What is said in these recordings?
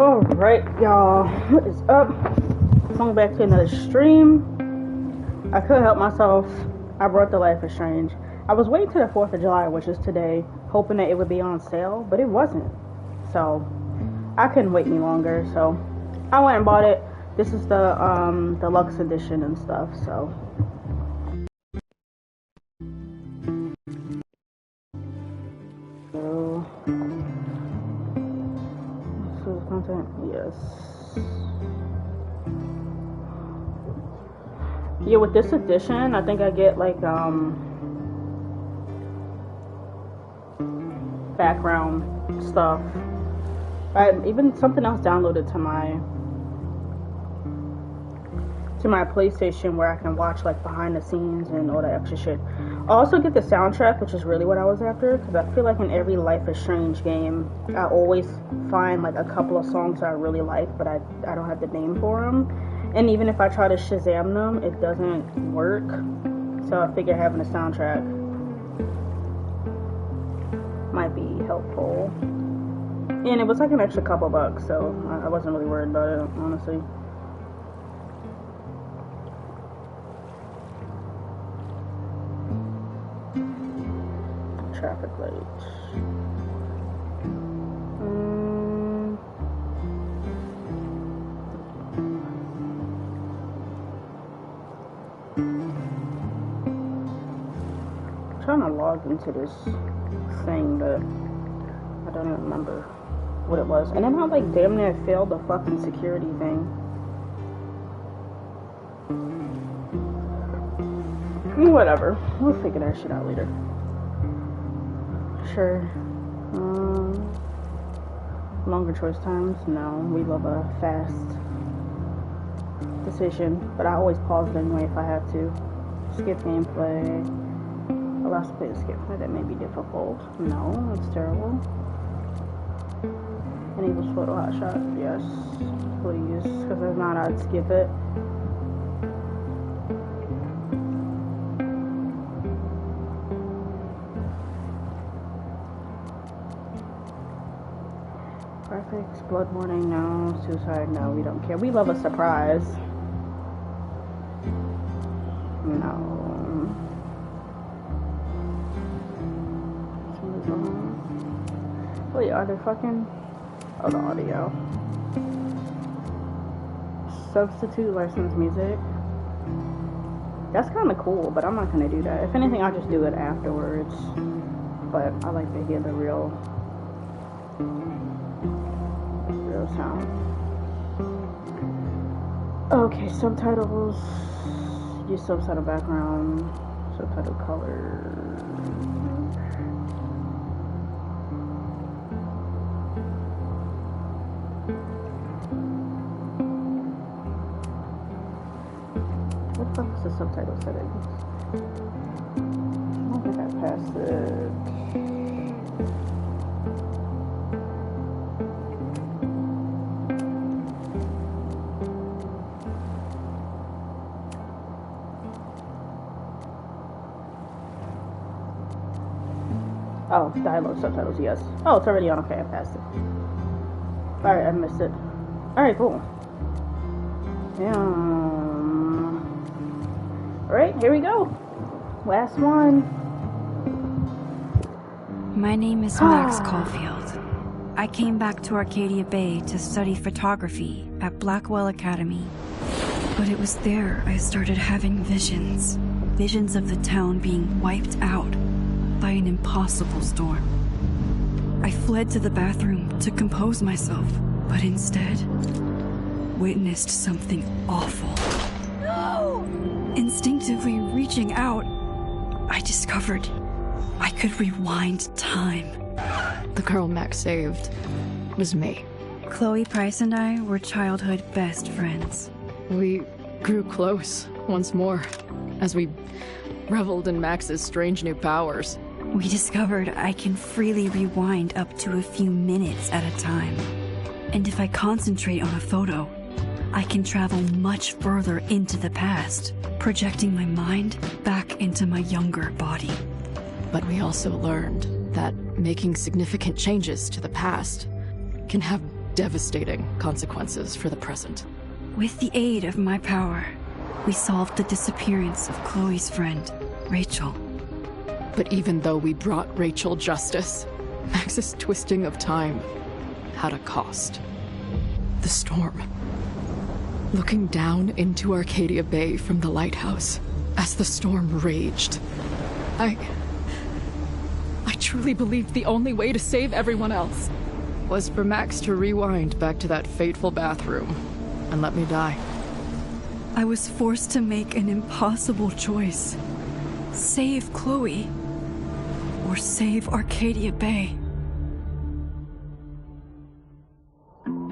Alright, y'all, what is up? Coming back to another stream. I couldn't help myself. I brought the Life is Strange. I was waiting till the 4th of July, which is today, hoping that it would be on sale, but it wasn't. So, I couldn't wait any longer, so I went and bought it. This is the deluxe edition and stuff, so. Content, yes. Yeah, with this edition, I think I get like background stuff. Even something else downloaded to my PlayStation where I can watch like behind the scenes and all that extra shit. I also get the soundtrack, which is really what I was after, because I feel like in every Life is Strange game, I always find like a couple of songs I really like, but I don't have the name for them. And even if I try to Shazam them, it doesn't work. So I figure having a soundtrack might be helpful. And it was like an extra couple bucks, so I wasn't really worried about it, honestly. Traffic lights. I'm trying to log into this thing, but I don't even remember what it was. And then I like damn near failed the fucking security thing. Whatever. We'll figure that shit out later. Sure. Longer choice times? No. We love a fast decision, but I always pause it anyway if I have to. Skip gameplay. Allow us to play the skip play. That may be difficult. No, that's terrible. Enable photo hotshot. Yes, please. Because if not, I'd skip it. Graphics, blood warning, no. Suicide, no. We don't care. We love a surprise. No. Wait, are they fucking... Oh, the audio. Substitute licensed music. That's kind of cool, but I'm not going to do that. If anything, I'll just do it afterwards. But I like to hear the real sound. Okay, subtitles. Use subtitle background. Subtitle color. What the fuck is the subtitle settings? I don't think I passed it. Oh, dialogue subtitles, yes. Oh, it's already on. Okay, I passed it. Alright, I missed it. Alright, cool. Alright, here we go. Last one. My name is Max Caulfield. I came back to Arcadia Bay to study photography at Blackwell Academy. But it was there I started having visions. Visions of the town being wiped out by an impossible storm. I fled to the bathroom to compose myself, but instead witnessed something awful. No! Instinctively reaching out, I discovered I could rewind time. The girl Max saved was me. Chloe Price and I were childhood best friends. We grew close once more as we reveled in Max's strange new powers. We discovered I can freely rewind up to a few minutes at a time. And if I concentrate on a photo, I can travel much further into the past, projecting my mind back into my younger body. But we also learned that making significant changes to the past can have devastating consequences for the present. With the aid of my power, we solved the disappearance of Chloe's friend, Rachel. But even though we brought Rachel justice, Max's twisting of time had a cost. The storm. Looking down into Arcadia Bay from the lighthouse, as the storm raged, I truly believed the only way to save everyone else was for Max to rewind back to that fateful bathroom and let me die. I was forced to make an impossible choice. Save Chloe, or save Arcadia Bay.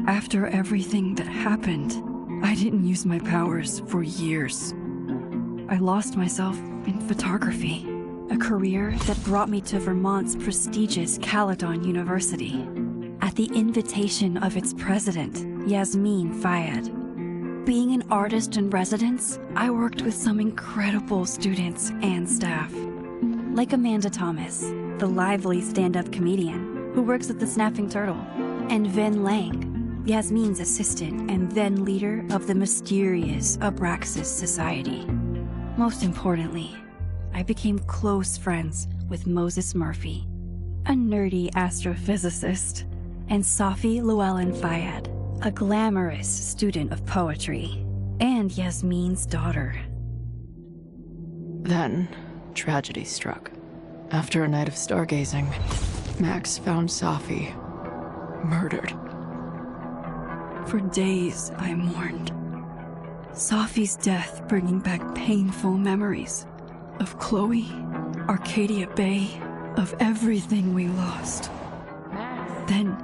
After everything that happened, I didn't use my powers for years. I lost myself in photography, a career that brought me to Vermont's prestigious Caledon University, at the invitation of its president, Yasmin Fayed. Being an artist in residence, I worked with some incredible students and staff, like Amanda Thomas, the lively stand-up comedian who works at the Snapping Turtle, and Vin Lang, Yasmin's assistant and then leader of the mysterious Abraxas Society. Most importantly, I became close friends with Moses Murphy, a nerdy astrophysicist, and Safi Llewellyn Fayed, a glamorous student of poetry, and Yasmin's daughter. Then, tragedy struck. After a night of stargazing, Max found Safi murdered. For days, I mourned. Safi's death bringing back painful memories of Chloe, Arcadia Bay, of everything we lost. Then,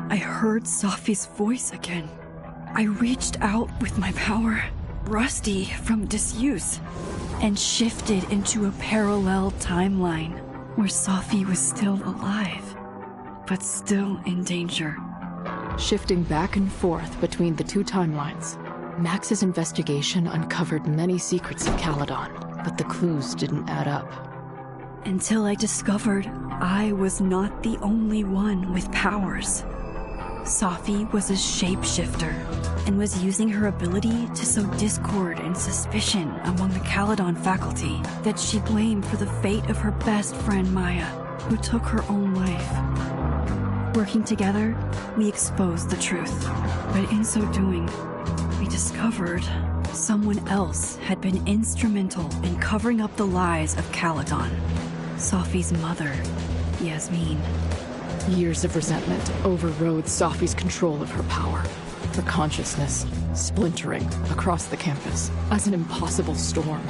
I heard Safi's voice again. I reached out with my power, rusty from disuse, and shifted into a parallel timeline where Safi was still alive, but still in danger. Shifting back and forth between the two timelines, Max's investigation uncovered many secrets of Caledon, but the clues didn't add up. Until I discovered I was not the only one with powers. Safi was a shapeshifter and was using her ability to sow discord and suspicion among the Caledon faculty that she blamed for the fate of her best friend Maya, who took her own life. Working together, we exposed the truth, but in so doing, we discovered someone else had been instrumental in covering up the lies of Caledon. Safi's mother, Yasmin. Years of resentment overrode Safi's control of her power, her consciousness splintering across the campus as an impossible storm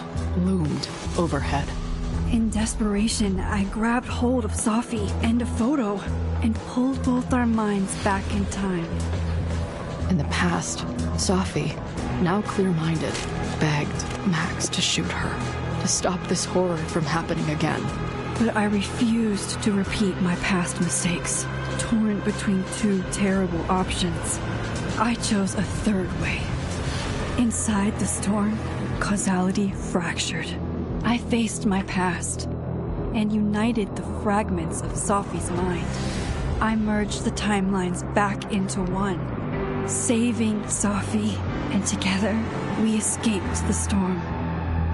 loomed overhead. In desperation, I grabbed hold of Safi and a photo and pulled both our minds back in time. In the past, Safi, now clear-minded, begged Max to shoot her, to stop this horror from happening again. But I refused to repeat my past mistakes, torn between two terrible options. I chose a third way. Inside the storm, causality fractured. I faced my past and united the fragments of Safi's mind. I merged the timelines back into one, saving Safi, and together we escaped the storm.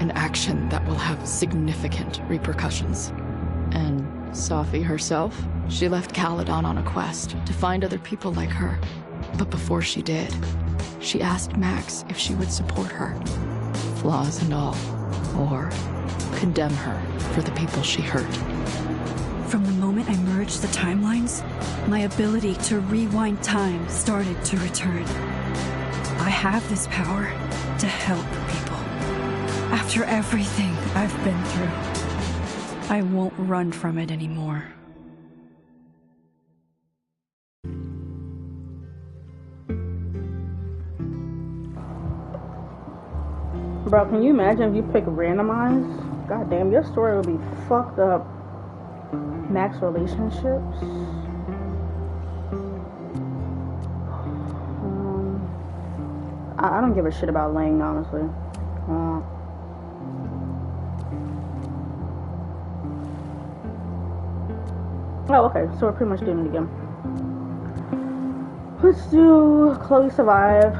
An action that will have significant repercussions. And Safi herself? She left Caledon on a quest to find other people like her. But before she did, she asked Max if she would support her, flaws and all, or condemn her for the people she hurt. From the moment I merged the timelines, my ability to rewind time started to return. I have this power to help people. After everything I've been through, I won't run from it anymore. Bro, can you imagine if you pick randomize? God damn, your story would be fucked up. Max relationships. I don't give a shit about Lang, honestly. Oh, okay, so we're pretty much doing it again. Let's do Chloe Survive.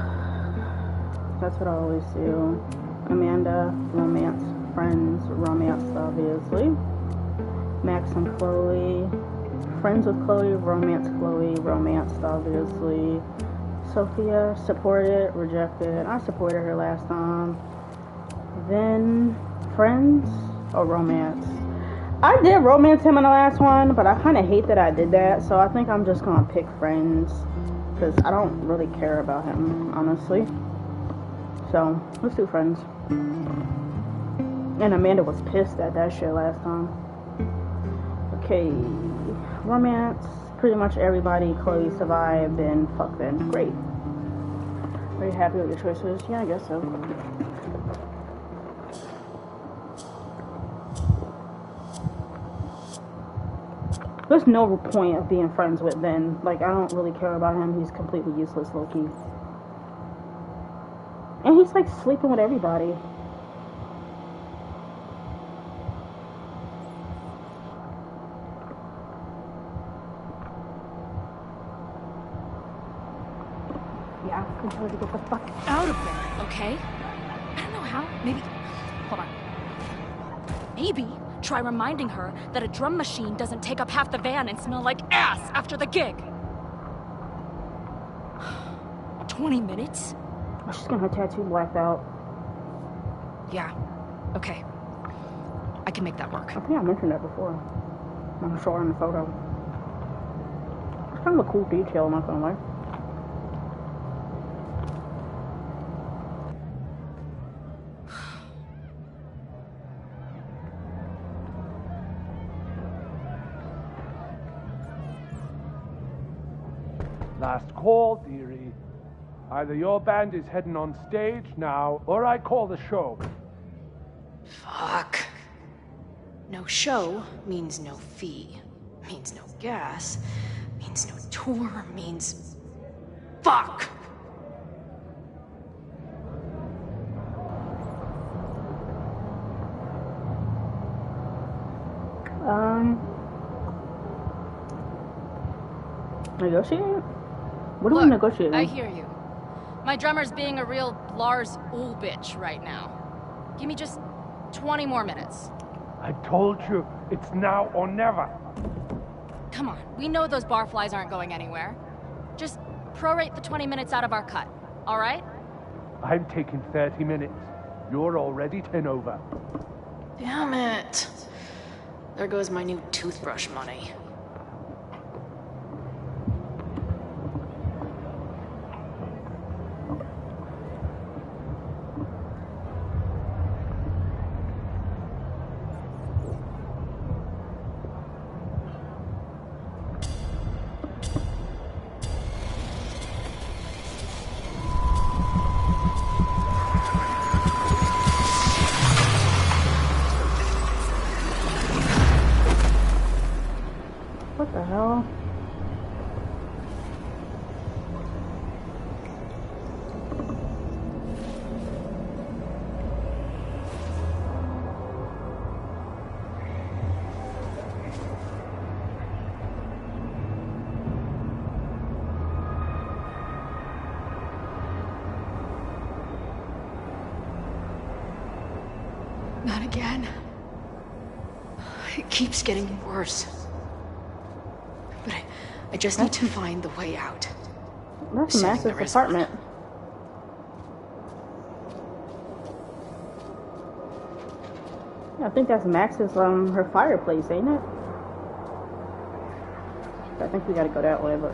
That's what I always do. Amanda, romance, friends, romance, obviously. Max and Chloe, friends with Chloe, romance, obviously. Sophia, supported, rejected. I supported her last time. Then friends or romance. I did romance him in the last one, but I kind of hate that I did that, so I think I'm just gonna pick friends because I don't really care about him, honestly. So let's do friends. And Amanda was pissed at that shit last time. Okay, romance. Pretty much everybody. Chloe survived and fuck then. Great. Are you happy with your choices? Yeah, I guess so. There's no point of being friends with Ben. Like, I don't really care about him. He's completely useless, low-key. And he's, like, sleeping with everybody. Yeah, I'm trying to get the fuck out of there, okay? I don't know how. Maybe... Hold on. Maybe try reminding her that a drum machine doesn't take up half the van and smell like ass after the gig. 20 minutes? Oh, she's getting her tattoo blacked out. Yeah. Okay. I can make that work. I think I mentioned that before. I'm sure in the photo. It's kind of a cool detail, I'm not gonna lie. Last call, dearie. Either your band is heading on stage now, or I call the show. Fuck. No show means no fee. Means no gas. Means no tour. Means... Fuck! Negotiate? What are we Look, negotiating? I hear you. My drummer's being a real Lars Ulrich bitch right now. Give me just 20 more minutes. I told you, it's now or never. Come on, we know those barflies aren't going anywhere. Just prorate the 20 minutes out of our cut, all right? I'm taking 30 minutes. You're already 10 over. Damn it. There goes my new toothbrush money. What the hell? Not again. It keeps getting worse. But I just need to find the way out. That's a massive apartment. Yeah, I think that's Max's, her fireplace, ain't it? I think we gotta go that way, but...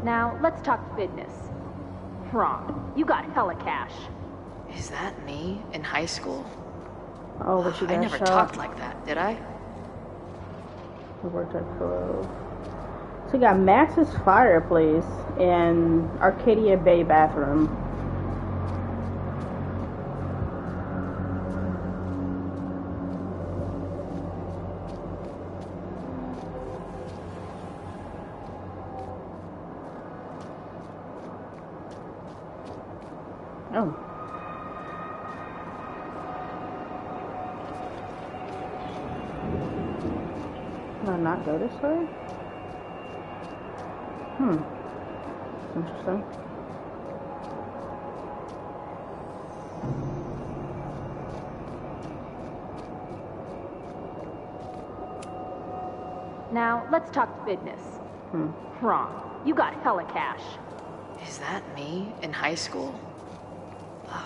Now, let's talk business. Wrong. You got hella cash. Is that me in high school? Oh, but she got I never shot. talked like that, did I? We worked at Cove. So we got Max's fireplace and Arcadia Bay bathroom. Oh. Can I not go this way? Interesting. Now, let's talk business. Wrong. You got hella cash. Is that me in high school?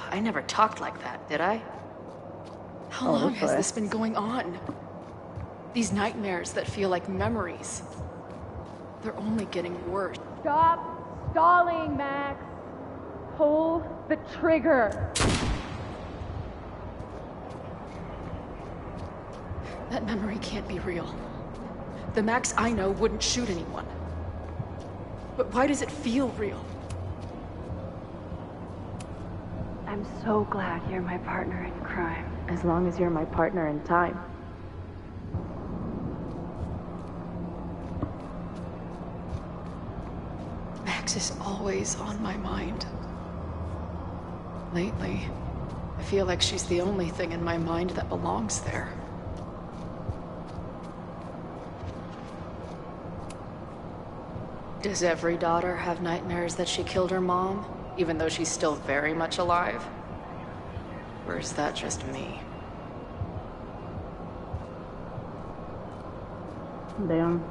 I never talked like that, did I? How long has this been going on? These nightmares that feel like memories. They're only getting worse. Stop stalling, Max. Pull the trigger. That memory can't be real. The Max I know wouldn't shoot anyone. But why does it feel real? I'm so glad you're my partner in crime. As long as you're my partner in time. Max is always on my mind. Lately, I feel like she's the only thing in my mind that belongs there. Does every daughter have nightmares that she killed her mom, even though she's still very much alive? Or is that just me? Damn.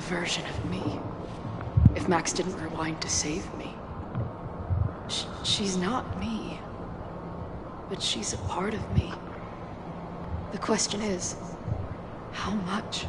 Version of me. If Max didn't rewind to save me. She's not me. But she's a part of me. The question is, how much?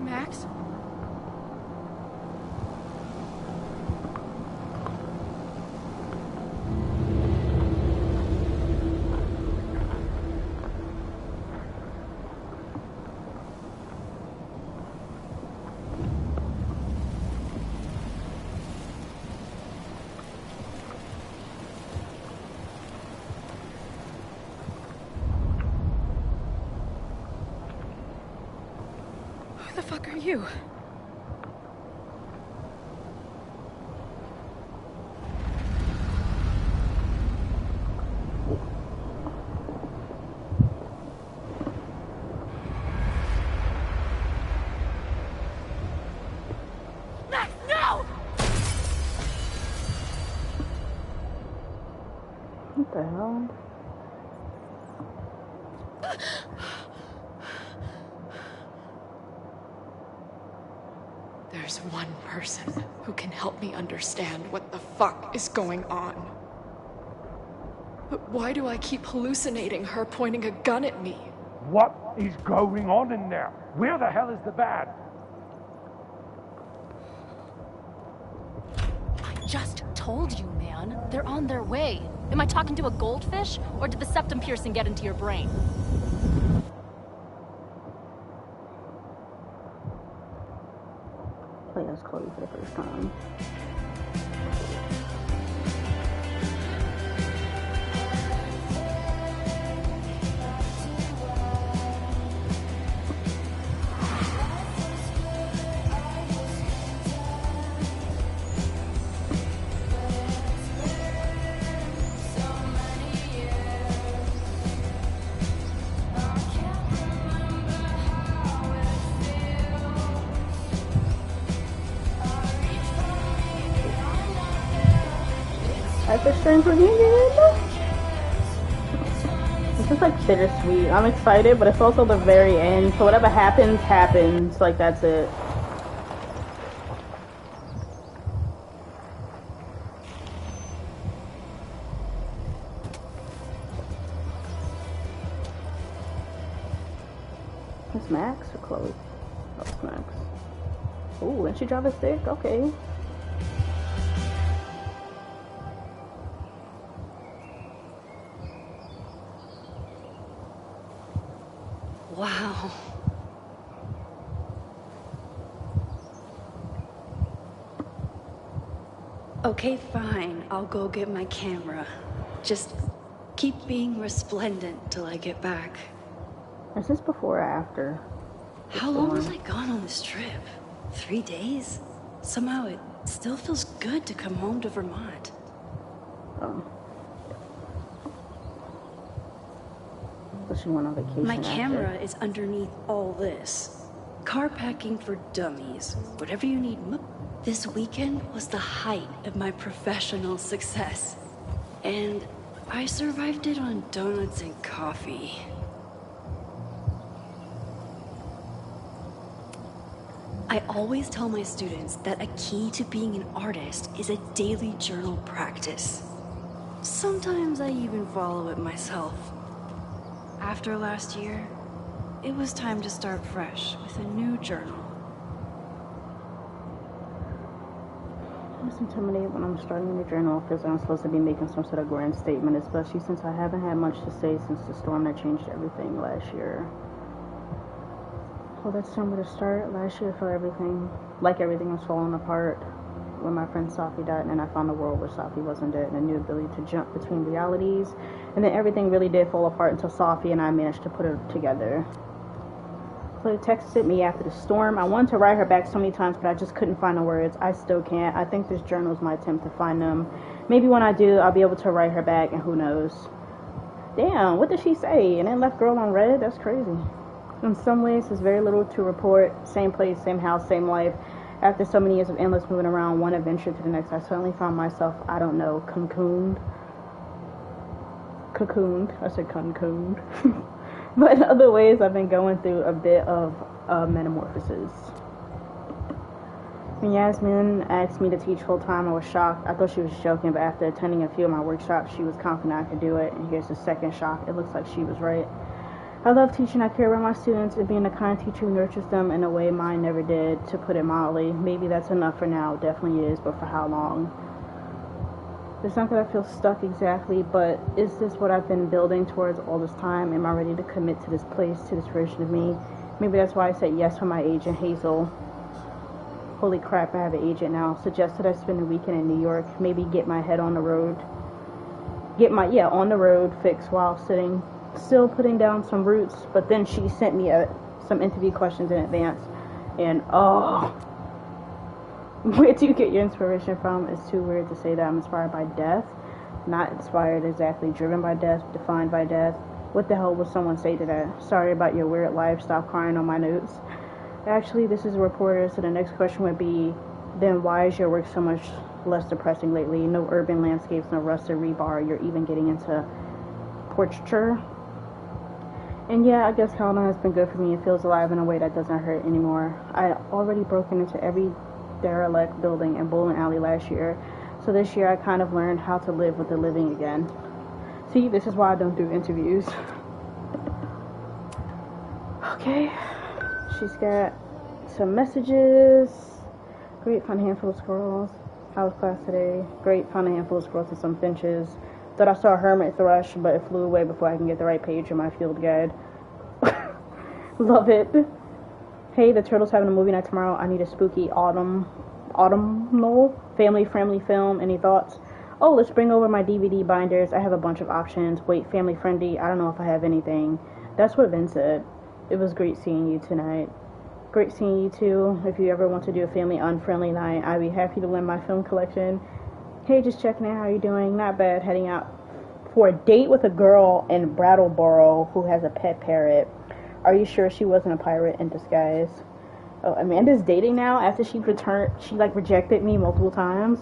Max? Who the fuck are you? Max, no! What the hell? There's one person who can help me understand what the fuck is going on. But why do I keep hallucinating her pointing a gun at me? What is going on in there? Where the hell is the bad? I just told you, man. They're on their way. Am I talking to a goldfish, or did the septum piercing get into your brain? Play as Chloe for the first time. Life is Strange reunion. It's just like bittersweet. I'm excited, but it's also the very end. So whatever happens, happens. Like that's it. snacks or clothes? Oh, snacks. Ooh, and she drive a stick? Okay. Wow. Okay, fine. I'll go get my camera. Just keep being resplendent till I get back. Is this before or after? How long was I gone on this trip? 3 days? Somehow it still feels good to come home to Vermont. So she went on vacation. My camera is underneath all this. Car packing for dummies. Whatever you need. This weekend was the height of my professional success. And I survived it on donuts and coffee. I always tell my students that a key to being an artist is a daily journal practice. Sometimes I even follow it myself. After last year, it was time to start fresh with a new journal. It's intimidating when I'm starting a new journal. It feels like I'm supposed to be making some sort of grand statement, especially since I haven't had much to say since the storm that changed everything last year. Well, that's somewhere to start. Last year, I felt everything was falling apart when my friend Safi died, and then I found a world where Safi wasn't dead, and a new ability to jump between realities. And then everything really did fall apart until Safi and I managed to put it together. Claire texted me after the storm. I wanted to write her back so many times, but I just couldn't find the words. I still can't. I think this journal is my attempt to find them. Maybe when I do, I'll be able to write her back, and who knows. Damn, what did she say? And then left girl on red? That's crazy. In some ways, there's very little to report. Same place, same house, same life. After so many years of endless moving around, one adventure to the next, I suddenly found myself, I don't know, cocooned. I said cocooned. But in other ways, I've been going through a bit of metamorphosis. When Yasmin asked me to teach full-time, I was shocked. I thought she was joking, but after attending a few of my workshops, she was confident I could do it. And here's the second shock. It looks like she was right. I love teaching. I care about my students and being the kind of teacher who nurtures them in a way mine never did, to put it mildly. Maybe that's enough for now. Definitely is, but for how long? It's not that I feel stuck exactly, but is this what I've been building towards all this time? Am I ready to commit to this place, to this version of me? Maybe that's why I said yes for my agent, Hazel. Holy crap, I have an agent now. Suggested I spend the weekend in New York. Maybe get my head on the road. On the road fix while still putting down some roots. But then she sent me some interview questions in advance. And where do you get your inspiration from? It's too weird to say that I'm inspired by death. Not inspired exactly, driven by death, defined by death. What the hell would someone say to that? Sorry about your weird life, stop crying on my notes. Actually, this is a reporter, so the next question would be, then why is your work so much less depressing lately? No urban landscapes, no rusted rebar, you're even getting into portraiture. And yeah, I guess Helena has been good for me. It feels alive in a way that doesn't hurt anymore. I already broken into every derelict building in Bowling Alley last year, so this year I kind of learned how to live with the living again. See, this is why I don't do interviews. Okay, she's got some messages. Great, found a handful of squirrels. How was class today? Great, found a handful of squirrels and some finches. Thought I saw a hermit thrush, but it flew away before I can get the right page in my field guide. Love it. Hey, the Turtles having a movie night tomorrow. I need a spooky autumnal family-friendly film. Any thoughts? Oh, let's bring over my DVD binders. I have a bunch of options. Wait, family-friendly? I don't know if I have anything. That's what Vin said. It was great seeing you tonight. Great seeing you too. If you ever want to do a family-unfriendly night, I'd be happy to lend my film collection. Hey, just checking in. How you doing? Not bad. Heading out for a date with a girl in Brattleboro who has a pet parrot. Are you sure she wasn't a pirate in disguise? Oh, Amanda's dating now after she rejected me multiple times.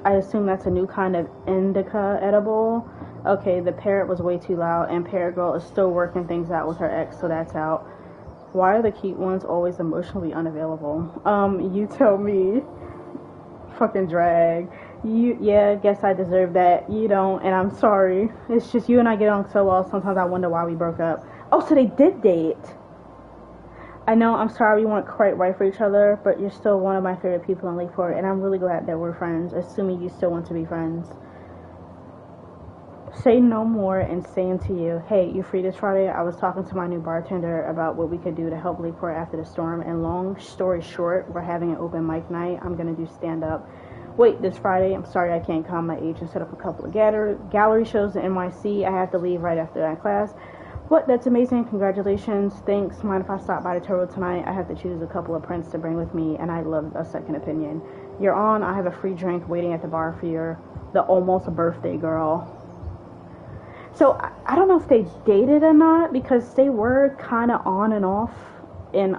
I assume that's a new kind of indica edible. Okay, the parrot was way too loud, and Parrot Girl is still working things out with her ex, so that's out. Why are the cute ones always emotionally unavailable? You tell me. Fucking drag. Yeah, I guess I deserve that. You don't, and I'm sorry. It's just you and I get on so well. Sometimes I wonder why we broke up. Oh, so they did date. I know, I'm sorry we weren't quite right for each other, but you're still one of my favorite people in Lakeport, and I'm really glad that we're friends, assuming you still want to be friends. Say no more and saying to you, hey, you free this Friday? I was talking to my new bartender about what we could do to help Lakeport after the storm, and long story short, we're having an open mic night. I'm going to do stand-up. Wait, this Friday? I'm sorry I can't come. My agent set up a couple of gallery shows in NYC. I have to leave right after that class. What? That's amazing. Congratulations. Thanks. Mind if I stop by the Turtle tonight? I have to choose a couple of prints to bring with me, and I'd love a second opinion. You're on. I have a free drink waiting at the bar for you. The almost birthday girl. So, I don't know if they dated or not, because they were kind of on and off in,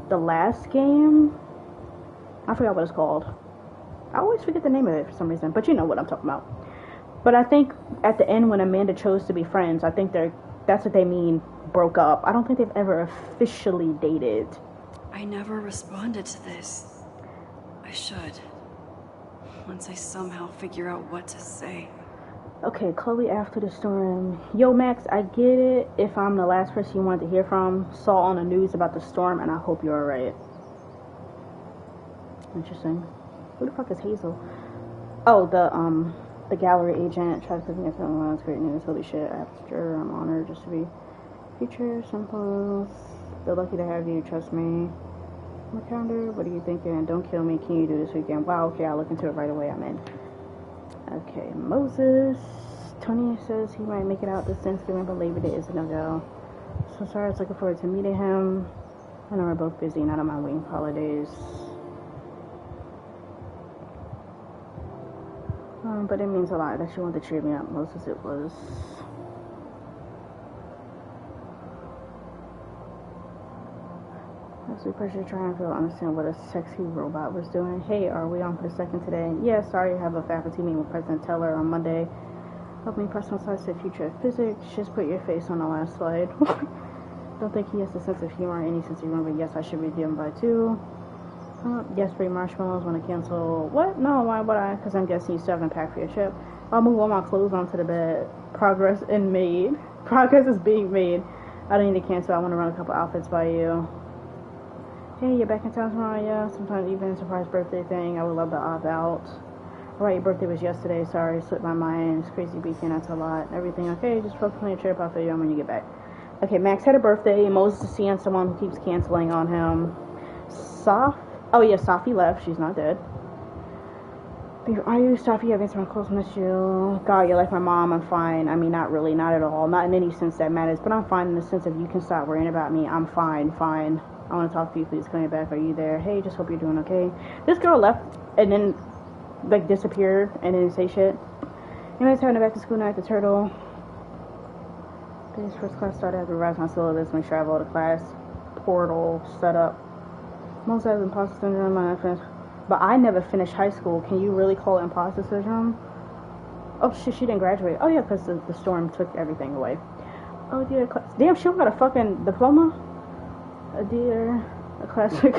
the last game. I forgot what it's called. I always forget the name of it for some reason, but you know what I'm talking about. But I think at the end when Amanda chose to be friends, I think that's what they mean, broke up. I don't think they've ever officially dated. I never responded to this. I should. Once I somehow figure out what to say. Okay, Chloe after the storm. Yo, Max, I get it if I'm the last person you wanted to hear from. Saw on the news about the storm, and I hope you're alright. Interesting. Who the fuck is Hazel? Oh, the gallery agent tried to put me on. That's great news. Holy shit, after I'm honored just to be featured. Simple. They're lucky to have you. Trust me. My calendar. What are you thinking? Don't kill me. Can you do this weekend? Wow. Okay, I'll look into it right away. I'm in. Okay, Moses. Tony says he might make it out this Thanksgiving, but Labor Day is a no-go. So sorry. I was looking forward to meeting him. I know we're both busy. Not on my wing holidays. But it means a lot that you want to cheer me up, Moses. It was. Absolute pressure to try and understand what a sexy robot was doing. Hey, are we on for the second today? Yeah, sorry, I have a faculty meeting with President Teller on Monday. Help me personalize the future of physics. Just put your face on the last slide. Don't think he has a sense of humor or any sense of humor, but yes, I should be given by 2. Yes, free marshmallows. Want to cancel? What? No, why would I? Because I'm guessing you still haven't packed for your trip. I'll move all my clothes onto the bed. Progress is being made. I don't need to cancel. I want to run a couple outfits by you. Hey, you're back in town tomorrow? Yeah, sometimes even a surprise birthday thing. I would love to opt out. Alright, your birthday was yesterday. Sorry, slipped my mind. It's crazy weekend. That's a lot. Everything okay? Just focus on your trip. I'll fill you in when you get back. Okay, Max had a birthday. Moses is seeing someone who keeps canceling on him. Oh yeah, Safi left. She's not dead. Are you, Safi? I've answered my calls. Miss you. God, you're like my mom. I'm fine. I mean, not really. Not at all. Not in any sense that matters. But I'm fine in the sense of you can stop worrying about me. I'm fine. Fine. I want to talk to you. Please come back. Are you there? Hey, just hope you're doing okay. This girl left and then, like, disappeared and didn't say shit. Anyways, having a back to school night at the Turtle. Today's first class started. I have to revise my syllabus. Make sure I have all the class portal set up. Most have imposter syndrome, but I never finished high school. Can you really call it imposter syndrome? Oh shit, she didn't graduate. Oh yeah, because the storm took everything away. Oh dear, damn, she don't got a fucking diploma? Oh dear, a classic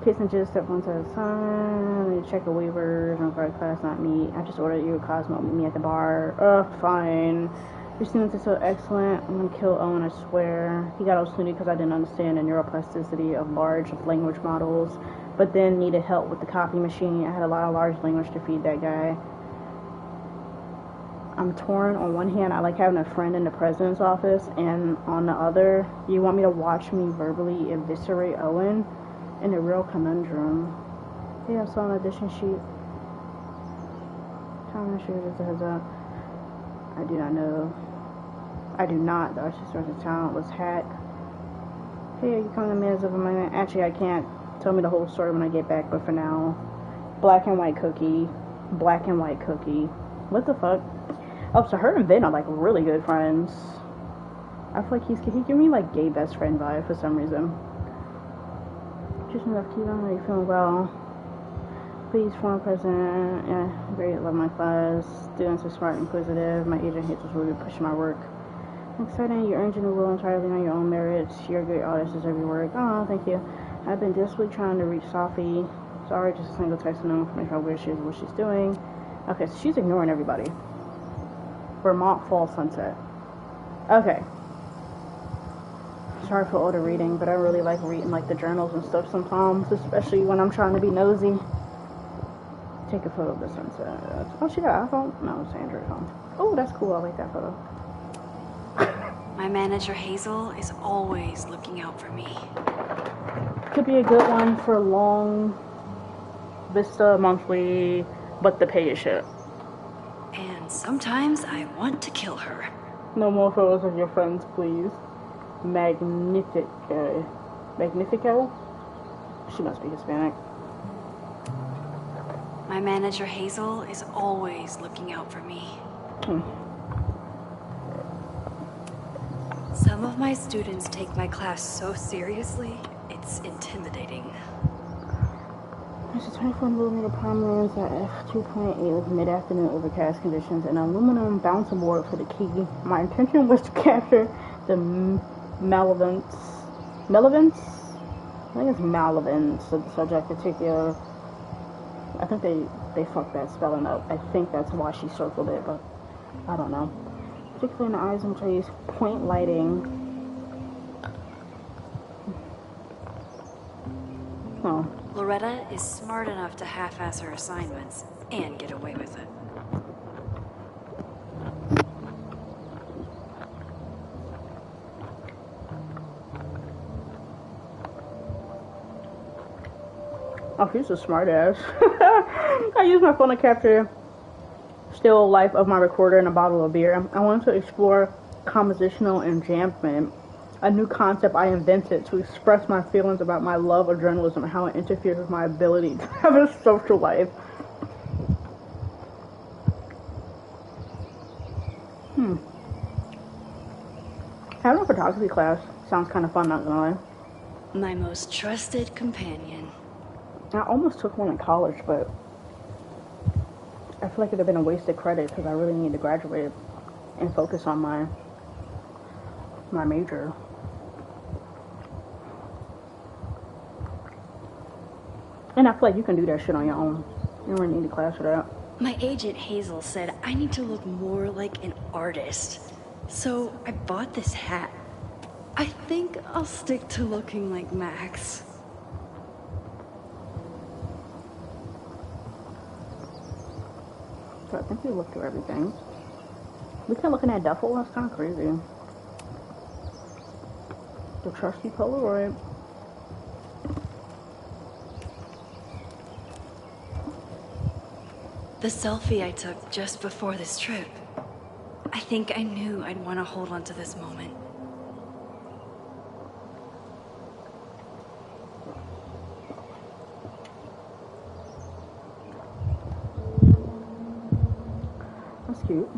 case and just step one to the sun. Need to check the waivers. I'm sorry, class not me. I just ordered you a Cosmo. Meet me at the bar. Fine. Your students are so excellent. I'm gonna kill Owen, I swear. He got all snooty because I didn't understand the neuroplasticity of large language models, but then needed help with the copy machine. I had a lot of large language to feed that guy. I'm torn. On one hand, I like having a friend in the president's office, and on the other, you want me to watch me verbally eviscerate Owen? In a real conundrum. Hey, I saw an audition sheet. Time to shoot, just a heads up. I do not know. I do not. The artist's source of talent was hacked. Hey, are you coming to minutes of a moment? Actually, I can't. Tell me the whole story when I get back, but for now, black and white cookie. Black and white cookie. What the fuck? Oh, so her and Ben are like really good friends. I feel like he give me like gay best friend vibe for some reason. Just enough keep on. Are you feeling well? Please, former president. Yeah, great. Love my class. Students are smart and inquisitive. My agent hates us really pushing my work. Exciting. You earned your new role entirely on your own merits. You're a great artist. Deserve your work. Oh, thank you. I've been desperately trying to reach Safi. Sorry, just a single text to know information about where she is, what she's doing. Okay, so she's ignoring everybody. Vermont Fall Sunset. Okay. Sorry for all the reading, but I really like reading like the journals and stuff sometimes, especially when I'm trying to be nosy. Take a photo of the sunset. Oh, she got an iPhone? No, it's Android phone. Oh, that's cool. I like that photo. My manager Hazel is always looking out for me. Could be a good one for long Vista monthly, but the pay is shit. And sometimes I want to kill her. No more photos of your friends, please. Magnifico? She must be Hispanic. My manager Hazel is always looking out for me. Some of my students take my class so seriously, it's intimidating. There's a 24mm prime lens at f2.8 with mid-afternoon overcast conditions and an aluminum bouncing board for the key. My intention was to capture the Malavance? I think it's Malavance, the subject particular. I think they fucked that spelling up. I think that's why she circled it, but I don't know. Particularly in the eyes and face, point lighting. Huh. Loretta is smart enough to half-ass her assignments and get away with it. Oh, she's a smart ass. I use my phone to capture still life of my recorder and a bottle of beer. I wanted to explore compositional enjambment, a new concept I invented to express my feelings about my love of journalism and how it interferes with my ability to have a social life. Having a photography class sounds kind of fun, not gonna lie. My most trusted companion. I almost took one in college, but I feel like it would have been a wasted credit because I really need to graduate and focus on my major. And I feel like you can do that shit on your own. You don't really need a class for that. My agent Hazel said I need to look more like an artist. So I bought this hat. I think I'll stick to looking like Max. So I think we looked through everything. We kept looking at duffel. That's kind of crazy. The trusty Polaroid. The selfie I took just before this trip. I think I knew I'd want to hold on to this moment. That's cute.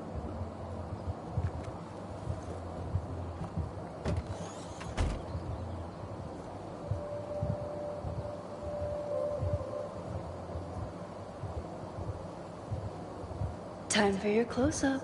Time for your close-up.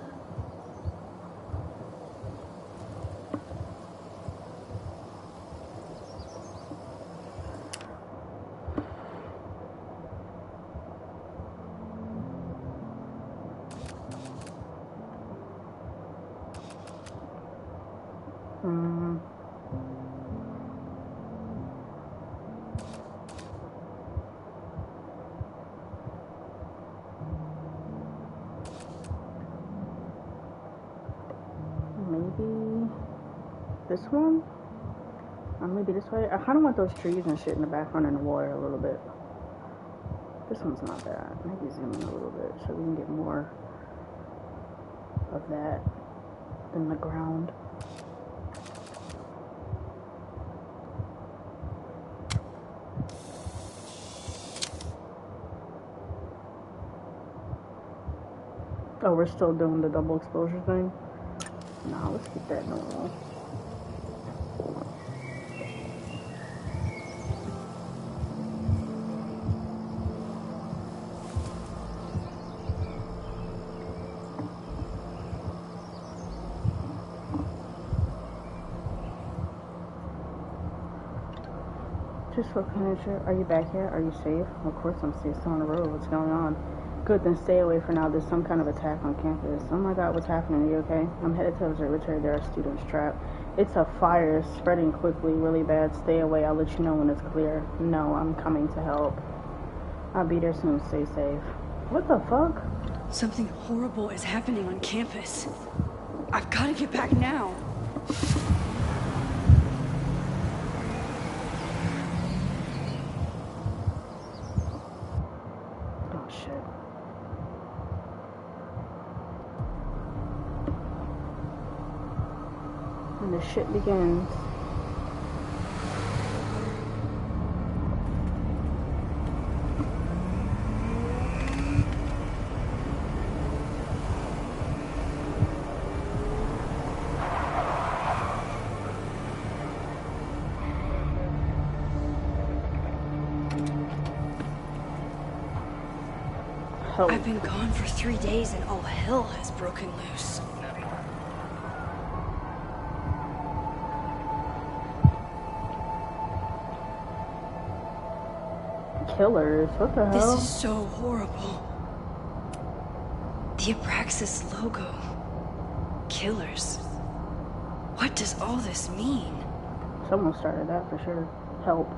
Maybe this one? Or maybe this way? I kind of want those trees and shit in the background and the water a little bit. This one's not bad. Maybe zoom in a little bit so we can get more of that than the ground. Oh, we're still doing the double exposure thing? Nah, let's keep that normal. Just for furniture. Are you back yet? Are you safe? Of course I'm safe. Still on the road. What's going on? Good, then stay away for now. There's some kind of attack on campus. Oh my god, what's happening? Are you okay? I'm headed to observatory. There are students trapped. It's a fire spreading quickly, really bad. Stay away. I'll let you know when it's clear. No, I'm coming to help. I'll be there soon. Stay safe. What the fuck? Something horrible is happening on campus. I've got to get back now. Oh shit. And the shit begins. I've been gone for 3 days and all hell has broken loose. Killers? What the hell? This is so horrible. The Abraxas logo. Killers. What does all this mean? Someone started that for sure. Help.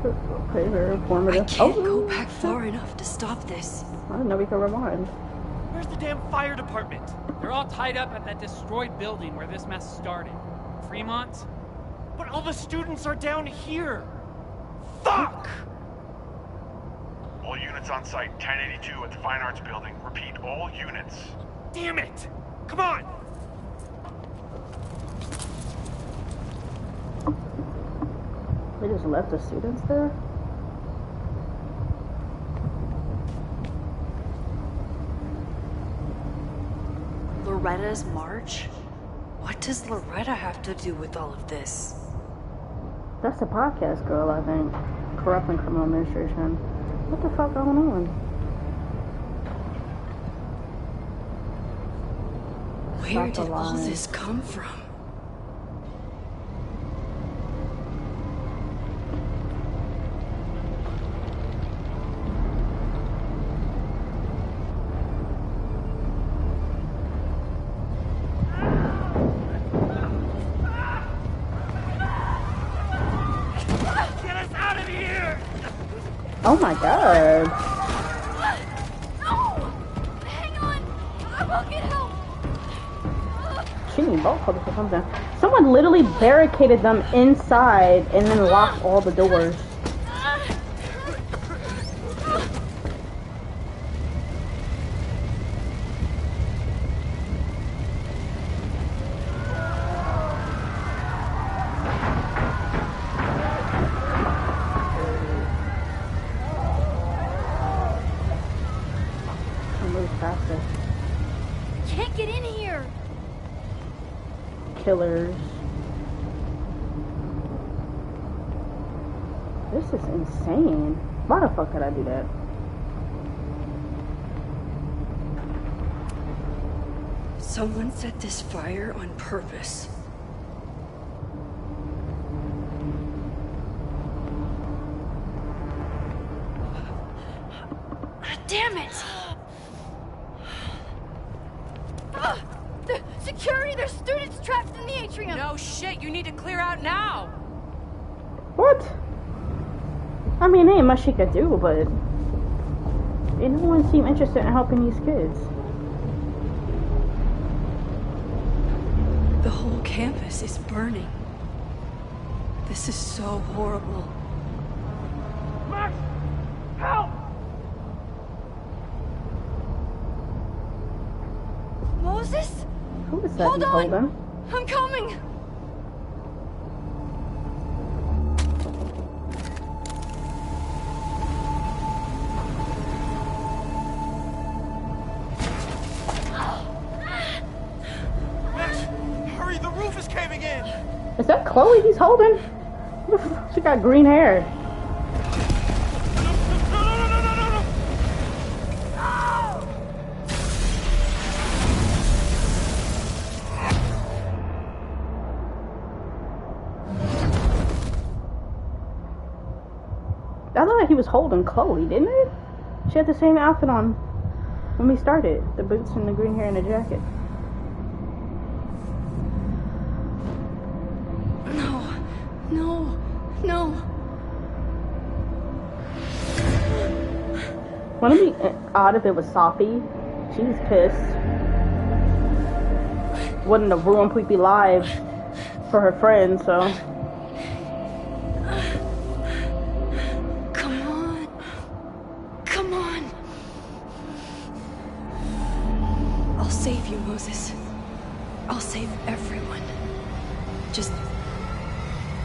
Okay, very I informative. can't go back far enough to stop this. I didn't know we could rewind. Where's the damn fire department? They're all tied up at that destroyed building where this mess started. Fremont? But all the students are down here! Fuck! All units on site, 1082 at the Fine Arts Building. Repeat, all units. Damn it! Come on! They just left the students there? Loretta's march? What does Loretta have to do with all of this? That's the podcast girl, I think. Corrupting criminal administration. What the fuck going on? Where did all this come from? Oh my god. No! Hang on! I will get help! She needs both colors or something. Someone literally barricaded them inside and then locked all the doors. Can't get in here! Killers. This is insane. Why the fuck could I do that? Someone set this fire on purpose. Damn it! The security, there's students trapped in the atrium! No shit, you need to clear out now! What? I mean, ain't much she could do, but no one seemed interested in helping these kids. The whole campus is burning. This is so horrible. Max! Help! Moses? Who is that Hold he's on! holding? I'm coming! Max! Hurry, the roof is caving in! Is that Chloe he's holding? She got green hair. I looked like he was holding Chloe, didn't it? She had the same outfit on when we started. The boots and the green hair and the jacket. No. Wouldn't it be odd if it was Sophie? She's pissed. Wouldn't have ruined Creepy lives for her friends, so. Come on. I'll save you, Moses. I'll save everyone. Just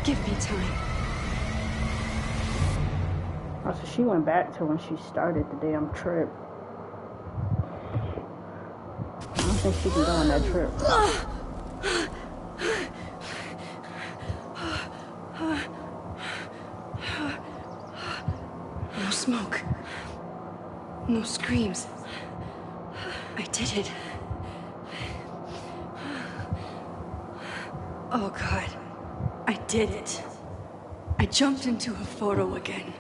give me time. Oh, so she went back to when she started the damn trip. I don't think she can go on that trip. No smoke. No screams. I did it. Oh God. I did it. I jumped into a photo again.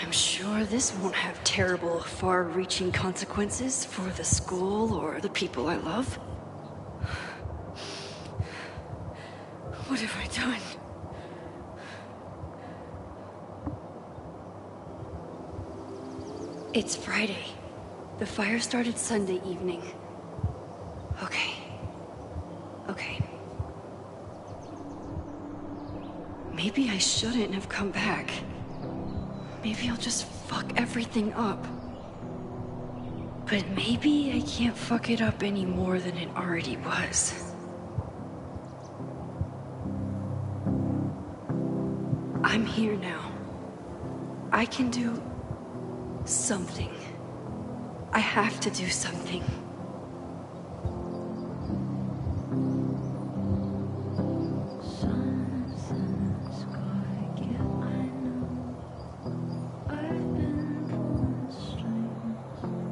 I'm sure this won't have terrible, far-reaching consequences for the school or the people I love. What have I done? It's Friday. The fire started Sunday evening. Okay. Maybe I shouldn't have come back. Maybe I'll just fuck everything up. But maybe I can't fuck it up any more than it already was. I'm here now. I can do something. I have to do something.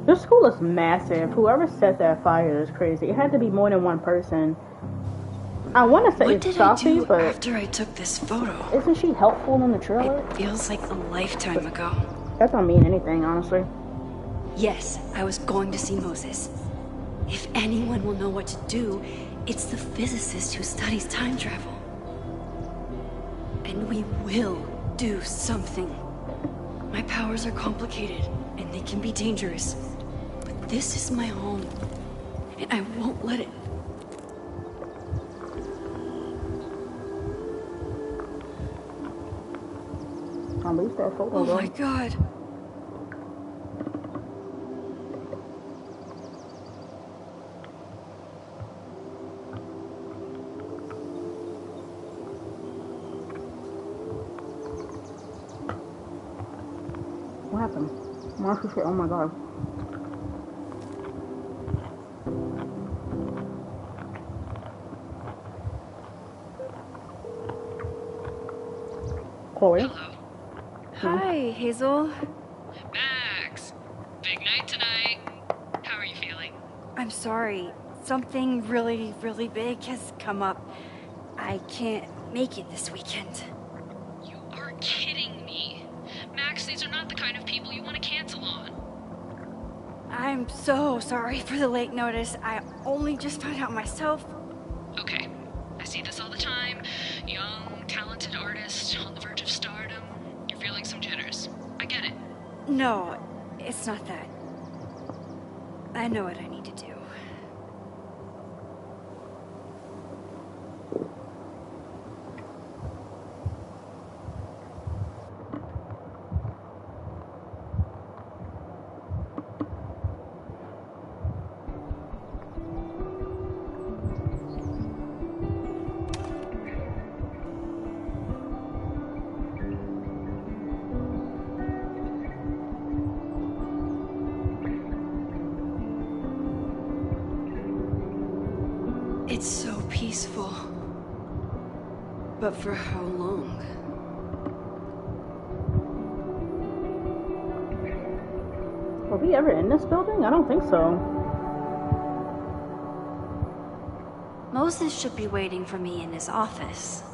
This school is massive. Whoever set that fire is crazy. It had to be more than one person. I want to say it's Sophie, but after I took this photo, isn't she helpful in the trailer? It feels like a lifetime ago. That don't mean anything, honestly. Yes, I was going to see Moses. If anyone will know what to do, it's the physicist who studies time travel. And we will do something. My powers are complicated, and they can be dangerous. But this is my home, and I won't let it. I'll leave that photo. Oh my God. What happened? Marshall said, oh my God. Chloe? Hello. Hi, Hazel. Max! Big night tonight. How are you feeling? I'm sorry. Something really, really big has come up. I can't make it this weekend. You are kidding me. Max, these are not the kind of people you want to cancel on. I'm so sorry for the late notice. I only just found out myself. Okay. I see this all the time. Young, talented artist on the verge of stardom. You're feeling some jitters. I get it. No, it's not that. I know what I need to do. It's so peaceful. But for how long? Were we ever in this building? I don't think so. Moses should be waiting for me in his office.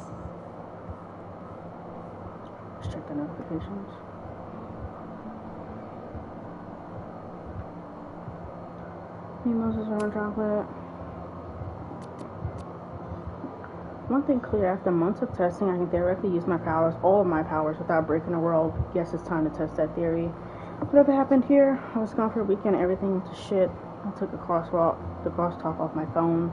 notifications. Mimosas are on chocolate. One thing clear, after months of testing, I can directly use my powers, all of my powers, without breaking the world. Guess it's time to test that theory. Whatever happened here, I was gone for a weekend, everything went to shit. I took the crosstalk off my phone.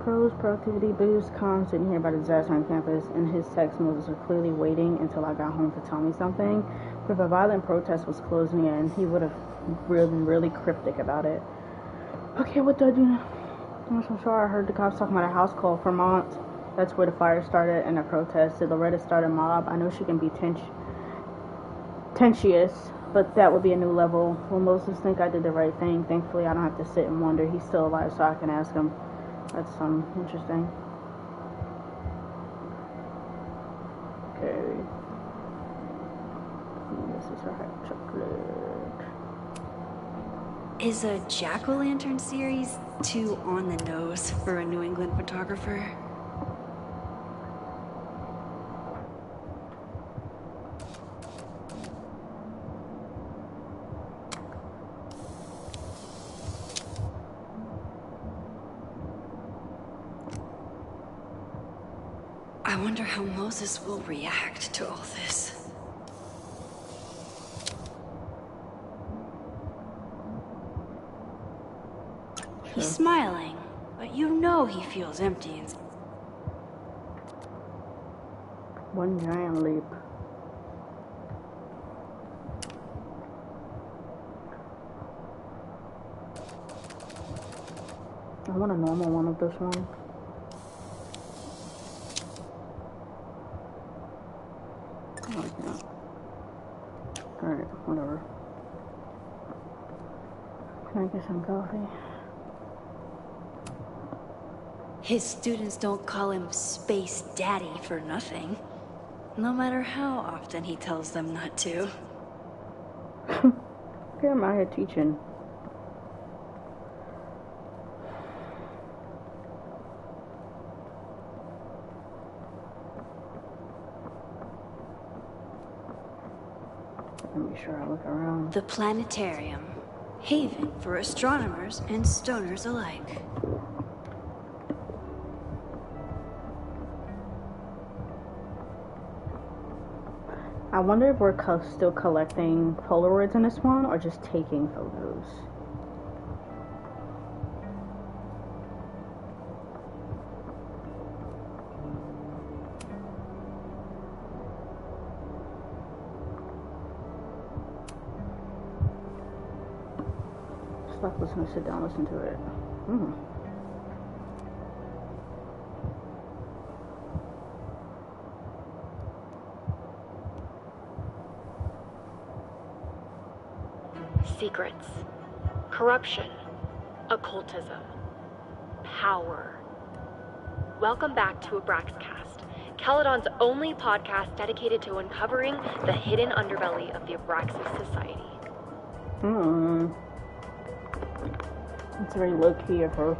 Pros, productivity boost, cons, didn't hear about a disaster on campus. In his text, Moses was clearly waiting until I got home to tell me something. But if a violent protest was closing in, he would have been really cryptic about it. Okay, what do I do now? I'm so sorry. I heard the cops talking about a house call for Vermont. That's where the fire started and the protest. Did Loretta start a mob? I know she can be tenacious, but that would be a new level. Will Moses think I did the right thing? Thankfully, I don't have to sit and wonder. He's still alive, so I can ask him. That's interesting. Okay. This is her hot chocolate. Is a jack-o'-lantern series too on the nose for a New England photographer? I wonder how Moses will react to all this. He's smiling, but you know he feels empty inside. One giant leap. I want a normal one of this one. Alright, whatever. Can I get some coffee? His students don't call him Space Daddy for nothing. No matter how often he tells them not to. Here am I here teaching. Let me be sure I look around. The planetarium. Haven for astronomers and stoners alike. I wonder if we're still collecting Polaroids in this one or just taking photos. Just gonna sit down, listen to it. Secrets, corruption, occultism, power. Welcome back to Abraxcast, Caledon's only podcast dedicated to uncovering the hidden underbelly of the Abraxas Society. It's very low-key of her.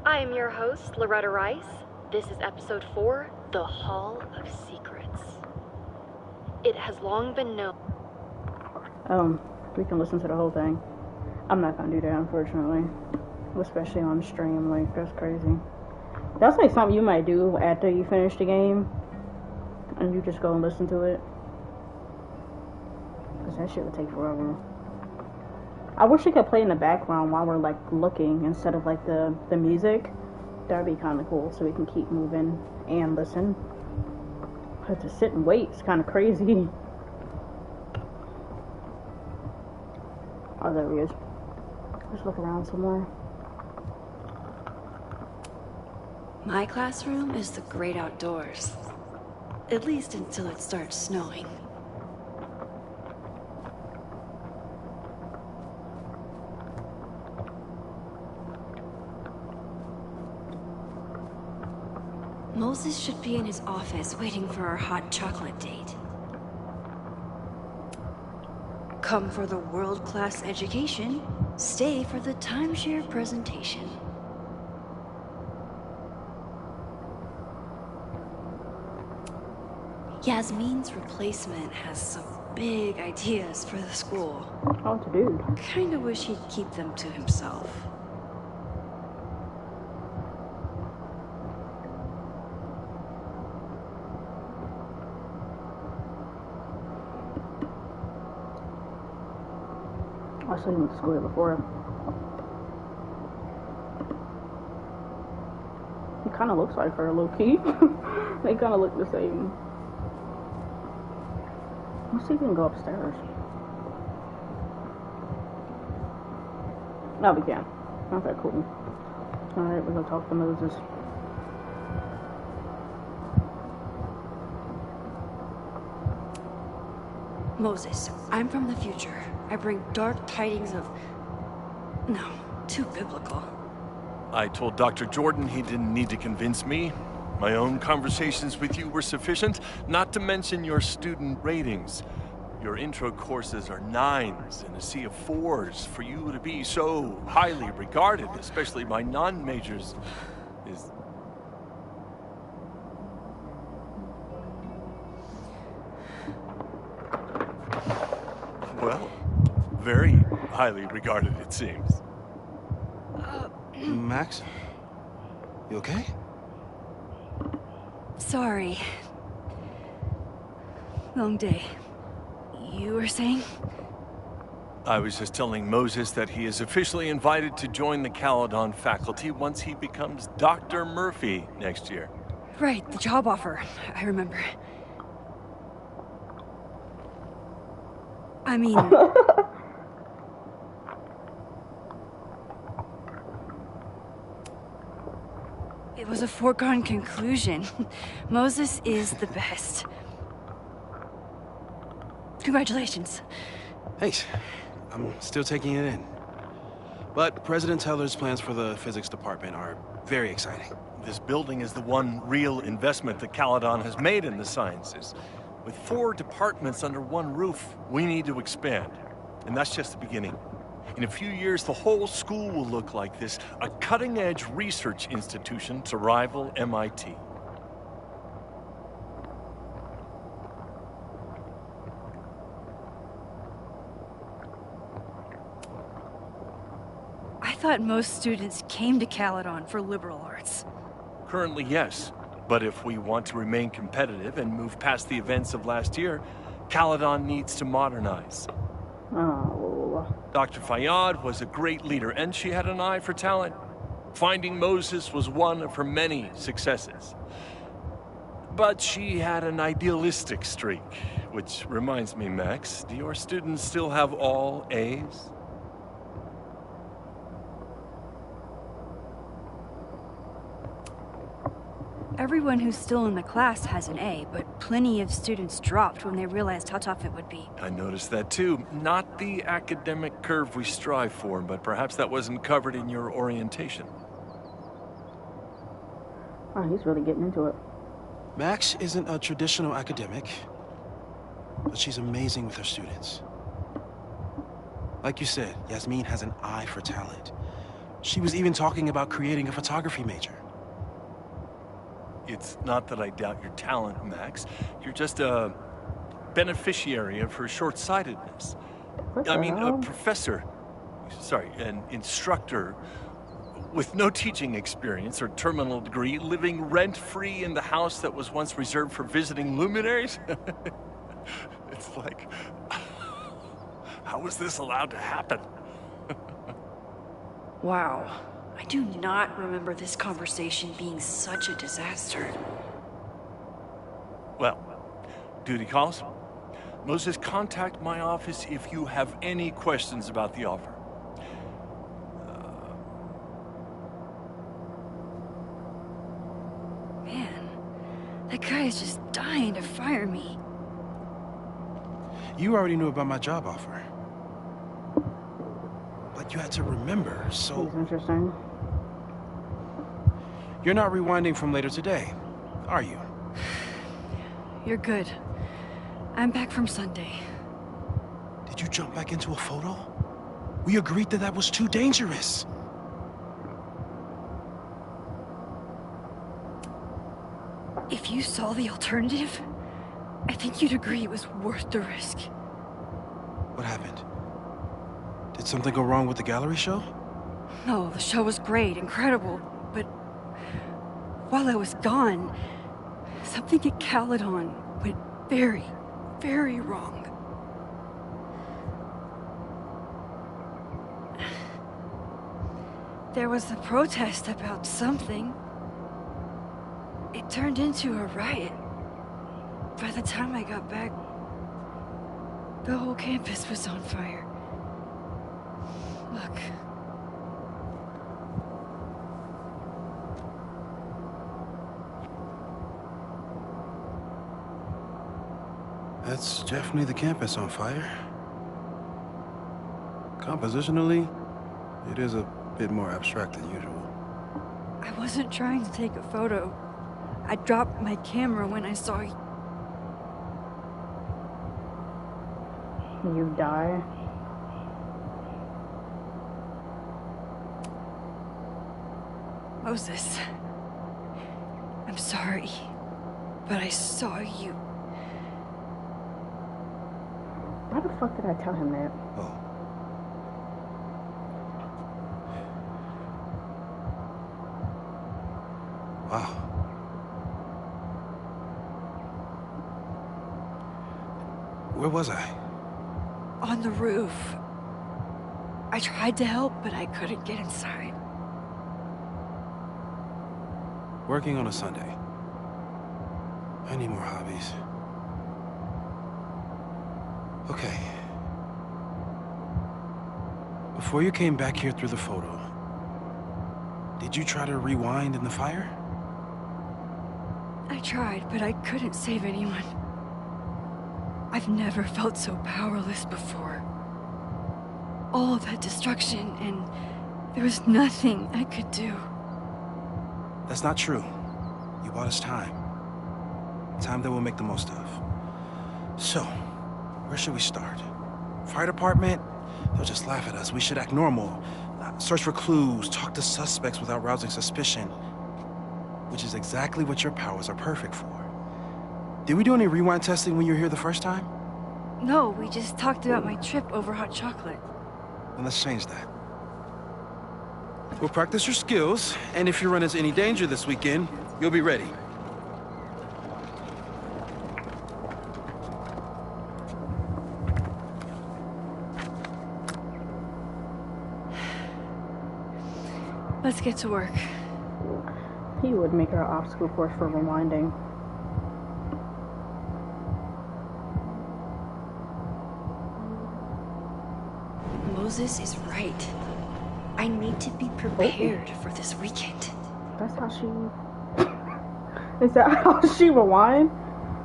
I am your host, Loretta Rice. This is episode 4, The Hall of Secrets. It has long been known. We can listen to the whole thing. I'm not gonna do that, unfortunately. Especially on stream, like, that's crazy. That's like something you might do after you finish the game. And you just go and listen to it. Because that shit would take forever. I wish it could play in the background while we're, like, looking instead of, like, the music. That would be kind of cool, so we can keep moving and listen. But to sit and wait is kind of crazy. Oh, there he is. Let's look around some more. My classroom is the great outdoors. At least until it starts snowing. Moses should be in his office waiting for our hot chocolate date. Come for the world-class education, stay for the timeshare presentation. Yasmin's replacement has some big ideas for the school. Oh, dude. Kinda wish he'd keep them to himself. I saw him at school before. He kind of looks like her, low-key. They kind of look the same. Let's see if we can go upstairs. No, we can. Okay, cool. Alright, we're gonna talk to Moses. Moses, I'm from the future. I bring dark tidings of... No, too biblical. I told Dr. Jordan he didn't need to convince me. My own conversations with you were sufficient, not to mention your student ratings. Your intro courses are 9s and a sea of 4s. For you to be so highly regarded, especially by non-majors, is... Well, very highly regarded, it seems. Max? You okay? Sorry. Long day. You were saying? I was just telling Moses that he is officially invited to join the Caledon faculty once he becomes Dr. Murphy next year. Right, the job offer. I remember. I mean... It was a foregone conclusion. Moses is the best. Congratulations. Thanks. I'm still taking it in. But President Teller's plans for the physics department are very exciting. This building is the one real investment that Caledon has made in the sciences. With 4 departments under one roof, we need to expand. And that's just the beginning. In a few years, the whole school will look like this, a cutting-edge research institution to rival MIT. I thought most students came to Caledon for liberal arts. Currently, yes. But if we want to remain competitive and move past the events of last year, Caledon needs to modernize. Oh. Dr. Fayyad was a great leader, and she had an eye for talent. Finding Moses was one of her many successes. But she had an idealistic streak, which reminds me, Max, do your students still have all A's? Everyone who's still in the class has an A, but plenty of students dropped when they realized how tough it would be. I noticed that too. Not the academic curve we strive for, but perhaps that wasn't covered in your orientation. Oh, he's really getting into it. Max isn't a traditional academic, but she's amazing with her students. Like you said, Yasmin has an eye for talent. She was even talking about creating a photography major. It's not that I doubt your talent, Max. You're just a beneficiary of her short-sightedness. I mean, a professor, an instructor with no teaching experience or terminal degree, living rent-free in the house that was once reserved for visiting luminaries? It's like, how was this allowed to happen? Wow. I do not remember this conversation being such a disaster. Well, duty calls. Moses, contact my office if you have any questions about the offer. Man, that guy is just dying to fire me. You already knew about my job offer. But you had to remember, so... That's interesting. You're not rewinding from later today, are you? You're good. I'm back from Sunday. Did you jump back into a photo? We agreed that was too dangerous. If you saw the alternative, I think you'd agree it was worth the risk. What happened? Did something go wrong with the gallery show? No, the show was great, incredible, but while I was gone, something at Caledon went very, very wrong. There was a protest about something. It turned into a riot. By the time I got back, the whole campus was on fire. Look. That's definitely the campus on fire. Compositionally, it is a bit more abstract than usual. I wasn't trying to take a photo. I dropped my camera when I saw you. You die. Moses, I'm sorry, but I saw you. Why the fuck did I tell him that? Oh. Wow. Where was I? On the roof. I tried to help, but I couldn't get inside. Working on a Sunday. I need more hobbies. Okay. Before you came back here through the photo, did you try to rewind in the fire? I tried, but I couldn't save anyone. I've never felt so powerless before. All of that destruction, and there was nothing I could do. That's not true. You bought us time. Time that we'll make the most of. So, where should we start? Fire department? They'll just laugh at us. We should act normal. Search for clues, talk to suspects without rousing suspicion. Which is exactly what your powers are perfect for. Did we do any rewind testing when you were here the first time? No, we just talked about my trip over hot chocolate. Then let's change that. We'll practice your skills, and if you run into any danger this weekend, you'll be ready. Let's get to work. He would make our obstacle course for rewinding. Moses is right. I need to be prepared for this weekend. That's how she... Is that how she rewind?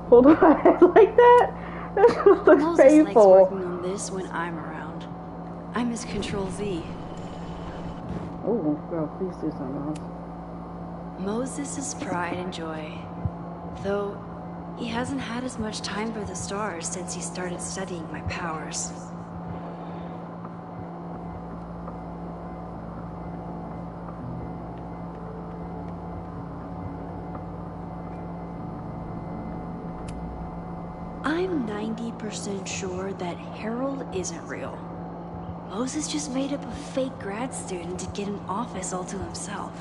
Hold on, like that? That just looks Moses painful. likes working on this when I'm around. I'm his Control-Z. Oh, girl, please do something else. Moses is pride and joy. Though, he hasn't had as much time for the stars since he started studying my powers. I'm 90% sure that Harold isn't real. Moses just made up a fake grad student to get an office all to himself.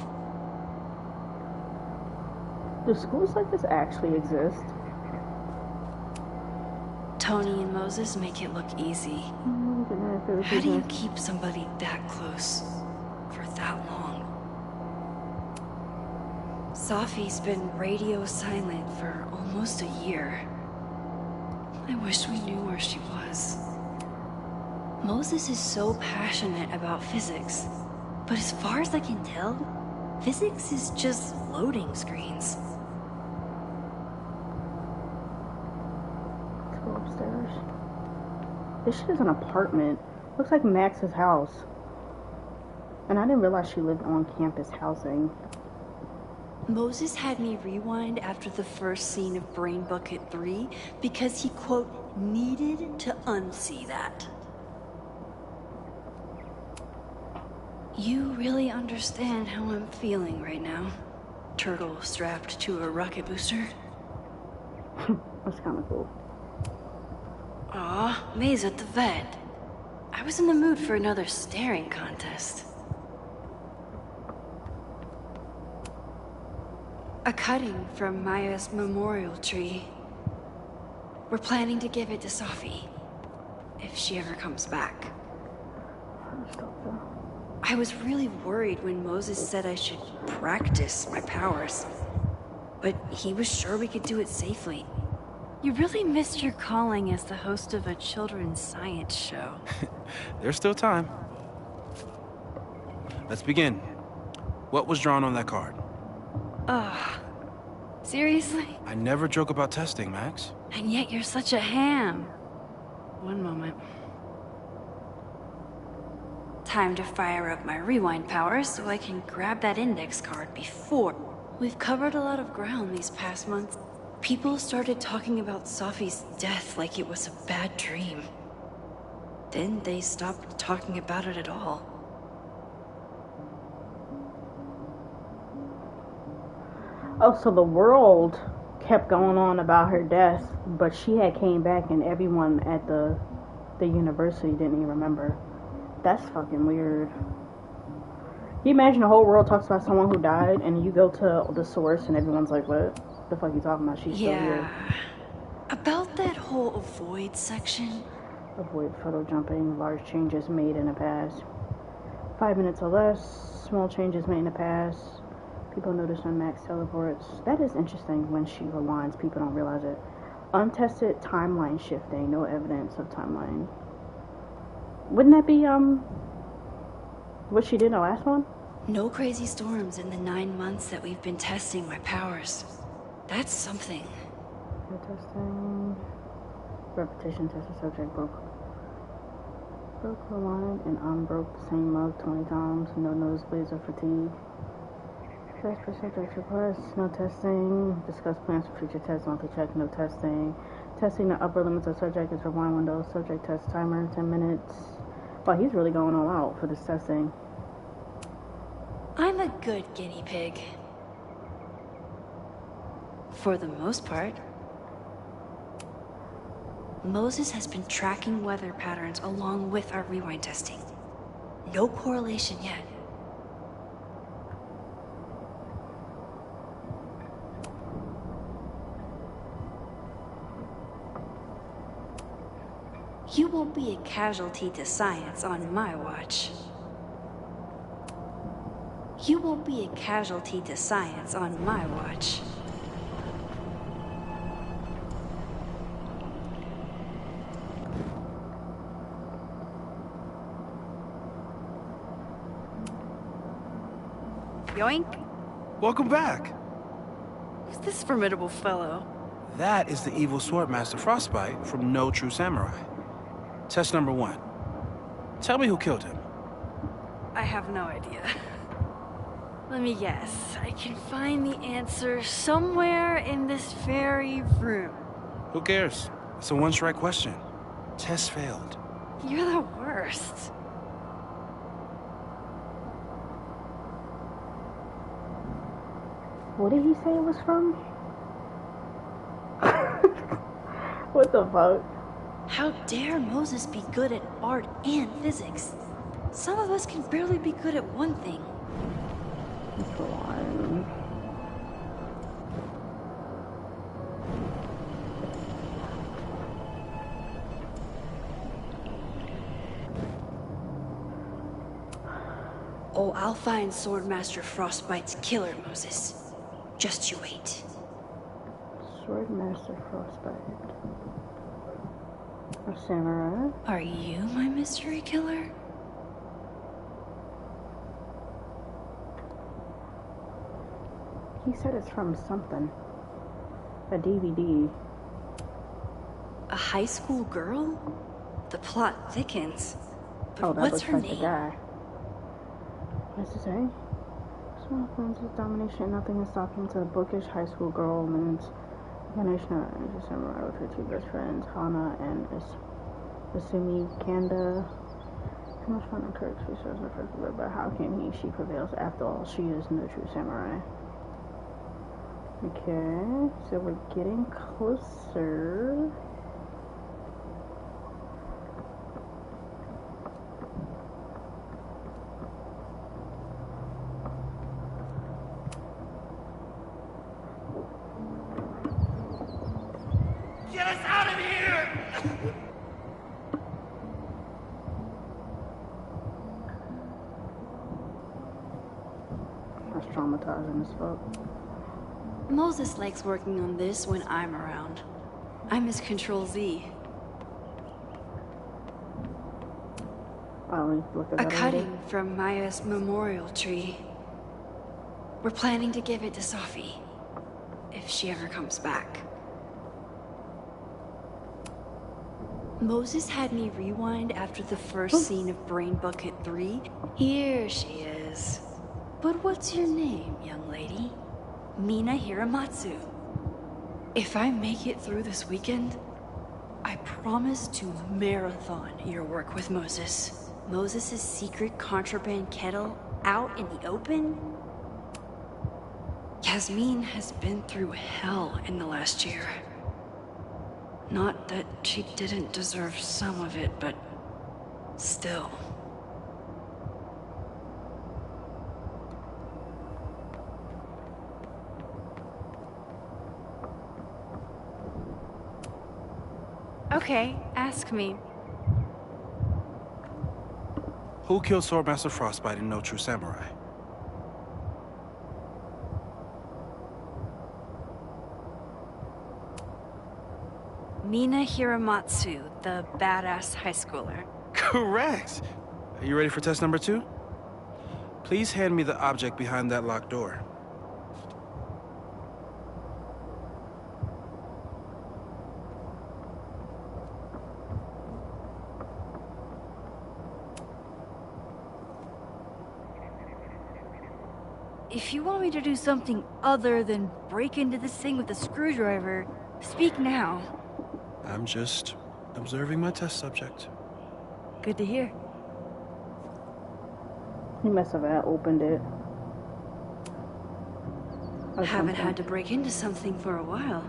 Do schools like this actually exist? Tony and Moses make it look easy. How do you keep somebody that close for that long? Safi's been radio silent for almost a year. I wish we knew where she was. Moses is so passionate about physics, but as far as I can tell, physics is just loading screens. Let's go upstairs. This shit is an apartment. Looks like Max's house. And I didn't realize she lived on campus housing. Moses had me rewind after the first scene of Brain Bucket 3 because he, quote, needed to unsee that. You really understand how I'm feeling right now, turtle strapped to a rocket booster? That's kind of cool. Aw, May's at the vet. I was in the mood for another staring contest. A cutting from Maya's memorial tree. We're planning to give it to Safi, if she ever comes back. I was really worried when Moses said I should practice my powers, but he was sure we could do it safely. You really missed your calling as the host of a children's science show. There's still time. Let's begin. What was drawn on that card? Ugh. Seriously? I never joke about testing, Max. And yet you're such a ham. One moment. Time to fire up my rewind powers so I can grab that index card before. We've covered a lot of ground these past months. People started talking about Safi's death like it was a bad dream. Then they stopped talking about it at all. Oh, so the world kept going on about her death, but she had came back and everyone at the university didn't even remember. That's fucking weird. Can you imagine the whole world talks about someone who died and you go to the source and everyone's like, what the fuck are you talking about? She's still here. About that whole avoid section. Avoid photo jumping, large changes made in the past. 5 minutes or less, small changes made in the past. People notice when Max teleports. That is interesting. When she rewinds, people don't realize it. Untested timeline shifting, no evidence of timeline. Wouldn't that be, what she did in the last one? No crazy storms in the 9 months that we've been testing my powers. That's something. No testing. Repetition tested subject broke the line and unbroke the same mug 20 times. No nosebleeds or fatigue. Test per subject request. No testing. Discuss plans for future tests. Monthly check. No testing. Testing the upper limits of subject is rewind window. Subject test timer 10 minutes. Wow, he's really going all out for this testing. I'm a good guinea pig. For the most part. Moses has been tracking weather patterns along with our rewind testing. No correlation yet. You won't be a casualty to science on my watch. You won't be a casualty to science on my watch. Yoink. Welcome back. Who's this formidable fellow? That is the evil Swordmaster Frostbite from No True Samurai. Test number 1. Tell me who killed him. I have no idea. Let me guess. I can find the answer somewhere in this very room. Who cares? It's a one-strike question. Test failed. You're the worst. What did he say it was from? What the fuck? How dare Moses be good at art and physics? Some of us can barely be good at one thing. Go on. Oh, I'll find Swordmaster Frostbite's killer, Moses. Just you wait. Swordmaster Frostbite. A samurai? Are you my mystery killer? He said it's from something. A DVD. A high school girl? The plot thickens. But oh, that what's looks her like name? the guy. What's it say? Small Francis domination, nothing is stopping to a bookish high school girl means incarnation of samurai with her two best friends, Hana and Isumi Kanda. How much fun encouraged research and first but how can she prevails? After all, she is no true samurai. Okay, so we're getting closer. Get us out of here! That's traumatizing as fuck. Moses likes working on this when I'm around. I'm his Control-Z. A cutting from Maya's memorial tree. We're planning to give it to Sophie, if she ever comes back. Moses had me rewind after the first scene of Brain Bucket 3. Here she is. But what's your name, young lady? Mina Hiramatsu. If I make it through this weekend, I promise to marathon your work with Moses. Moses' secret contraband kettle out in the open? Yasmin has been through hell in the last year. Not that she didn't deserve some of it, but still. Okay, ask me. Who killed Swordmaster Frostbite in No True Samurai? Mina Hiramatsu, the badass high schooler. Correct! Are you ready for test number 2? Please hand me the object behind that locked door. If you want me to do something other than break into this thing with a screwdriver, speak now. I'm just observing my test subject. Good to hear. He must have opened it. Haven't had to break into something for a while.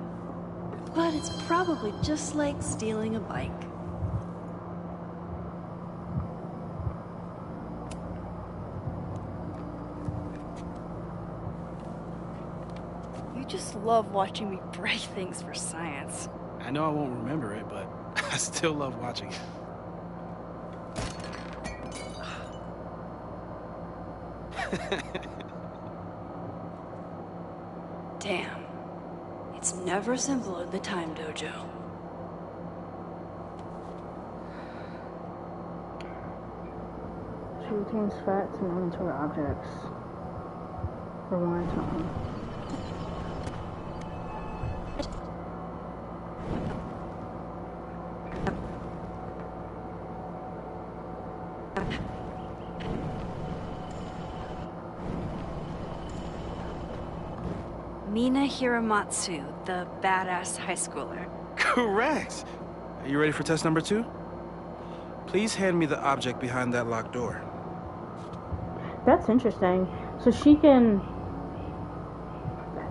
But it's probably just like stealing a bike. You just love watching me break things for science. I know I won't remember it, but I still love watching it. Damn. It's never simple in the Time Dojo. She retains facts and inventory objects. Rewind time. Mina Hiramatsu, the badass high schooler. Correct! Are you ready for test number 2? Please hand me the object behind that locked door. That's interesting. So she can...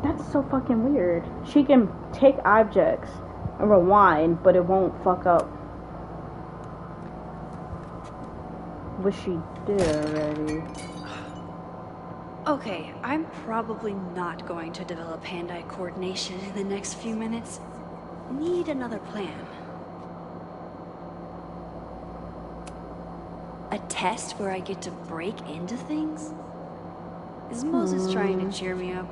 That's so fucking weird. She can take objects and rewind, but it won't fuck up what she did already. Okay, I'm probably not going to develop hand-eye coordination in the next few minutes. Need another plan. A test where I get to break into things? Is Moses trying to cheer me up?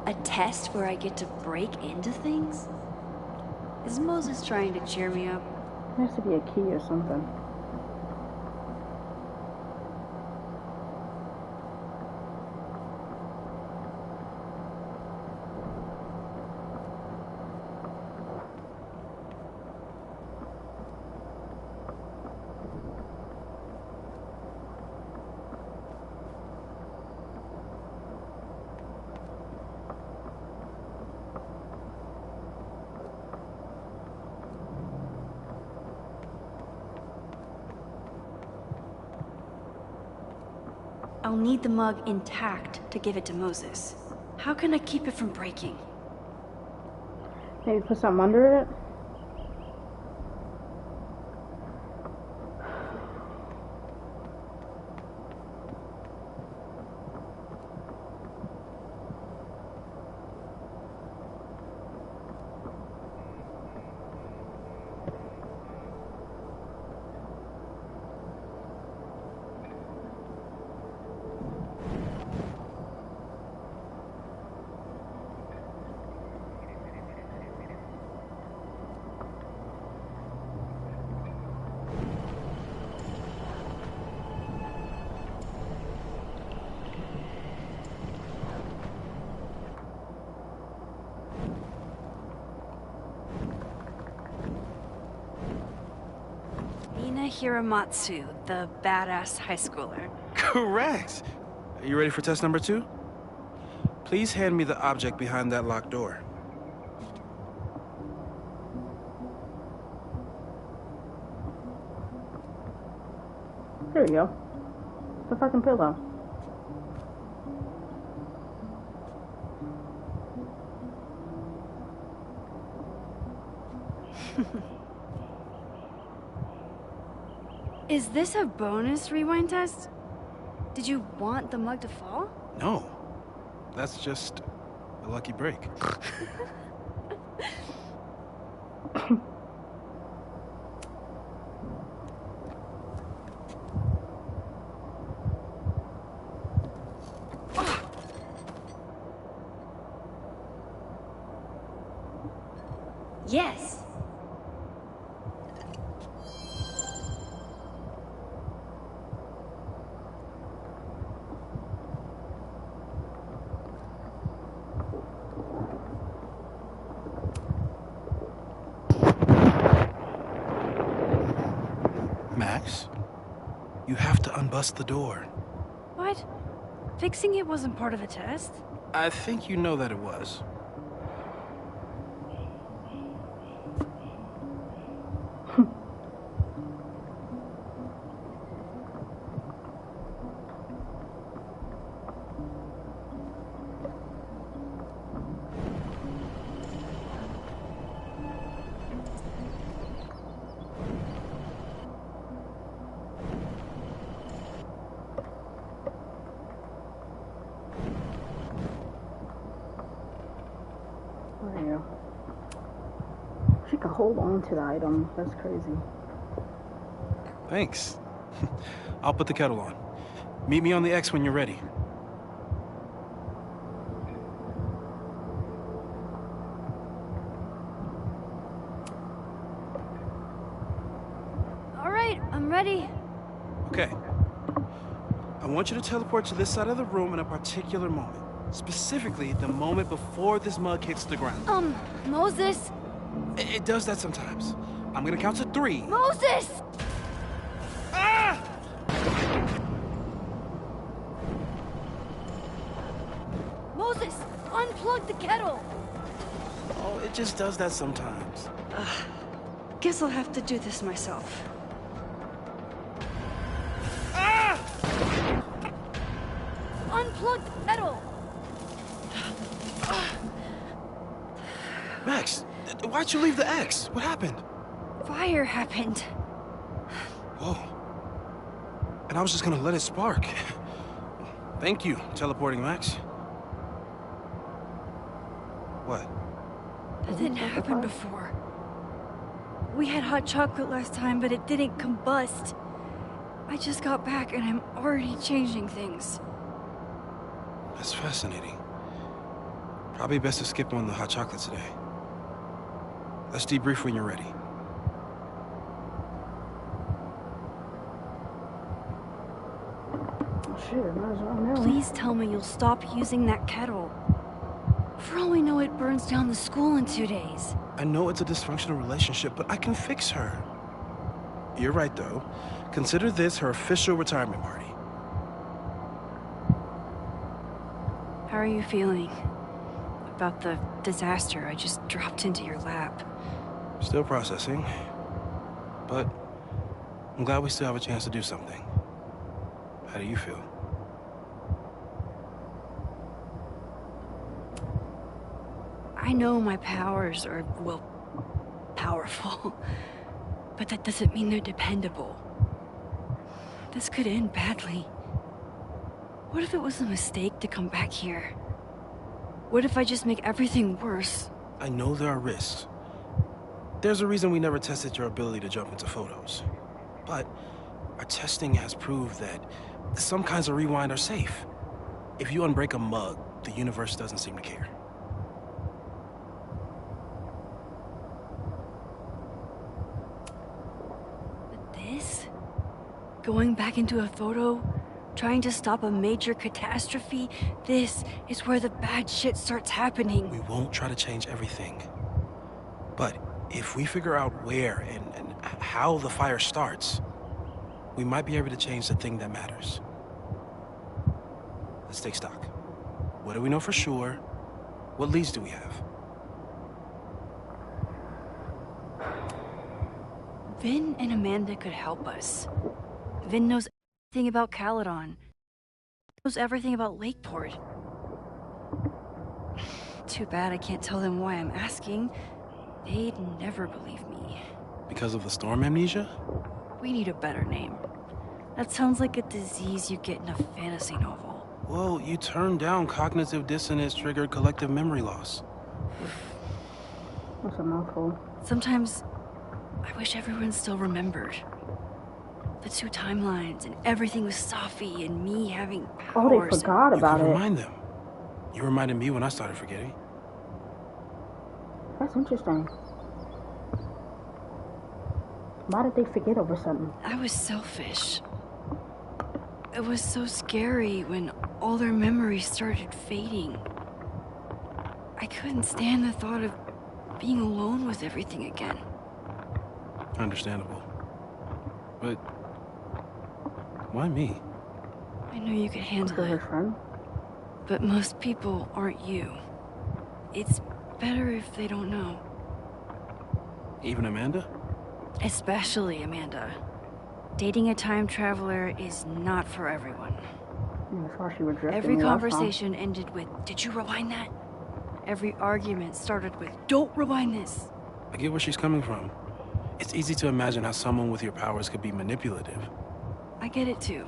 A test where I get to break into things? Is Moses trying to cheer me up? There has to be a key or something. I'll need the mug intact to give it to Moses. How can I keep it from breaking? Maybe put something under it? Hiramatsu, the badass high schooler. Correct! Are you ready for test number 2? Please hand me the object behind that locked door. There you go. The fucking pillow. Is this a bonus rewind test? Did you want the mug to fall? No. That's just a lucky break. Yes. Max, you have to unbust the door. What? Fixing it wasn't part of the test? I think you know that it was. She could hold on to the item. That's crazy. Thanks. I'll put the kettle on. Meet me on the X when you're ready. All right, I'm ready. Okay. I want you to teleport to this side of the room in a particular moment. Specifically, the moment before this mug hits the ground. Moses! It does that sometimes. I'm gonna count to 3. Moses! Ah! Moses, unplug the kettle! Oh, it just does that sometimes. Guess I'll have to do this myself. Ah! Unplug the kettle! Max, why'd you leave the X? What happened? Fire happened. Whoa. And I was just gonna let it spark. Thank you, teleporting Max. What? That didn't happen before. We had hot chocolate last time, but it didn't combust. I just got back and I'm already changing things. That's fascinating. Probably best to skip on the hot chocolate today. Let's debrief when you're ready. Shit, might as well now. Please tell me you'll stop using that kettle. For all we know, it burns down the school in 2 days. I know it's a dysfunctional relationship, but I can fix her. You're right, though. Consider this her official retirement party. How are you feeling about the disaster I just dropped into your lap? Still processing, but I'm glad we still have a chance to do something. How do you feel? I know my powers are, well, powerful. But that doesn't mean they're dependable. This could end badly. What if it was a mistake to come back here? What if I just make everything worse? I know there are risks. There's a reason we never tested your ability to jump into photos. But our testing has proved that some kinds of rewind are safe. If you unbreak a mug, the universe doesn't seem to care. But this? Going back into a photo? Trying to stop a major catastrophe? This is where the bad shit starts happening. We won't try to change everything. But if we figure out where and how the fire starts, we might be able to change the thing that matters. Let's take stock. What do we know for sure? What leads do we have? Vin and Amanda could help us. Vin knows everything about Caledon. Knows everything about Lakeport. Too bad I can't tell them why I'm asking. They'd never believe me. Because of the storm amnesia? We need a better name. That sounds like a disease you get in a fantasy novel. Well, you turned down cognitive dissonance triggered collective memory loss. That's a mouthful. Sometimes I wish everyone still remembered. The two timelines and everything with Safi and me having powers. Oh, they forgot about it. Remind them. You reminded me when I started forgetting. That's interesting. Why did they forget over something? I was selfish. It was so scary when all their memories started fading. I couldn't stand the thought of being alone with everything again. Understandable. But why me? I know you could handle it. But most people aren't you. It's better if they don't know. Even Amanda? Especially Amanda. Dating a time traveler is not for everyone. Every conversation ended with, "Did you rewind that?" Every argument started with, "Don't rewind this." I get where she's coming from. It's easy to imagine how someone with your powers could be manipulative. I get it too.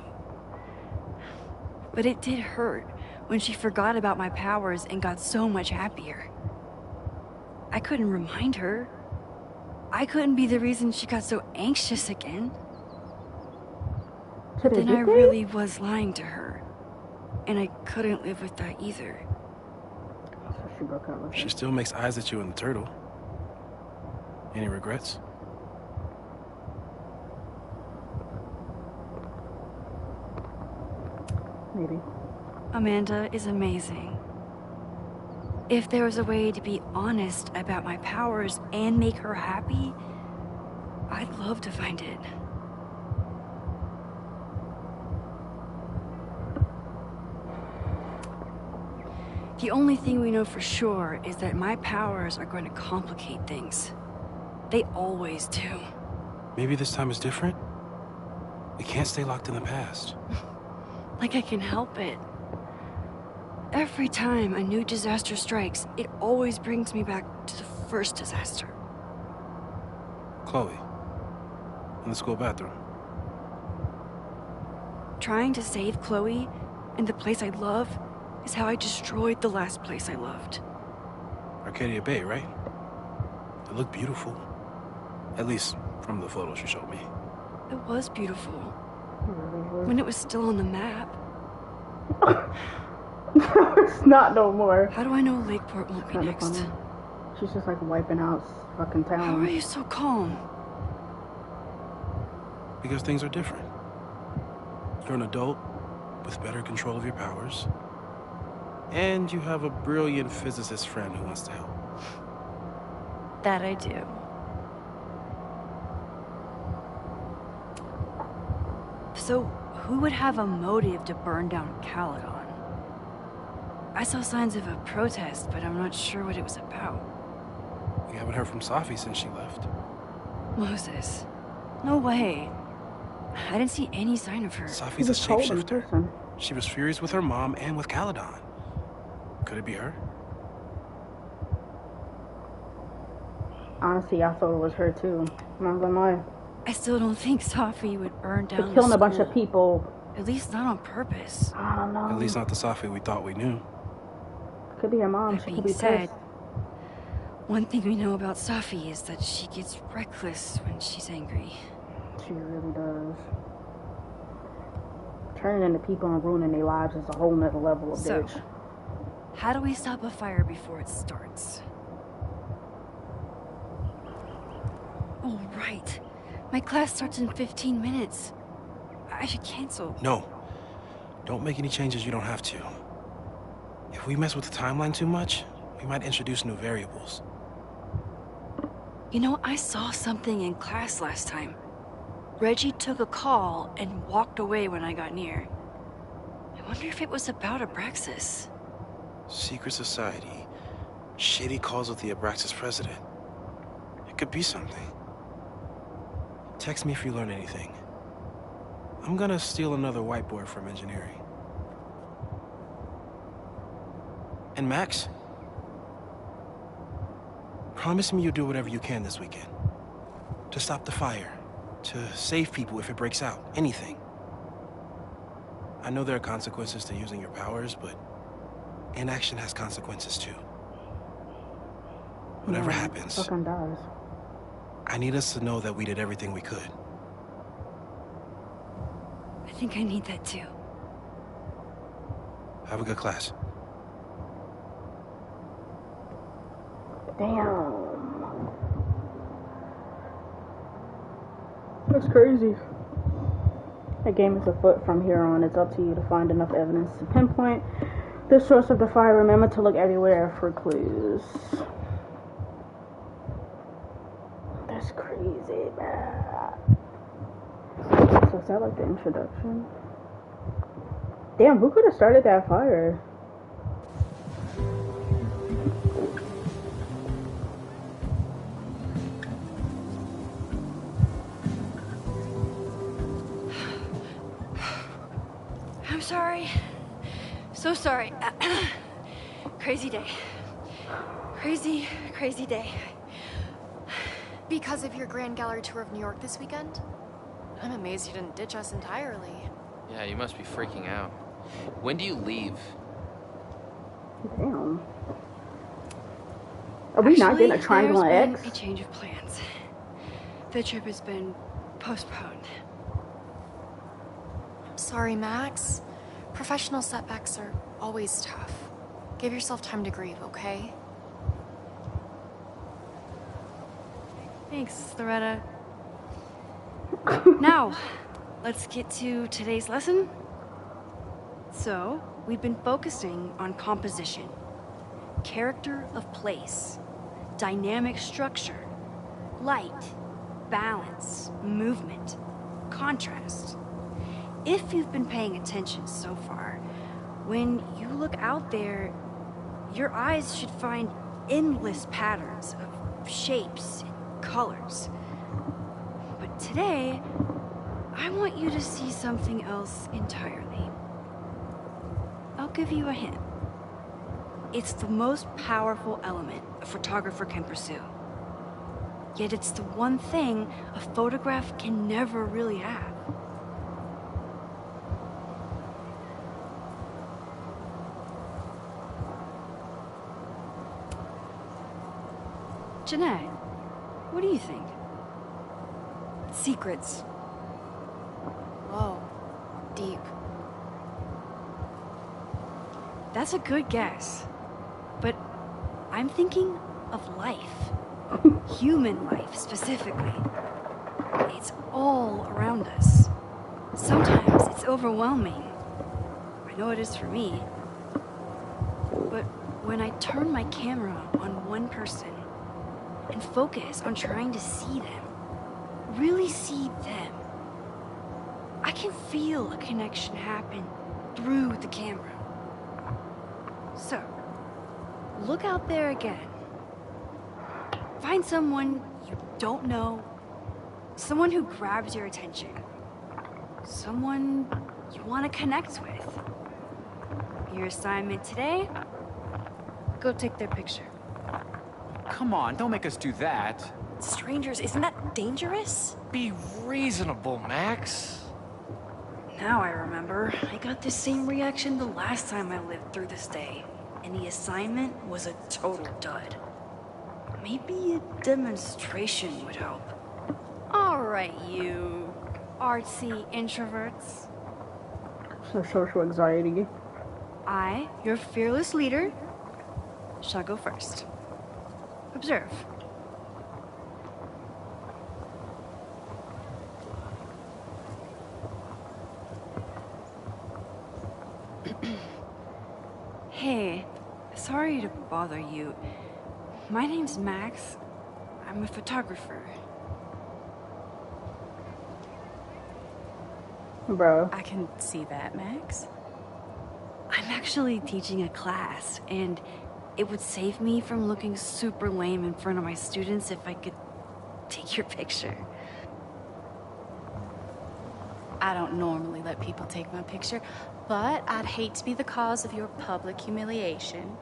But it did hurt when she forgot about my powers and got so much happier. I couldn't remind her. I couldn't be the reason she got so anxious again. Then I really was lying to her. And I couldn't live with that either. She still makes eyes at you and the turtle. Any regrets? Maybe. Amanda is amazing. If there was a way to be honest about my powers and make her happy, I'd love to find it. The only thing we know for sure is that my powers are going to complicate things. They always do. Maybe this time is different? We can't stay locked in the past. Like I can help it. Every time a new disaster strikes, it always brings me back to the first disaster. Chloe, in the school bathroom. Trying to save Chloe and the place I love is how I destroyed the last place I loved. Arcadia Bay, right? It looked beautiful. At least from the photos you showed me. It was beautiful. When it was still on the map. It's not no more. How do I know Lakeport won't be next? Funny. She's just like wiping out fucking town. How are you so calm? Because things are different. You're an adult with better control of your powers. And you have a brilliant physicist friend who wants to help. That I do. So, who would have a motive to burn down Caledon? I saw signs of a protest, but I'm not sure what it was about. We haven't heard from Safi since she left. Moses. No way. I didn't see any sign of her. Safi's a shapeshifter. She was furious with her mom and with Caledon. Could it be her? Honestly, I thought it was her too. I'm not gonna lie. I still don't think Safi would burn down They're killing the a bunch of school. people. At least not on purpose. I don't know. At least not the Safi we thought we knew. Could be her mom. That She could being be said, pissed. one thing we know about Safi is that she gets reckless when she's angry. She really does. Turning into people and ruining their lives is a whole nother level of bitch. How do we stop a fire before it starts? Oh, right. My class starts in 15 minutes. I should cancel. No. Don't make any changes you don't have to. If we mess with the timeline too much, we might introduce new variables. You know, I saw something in class last time. Reggie took a call and walked away when I got near. I wonder if it was about Abraxas. Secret society. Shady calls with the Abraxas president. It could be something. Text me if you learn anything. I'm gonna steal another whiteboard from engineering. And Max? Promise me you'll do whatever you can this weekend. To stop the fire. To save people if it breaks out. Anything. I know there are consequences to using your powers, but inaction has consequences too. Whatever happens, Fucking does. I need us to know that we did everything we could. I think I need that too. Have a good class. Damn. That's crazy. The game is afoot from here on. It's up to you to find enough evidence to pinpoint the source of the fire. Remember to look everywhere for clues. That's crazy, man. So is that like the introduction? Damn, who could have started that fire? I'm sorry. So sorry. Crazy day. Crazy, crazy day. Because of your Grand Gallery tour of New York this weekend? I'm amazed you didn't ditch us entirely. Yeah, you must be freaking out. When do you leave? Damn. Are we not getting a triangle there's X? been a change of plans. The trip has been postponed. I'm sorry, Max. Professional setbacks are always tough. Give yourself time to grieve, okay? Thanks, Loretta. Now, let's get to today's lesson. So, we've been focusing on composition, character of place, dynamic structure, light, balance, movement, contrast. If you've been paying attention so far, when you look out there, your eyes should find endless patterns of shapes and colors. But today, I want you to see something else entirely. I'll give you a hint. It's the most powerful element a photographer can pursue. Yet it's the one thing a photograph can never really have. Jeanette, what do you think? Secrets. Whoa. Deep. That's a good guess. But I'm thinking of life. Human life, specifically. It's all around us. Sometimes it's overwhelming. I know it is for me. But when I turn my camera on one person and focus on trying to see them, really see them, I can feel a connection happen through the camera. So, look out there again. Find someone you don't know, someone who grabs your attention, someone you want to connect with. Your assignment today? Go take their picture. come on, don't make us do that. Strangers, isn't that dangerous? Be reasonable, Max. Now I remember. I got the same reaction the last time I lived through this day. And the assignment was a total dud. Maybe a demonstration would help. Alright, you artsy introverts. So social anxiety. I, your fearless leader, shall go first. Observe. Hey, sorry to bother you. My name's Max. I'm a photographer. Bro. I can see that, Max. I'm actually teaching a class, and it would save me from looking super lame in front of my students if I could take your picture. I don't normally let people take my picture, but I'd hate to be the cause of your public humiliation.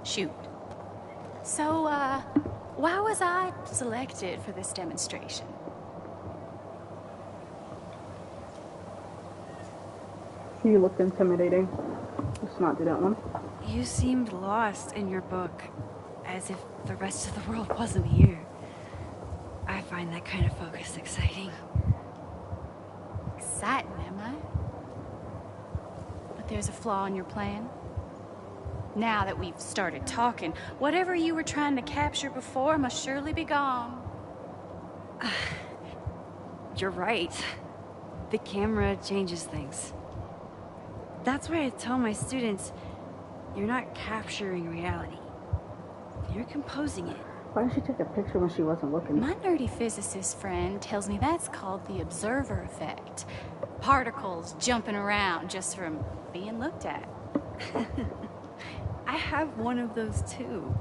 Shoot. So, why was I selected for this demonstration? You looked intimidating. Let's not do that one. You seemed lost in your book, as if the rest of the world wasn't here. I find that kind of focus exciting. Exciting, am I? But there's a flaw in your plan. Now that we've started talking, whatever you were trying to capture before must surely be gone. You're right. The camera changes things. That's why I tell my students, you're not capturing reality. You're composing it. Why did she take a picture when she wasn't looking? My nerdy physicist friend tells me that's called the observer effect. Particles jumping around just from being looked at. I have one of those too.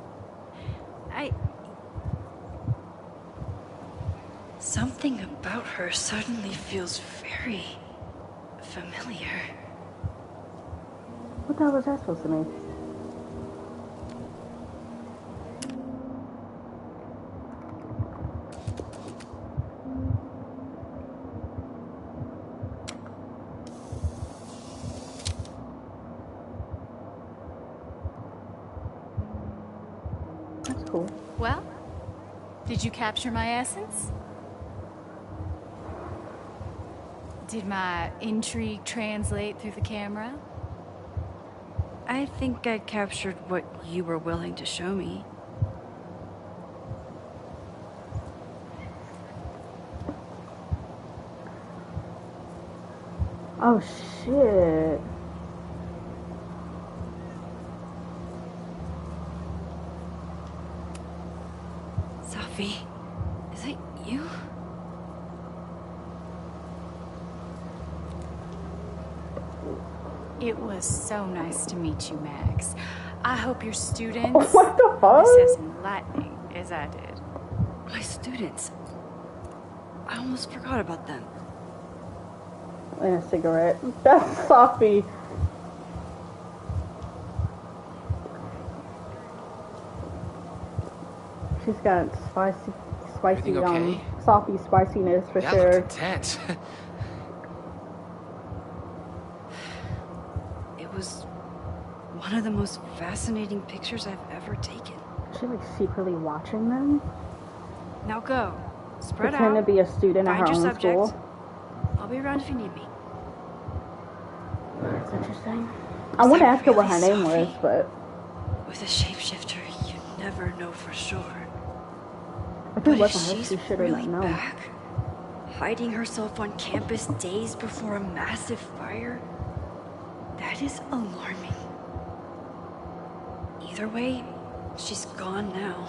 Something about her suddenly feels very familiar. What the hell was that supposed to mean? That's cool. Well, did you capture my essence? Did my intrigue translate through the camera? I think I captured what you were willing to show me. Oh shit. Sophie, is it you? It was so nice to meet you, Max. I hope your students what the fuck? this as enlightening as I did. My students. I almost forgot about them. And a cigarette. That's Sophie. She's got spicy, okay? Sophie spiciness for yeah, sure. Look intense. It was one of the most fascinating pictures I've ever taken. Is she like secretly watching them? Now go. Spread Pretend out. to be a student at Find her your own subject. school. I'll be around if you need me. That's interesting. I want to ask her what her name was, but with a shapeshifter, you never know for sure. if it But if wasn't her, she's she should have really known. back, hiding herself on campus days before a massive fire, that is alarming. Either way, she's gone now.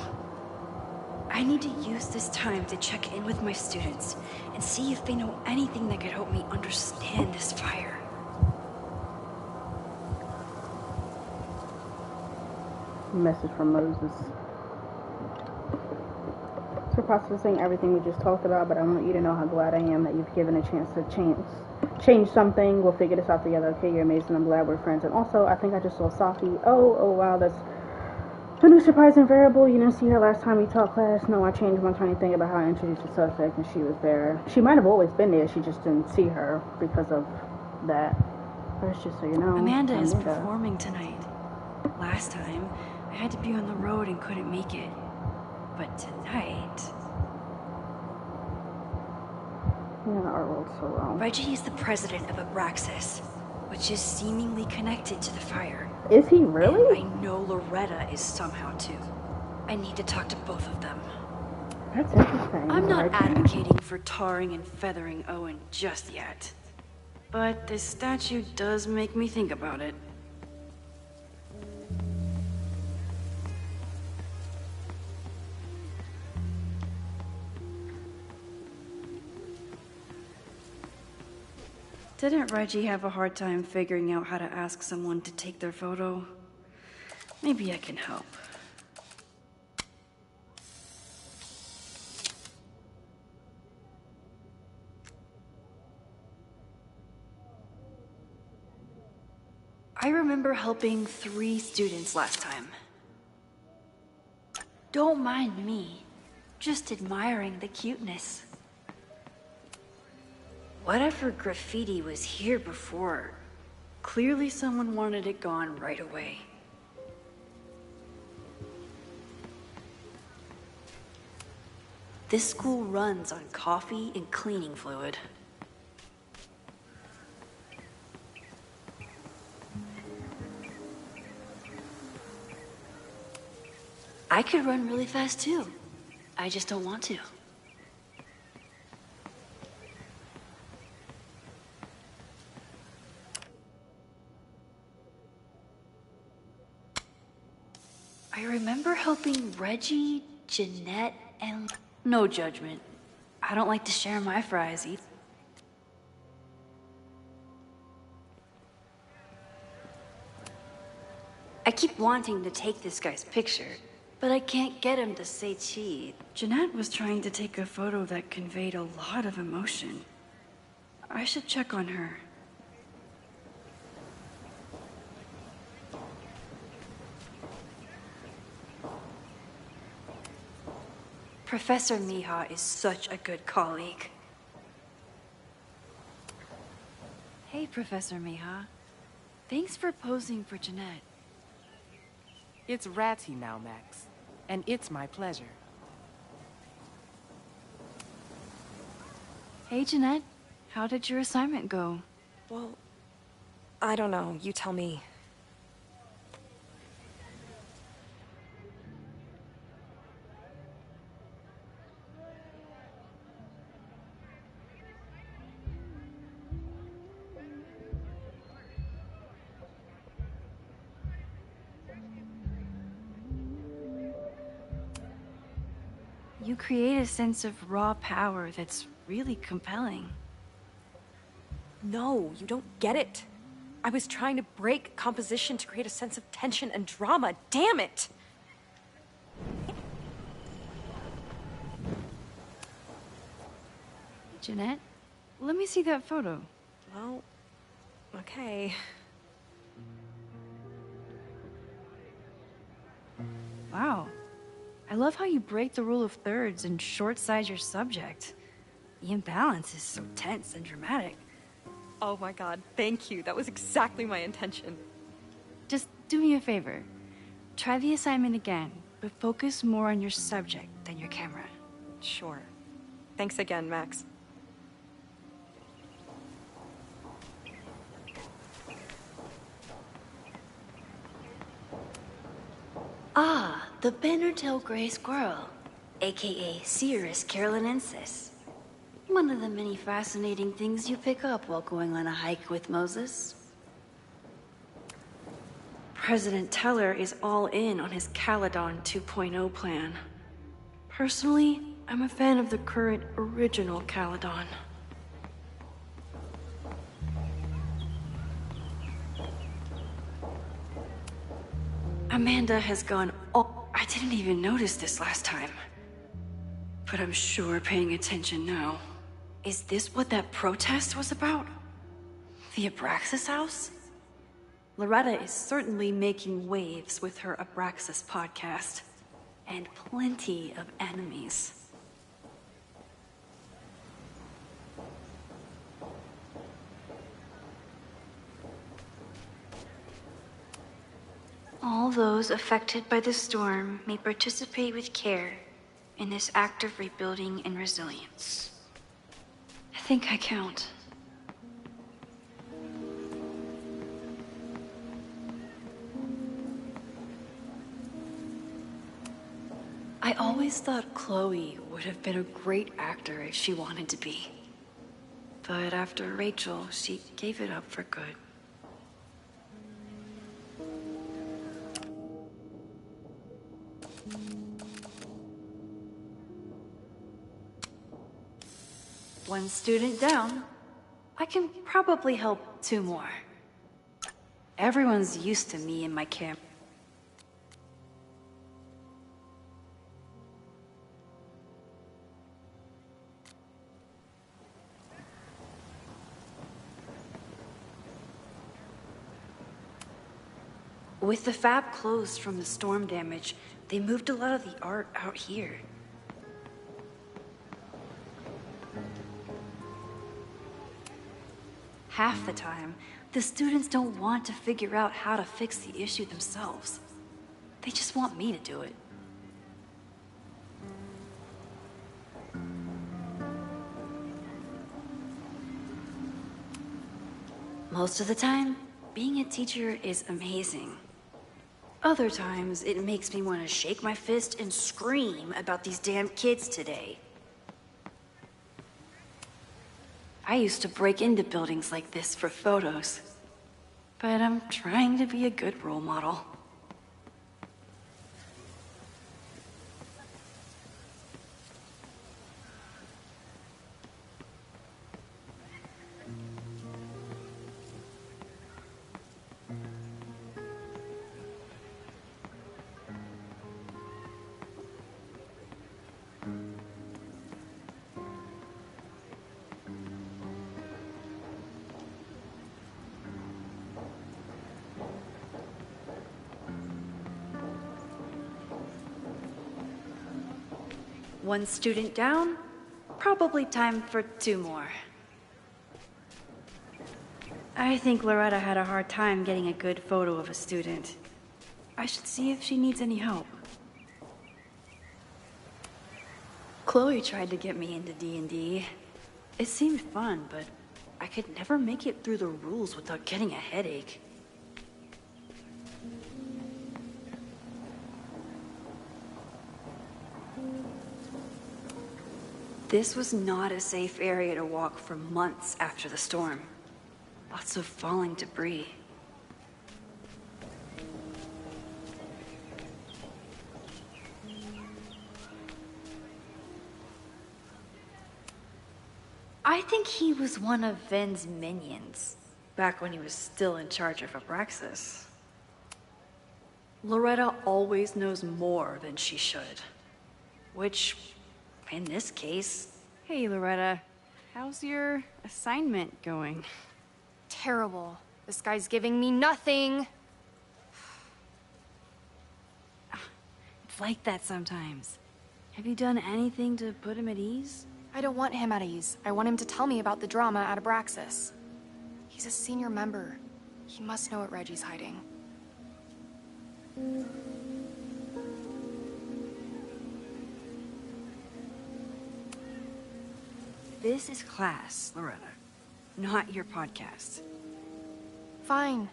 I need to use this time to check in with my students and see if they know anything that could help me understand this fire. Message from Moses. So processing everything we just talked about, but I want you to know how glad I am that you've given a chance to change something. We'll figure this out together, okay? You're amazing. I'm glad we're friends. And also, I think I just saw Sophie. Oh wow, that's A new surprising variable. You didn't see her last time we taught class. No, I changed one tiny thing about how I introduced the suspect, and she was there. She might have always been there. She just didn't see her because of that. But it's just so you know. Amanda is performing tonight. Last time, I had to be on the road and couldn't make it. But tonight... Yeah, the art world's so wrong. Reggie is the president of Abraxas, which is seemingly connected to the fire. Is he really? And I know Loretta is somehow too. I need to talk to both of them. That's interesting. I'm not advocating for tarring and feathering Owen just yet. But this statue does make me think about it. Didn't Reggie have a hard time figuring out how to ask someone to take their photo? Maybe I can help. I remember helping 3 students last time. Don't mind me, just admiring the cuteness. Whatever graffiti was here before, clearly someone wanted it gone right away. This school runs on coffee and cleaning fluid. I could run really fast too. I just don't want to. I remember helping Reggie, Jeanette, and... No judgment. I don't like to share my fries either. I keep wanting to take this guy's picture, but I can't get him to say cheese. Jeanette was trying to take a photo that conveyed a lot of emotion. I should check on her. Professor Mija is such a good colleague. Hey, Professor Mija. Thanks for posing for Jeanette. It's Ratty now, Max. And it's my pleasure. Hey, Jeanette. How did your assignment go? Well, I don't know. You tell me. You create a sense of raw power that's really compelling. No, you don't get it. I was trying to break composition to create a sense of tension and drama. Damn it! Jeanette, let me see that photo. Well, okay. Wow. I love how you break the rule of thirds and short-size your subject. The imbalance is so tense and dramatic. Oh my god, thank you. That was exactly my intention. Just do me a favor. Try the assignment again, but focus more on your subject than your camera. Sure. Thanks again, Max. Ah, the Bannertail Gray Squirrel, aka Cirrus carolinensis. One of the many fascinating things you pick up while going on a hike with Moses. President Teller is all in on his Caledon 2.0 plan. Personally, I'm a fan of the current original Caledon. Amanda has gone all... I didn't even notice this last time. But I'm sure paying attention now. Is this what that protest was about? The Abraxas house? Loretta is certainly making waves with her Abraxas podcast. And plenty of enemies. All those affected by the storm may participate with care in this act of rebuilding and resilience. I think I count. I always thought Chloe would have been a great actor if she wanted to be. But after Rachel, she gave it up for good. One student down. I can probably help 2 more. Everyone's used to me and my camp. With the fab closed from the storm damage, they moved a lot of the art out here. Half the time, the students don't want to figure out how to fix the issue themselves. They just want me to do it. Most of the time, being a teacher is amazing. Other times, it makes me want to shake my fist and scream about these damn kids today. I used to break into buildings like this for photos, but I'm trying to be a good role model. One student down, probably time for 2 more. I think Loretta had a hard time getting a good photo of a student. I should see if she needs any help. Chloe tried to get me into D&D. It seemed fun, but I could never make it through the rules without getting a headache. This was not a safe area to walk for months after the storm. Lots of falling debris. I think he was one of Ven's minions, back when he was still in charge of Abraxas. Loretta always knows more than she should. Which, in this case... Hey, Loretta. How's your assignment going? Terrible. This guy's giving me nothing. It's like that sometimes. Have you done anything to put him at ease? I don't want him at ease. I want him to tell me about the drama at Abraxas. He's a senior member. He must know what Reggie's hiding. This is class, Loretta, not your podcast. Fine.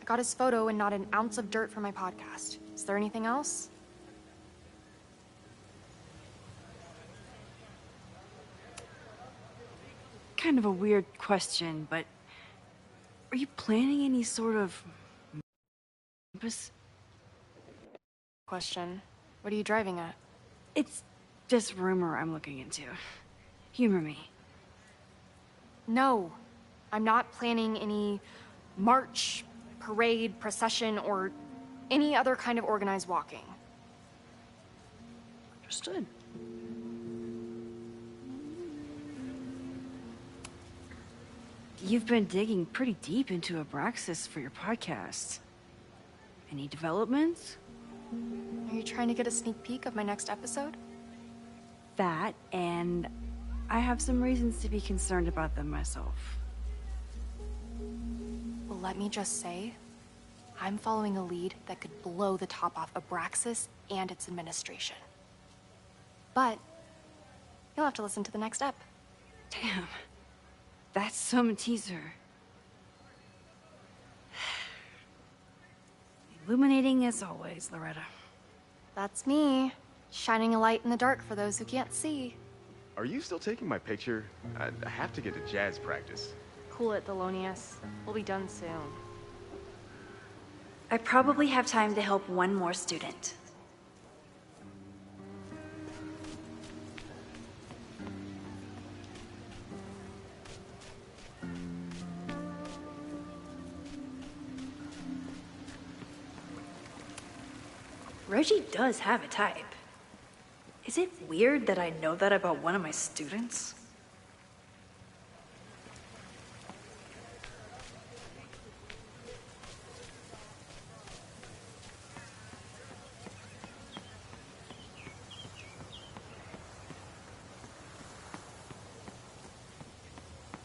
I got his photo and not an ounce of dirt for my podcast. Is there anything else? Kind of a weird question, but are you planning any sort of campus? Question. What are you driving at? It's just rumor I'm looking into. Humor me. No. I'm not planning any march, parade, procession, or any other kind of organized walking. Understood. You've been digging pretty deep into Abraxas for your podcast. Any developments? Are you trying to get a sneak peek of my next episode? That, and I have some reasons to be concerned about them myself. Well, let me just say, I'm following a lead that could blow the top off Abraxas and its administration. But you'll have to listen to the next ep. Damn. That's some teaser. Illuminating as always, Loretta. That's me, shining a light in the dark for those who can't see. Are you still taking my picture? I have to get to jazz practice. Cool it, Thelonious. We'll be done soon. I probably have time to help one more student. Reggie does have a type. Is it weird that I know that about one of my students?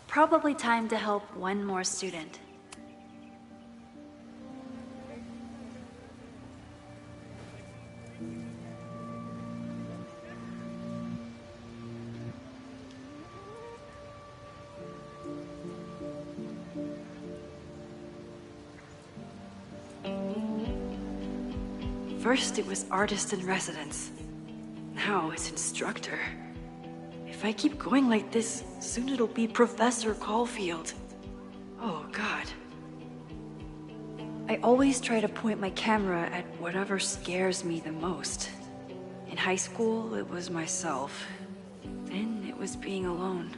Probably time to help one more student. First it was artist in residence. Now it's instructor. If I keep going like this, soon it'll be Professor Caulfield. Oh, God. I always try to point my camera at whatever scares me the most. In high school, it was myself. Then it was being alone.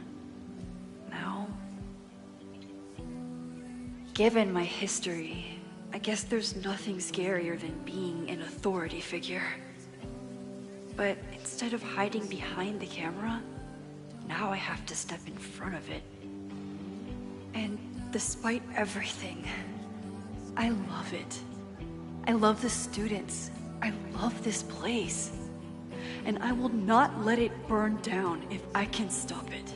Now... Given my history, I guess there's nothing scarier than being an authority figure. But instead of hiding behind the camera, now I have to step in front of it. And despite everything, I love it. I love the students. I love this place. And I will not let it burn down if I can stop it.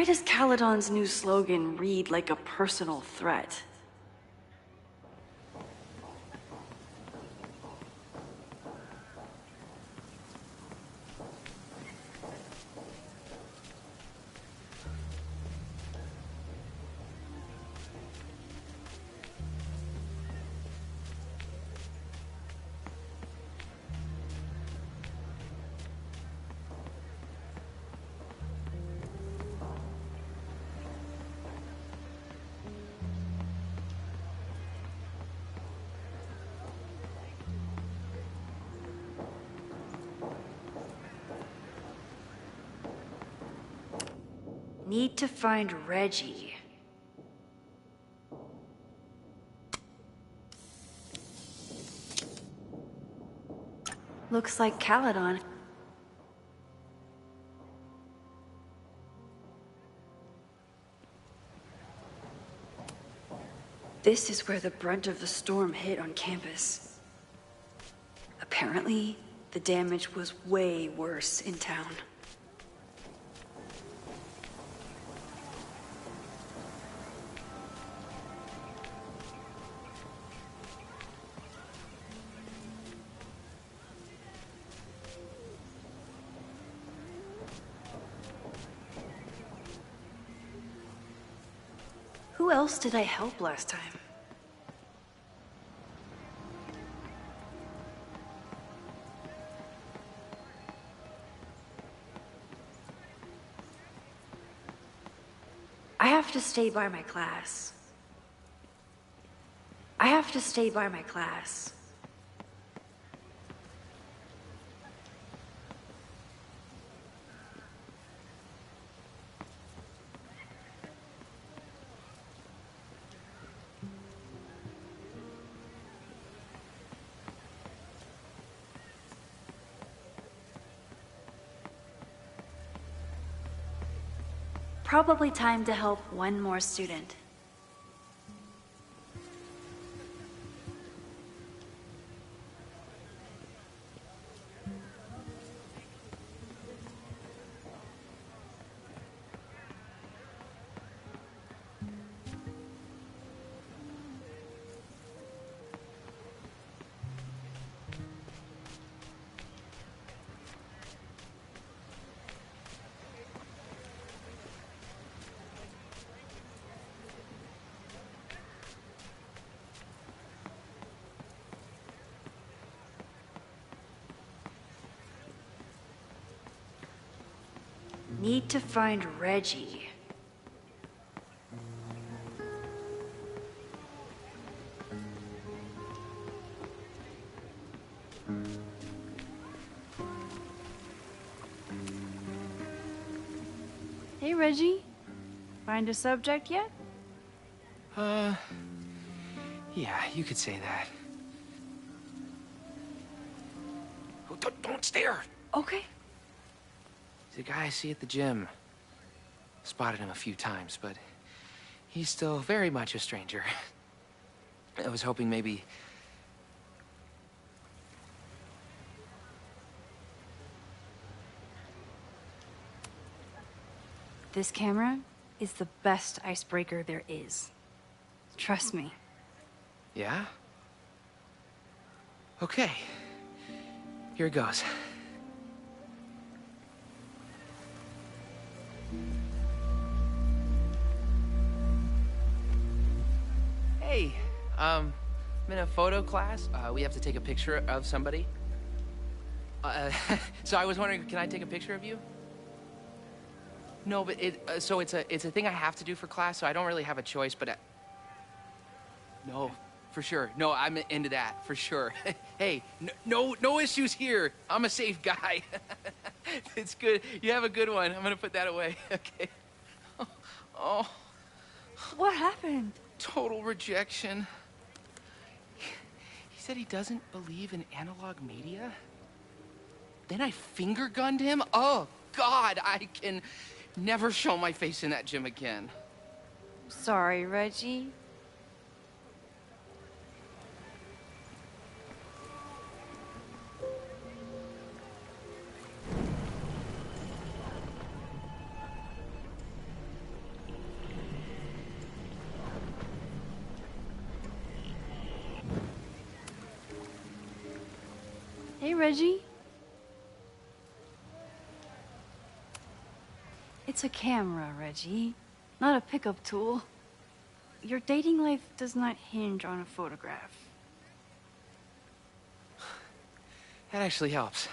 Why does Caledon's new slogan read like a personal threat? Need to find Reggie. Looks like Caledon. This is where the brunt of the storm hit on campus. Apparently, the damage was way worse in town. Who else did I help last time? I have to stay by my class. I have to stay by my class. Probably time to help one more student. Need to find Reggie. Hey, Reggie. Find a subject yet? Yeah, you could say that. Oh, don't stare! Okay. He's a guy I see at the gym. Spotted him a few times, but he's still very much a stranger. I was hoping maybe... This camera is the best icebreaker there is. Trust me. Yeah? Okay. Here it goes. Hey, I'm in a photo class. We have to take a picture of somebody. So I was wondering, can I take a picture of you? No, but it's a thing I have to do for class, so I don't really have a choice, but no, for sure. No, I'm into that, for sure. Hey, no issues here. I'm a safe guy. It's good. You have a good one. I'm gonna put that away. Okay. Oh. What happened? Total rejection. He said he doesn't believe in analog media. Then I finger gunned him? Oh, God, I can never show my face in that gym again. Sorry, Reggie. Hey, Reggie. It's a camera, Reggie, not a pickup tool. Your dating life does not hinge on a photograph. That actually helps.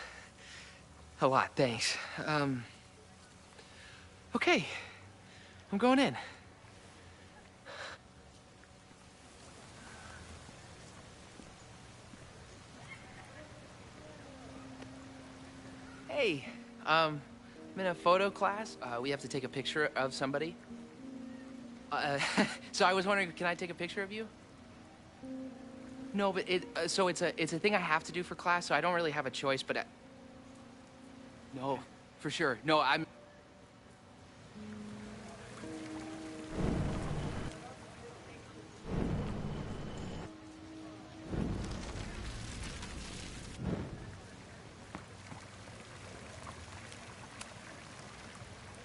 A lot, thanks. Okay. I'm going in. Hey, I'm in a photo class. We have to take a picture of somebody. So I was wondering, can I take a picture of you? No, but it's a thing I have to do for class, so I don't really have a choice, but no, for sure. No, I'm...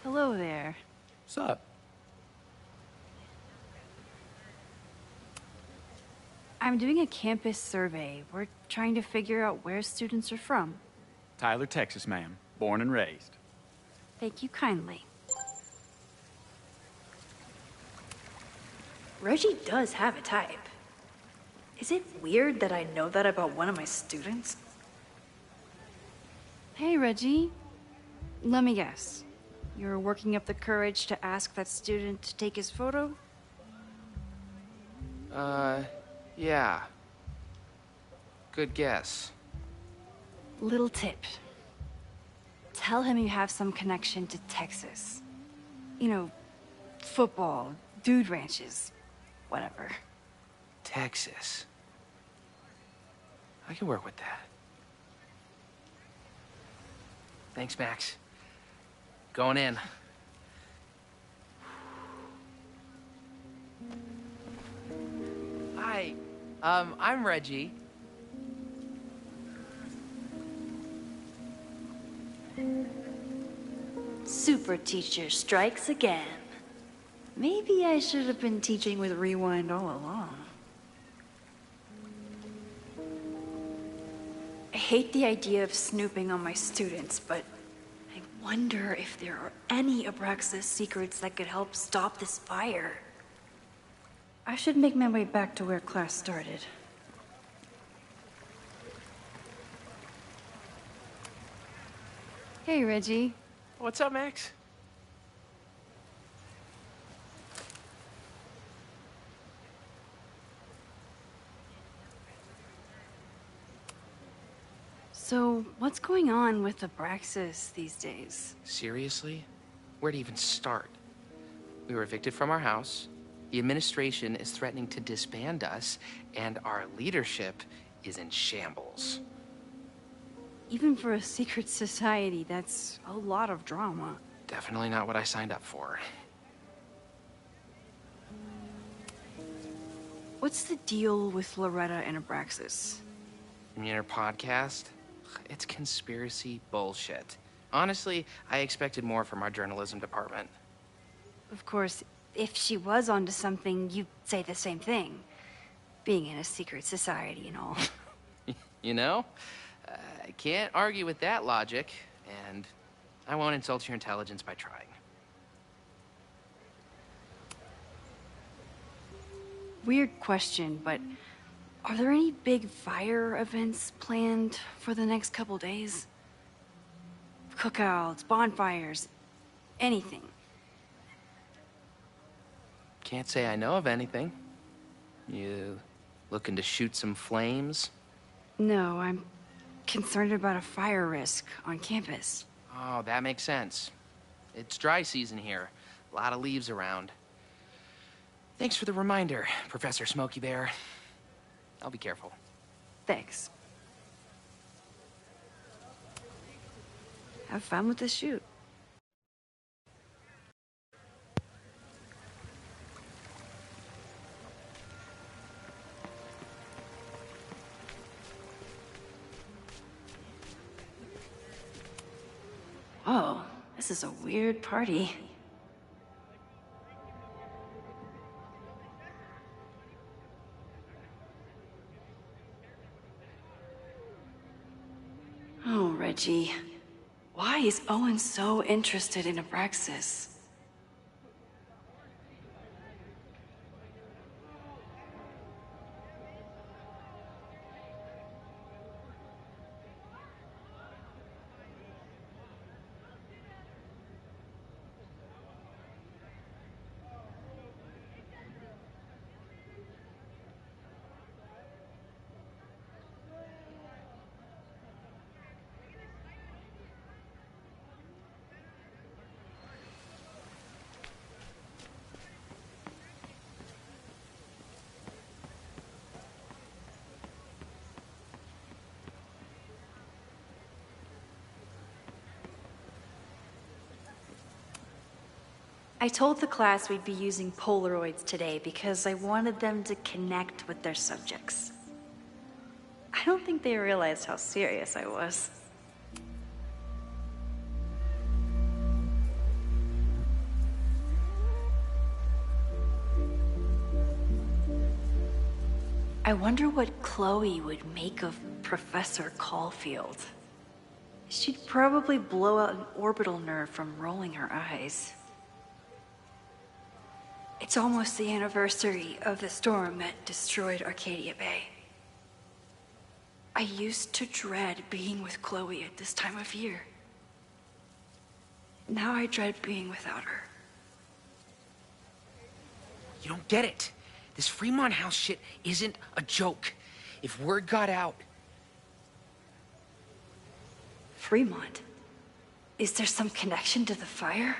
Hello there. What's up? I'm doing a campus survey. We're trying to figure out where students are from. Tyler, Texas, ma'am. Born and raised. Thank you kindly. Reggie does have a type. Is it weird that I know that about one of my students? Hey, Reggie. Let me guess. You're working up the courage to ask that student to take his photo? Yeah. Good guess. Little tip. Tell him you have some connection to Texas. You know, football, dude ranches, whatever. Texas. I can work with that. Thanks, Max. Going in. Hi. I'm Reggie. Super teacher strikes again. Maybe I should have been teaching with Rewind all along. I hate the idea of snooping on my students, but I wonder if there are any Abraxas secrets that could help stop this fire. I should make my way back to where class started. Hey, Reggie. What's up, Max? So, what's going on with Abraxas these days? Seriously? Where to even start? We were evicted from our house, the administration is threatening to disband us, and our leadership is in shambles. Even for a secret society, that's a lot of drama. Definitely not what I signed up for. What's the deal with Loretta and Abraxas? You mean her podcast? It's conspiracy bullshit. Honestly, I expected more from our journalism department. Of course, if she was onto something, you'd say the same thing. Being in a secret society and all. You know? I can't argue with that logic, and I won't insult your intelligence by trying. Weird question, but are there any big fire events planned for the next couple days? Cookouts, bonfires, anything? Can't say I know of anything. You looking to shoot some flames? No, I'm concerned about a fire risk on campus. Oh, that makes sense. It's dry season here. A lot of leaves around. Thanks for the reminder, Professor Smokey Bear. I'll be careful. Thanks. Have fun with the shoot. Whoa, this is a weird party. Oh, Reggie. Why is Owen so interested in Abraxas? I told the class we'd be using Polaroids today because I wanted them to connect with their subjects. I don't think they realized how serious I was. I wonder what Chloe would make of Professor Caulfield. She'd probably blow out an orbital nerve from rolling her eyes. It's almost the anniversary of the storm that destroyed Arcadia Bay. I used to dread being with Chloe at this time of year. Now I dread being without her. You don't get it. This Fremont House shit isn't a joke. If word got out... Fremont? Is there some connection to the fire?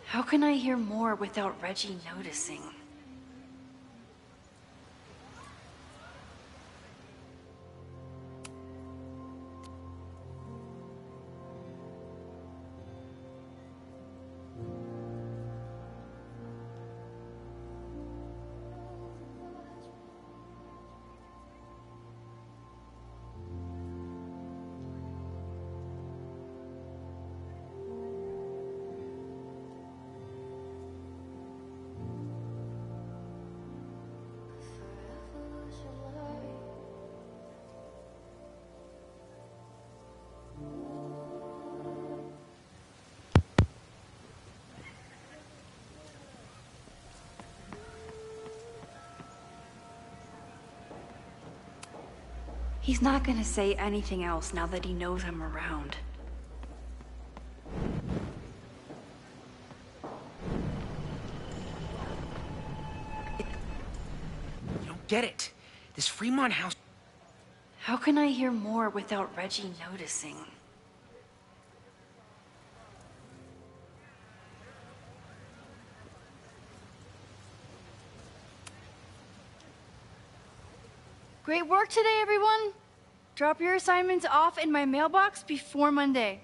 How can I hear more without Reggie noticing? He's not gonna say anything else now that he knows I'm around. You don't get it. This Fremont House... How can I hear more without Reggie noticing? Great work today, everyone. Drop your assignments off in my mailbox before Monday.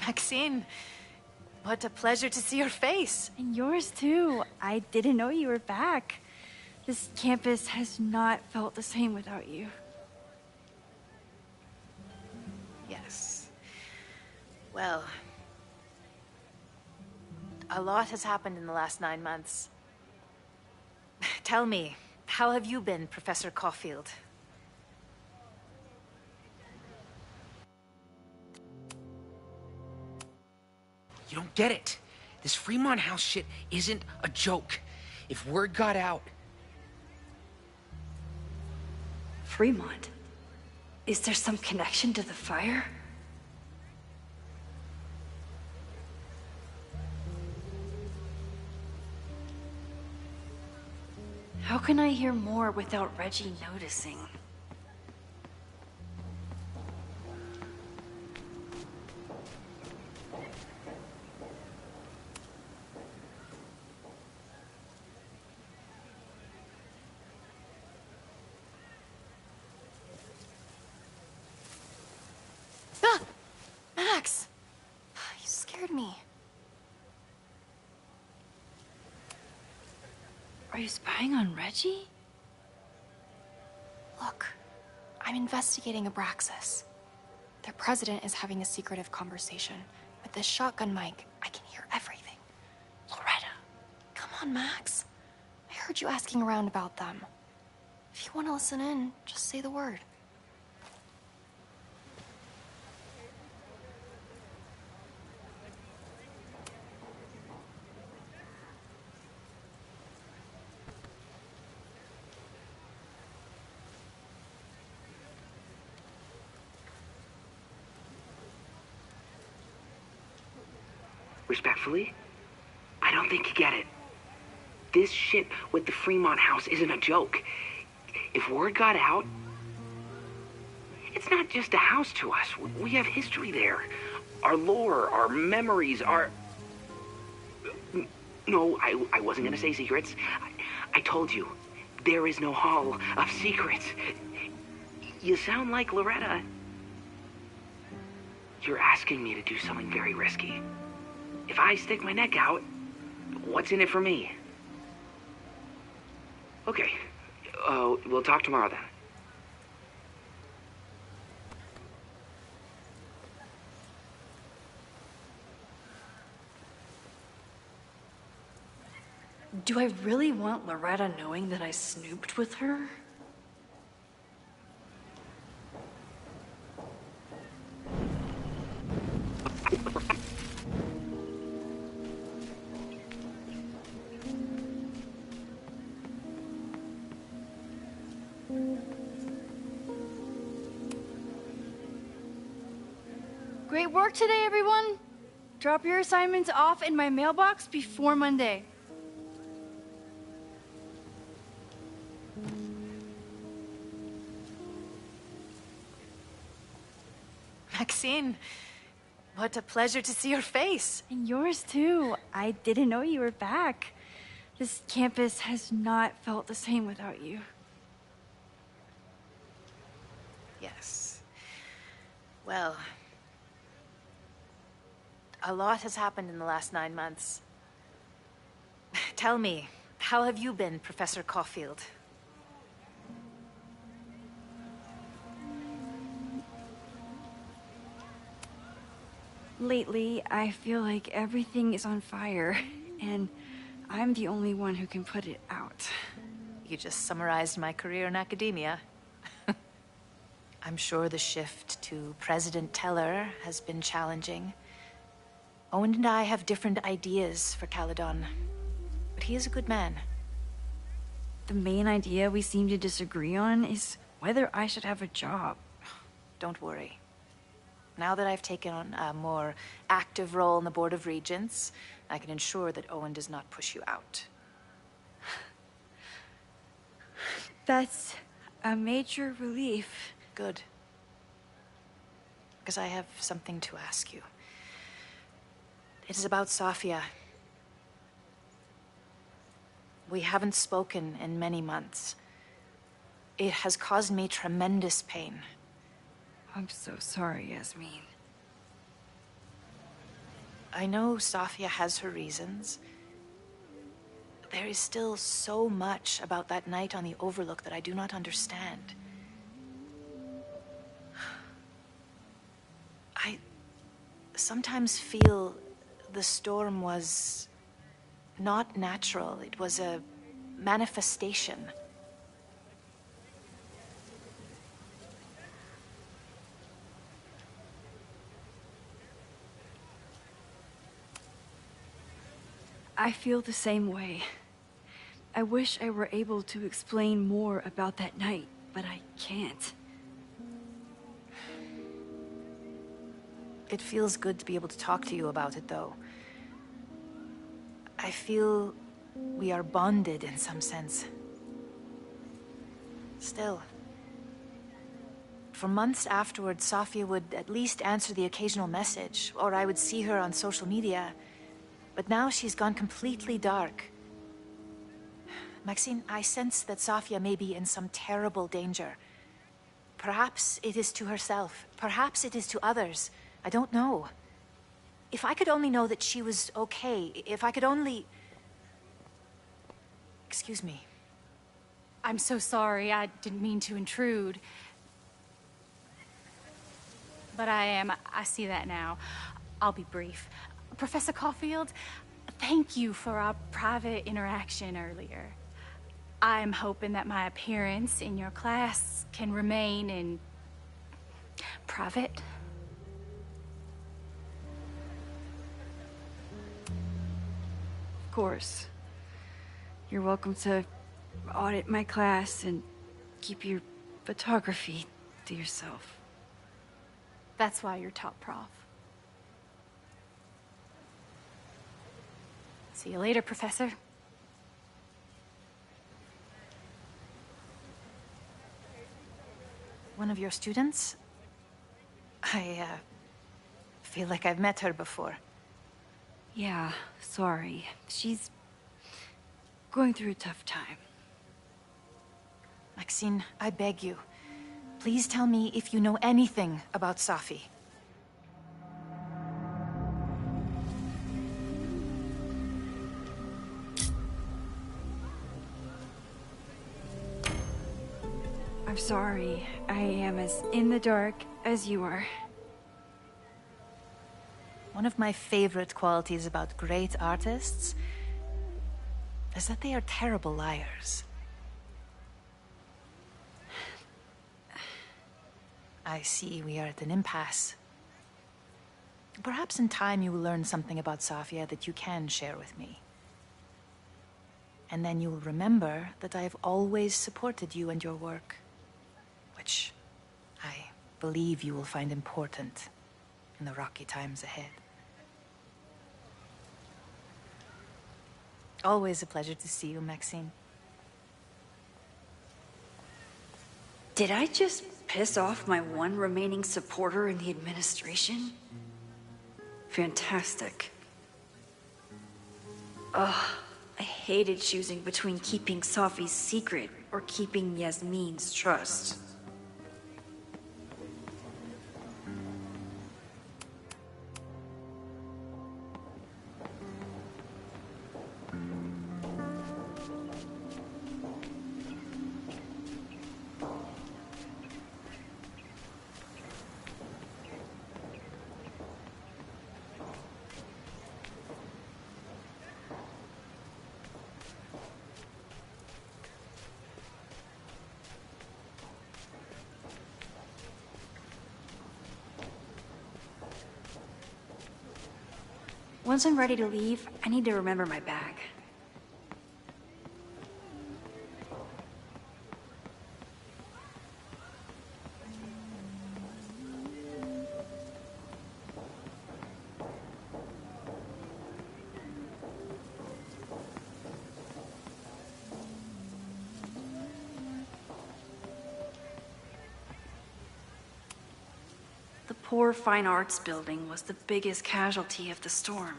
Maxine, what a pleasure to see your face. And yours too. I didn't know you were back. This campus has not felt the same without you. Yes. Well, a lot has happened in the last 9 months. Tell me, how have you been, Professor Caulfield? You don't get it. This Fremont House shit isn't a joke. If word got out... Fremont? Is there some connection to the fire? How can I hear more without Reggie noticing? Ah! Max! You scared me. Are you spying on Reggie? Look, I'm investigating Abraxas. Their president is having a secretive conversation. With this shotgun mic, I can hear everything. Loretta, come on, Max. I heard you asking around about them. If you want to listen in, just say the word. Respectfully, I don't think you get it. This shit with the Fremont House isn't a joke. If word got out, it's not just a house to us. We have history there. Our lore, our memories, our... No, I wasn't gonna say secrets. I told you, there is no hall of secrets. You sound like Loretta. You're asking me to do something very risky. If I stick my neck out, what's in it for me? Okay, we'll talk tomorrow then. Do I really want Loretta knowing that I snooped with her? Great work today, everyone! Drop your assignments off in my mailbox before Monday. Maxine, what a pleasure to see your face. And yours too. I didn't know you were back. This campus has not felt the same without you. Yes. Well, a lot has happened in the last 9 months. Tell me, how have you been, Professor Caulfield? Lately, I feel like everything is on fire, and I'm the only one who can put it out. You just summarized my career in academia. I'm sure the shift to President Teller has been challenging. Owen and I have different ideas for Caledon, but he is a good man. The main idea we seem to disagree on is whether I should have a job. Don't worry. Now that I've taken on a more active role in the Board of Regents, I can ensure that Owen does not push you out. That's a major relief. Good. Because I have something to ask you. It is about Safia. We haven't spoken in many months. It has caused me tremendous pain. I'm so sorry, Yasmin. I know Safia has her reasons. There is still so much about that night on the Overlook that I do not understand. I sometimes feel the storm was not natural. It was a manifestation. I feel the same way. I wish I were able to explain more about that night, but I can't. It feels good to be able to talk to you about it, though. I feel we are bonded in some sense. Still, for months afterwards, Safia would at least answer the occasional message, or I would see her on social media. But now she's gone completely dark. Maxine, I sense that Safia may be in some terrible danger. Perhaps it is to herself. Perhaps it is to others. I don't know. If I could only know that she was okay, if I could only... Excuse me. I'm so sorry. I didn't mean to intrude. But I see that now. I'll be brief. Professor Caulfield, thank you for our private interaction earlier. I'm hoping that my appearance in your class can remain in private. Of course. You're welcome to audit my class and keep your photography to yourself. That's why you're top prof. See you later, Professor. One of your students? I feel like I've met her before. Yeah, sorry. She's going through a tough time. Maxine, I beg you. Please tell me if you know anything about Safi. I'm sorry. I am as in the dark as you are. One of my favorite qualities about great artists is that they are terrible liars. I see we are at an impasse. Perhaps in time you will learn something about Safia that you can share with me. And then you will remember that I have always supported you and your work, which I believe you will find important in the rocky times ahead. Always a pleasure to see you, Maxine. Did I just piss off my one remaining supporter in the administration? Fantastic. Ugh, I hated choosing between keeping Safi's secret or keeping Yasmin's trust. Once I'm ready to leave, I need to remember my bag. The poor fine arts building was the biggest casualty of the storm.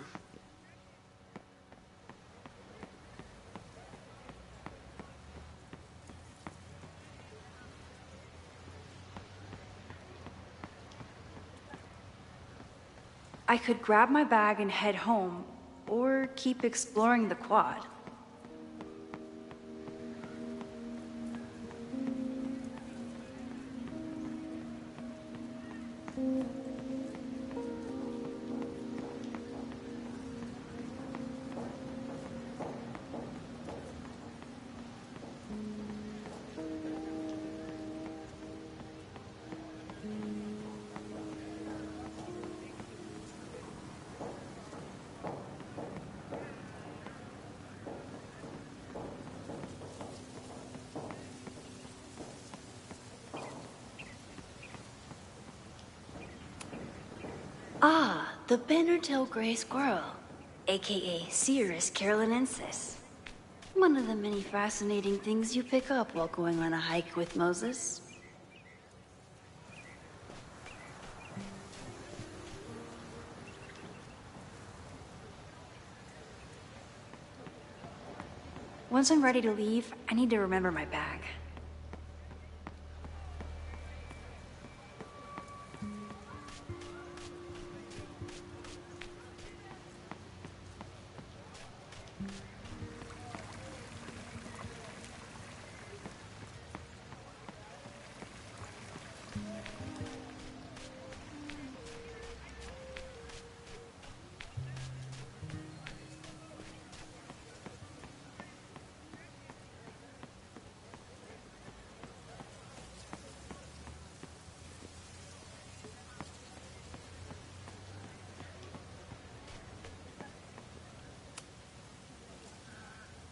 I could grab my bag and head home, or keep exploring the quad. Ah, the Bannertail Gray Squirrel, aka Cirrus carolinensis. One of the many fascinating things you pick up while going on a hike with Moses. Once I'm ready to leave, I need to remember my bag.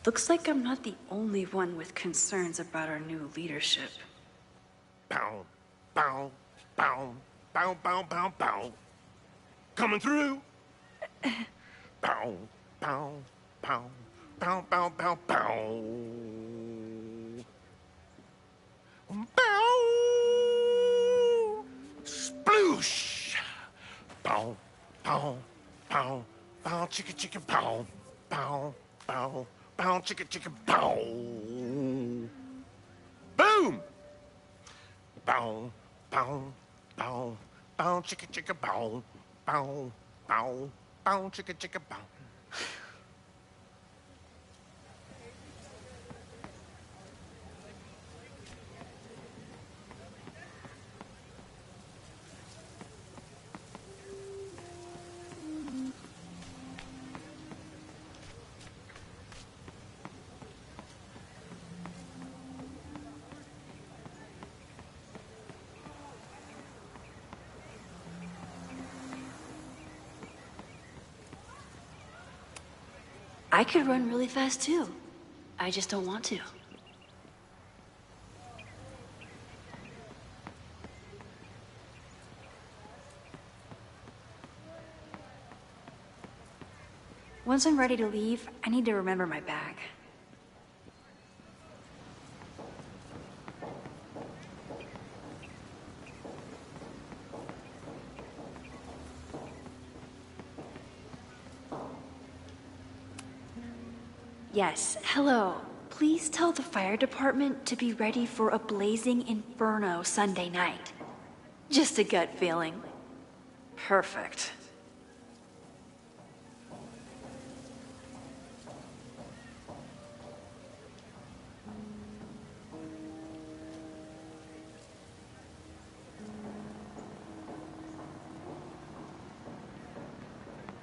Looks like I'm not the only one with concerns about our new leadership. Bow, bow, bow, bow, bow, bow, bow. Coming through. Bow, bow, bow, bow, bow, bow, bow. Bow. Sploosh. Bow, bow, bow, bow, chicka, chicka, bow, bow, bow. bow, chicka, chicka, bow. Boom! Bow, bow, bow, bow, chicka, chicka, bow, bow, bow, bow, chicka, chicka, bow. I could run really fast too. I just don't want to. Once I'm ready to leave, I need to remember my bag. Yes, hello. Please tell the fire department to be ready for a blazing inferno Sunday night. Just a gut feeling. Perfect.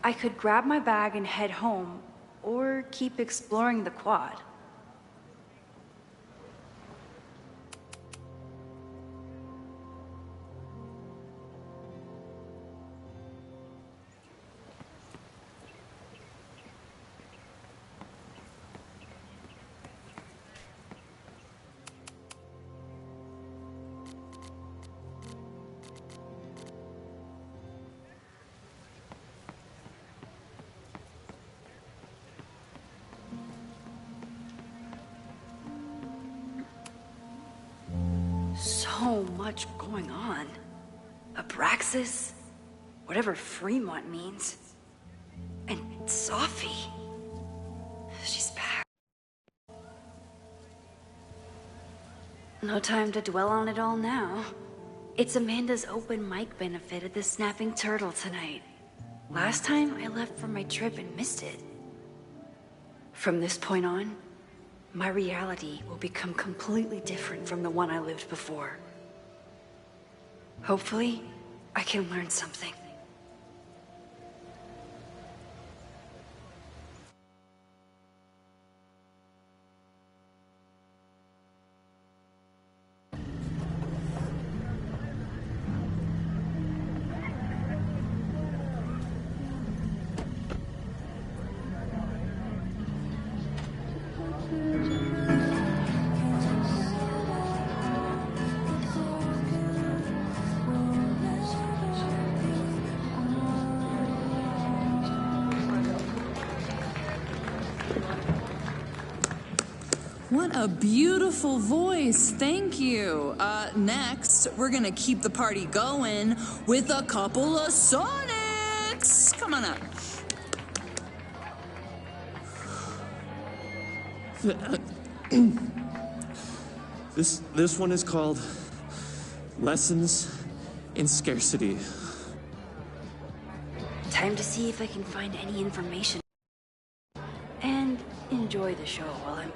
I could grab my bag and head home, or keep exploring the quad. So much going on. Abraxas, whatever Fremont means, and Sophie. She's back. No time to dwell on it all now. It's Amanda's open mic benefit at the Snapping Turtle tonight. Last time I left for my trip and missed it. From this point on, my reality will become completely different from the one I lived before. Hopefully, I can learn something. What a beautiful voice, thank you. Next, we're gonna keep the party going with a couple of sonics. Come on up. This one is called Lessons in Scarcity. Time to see if I can find any information. And enjoy the show while I'm...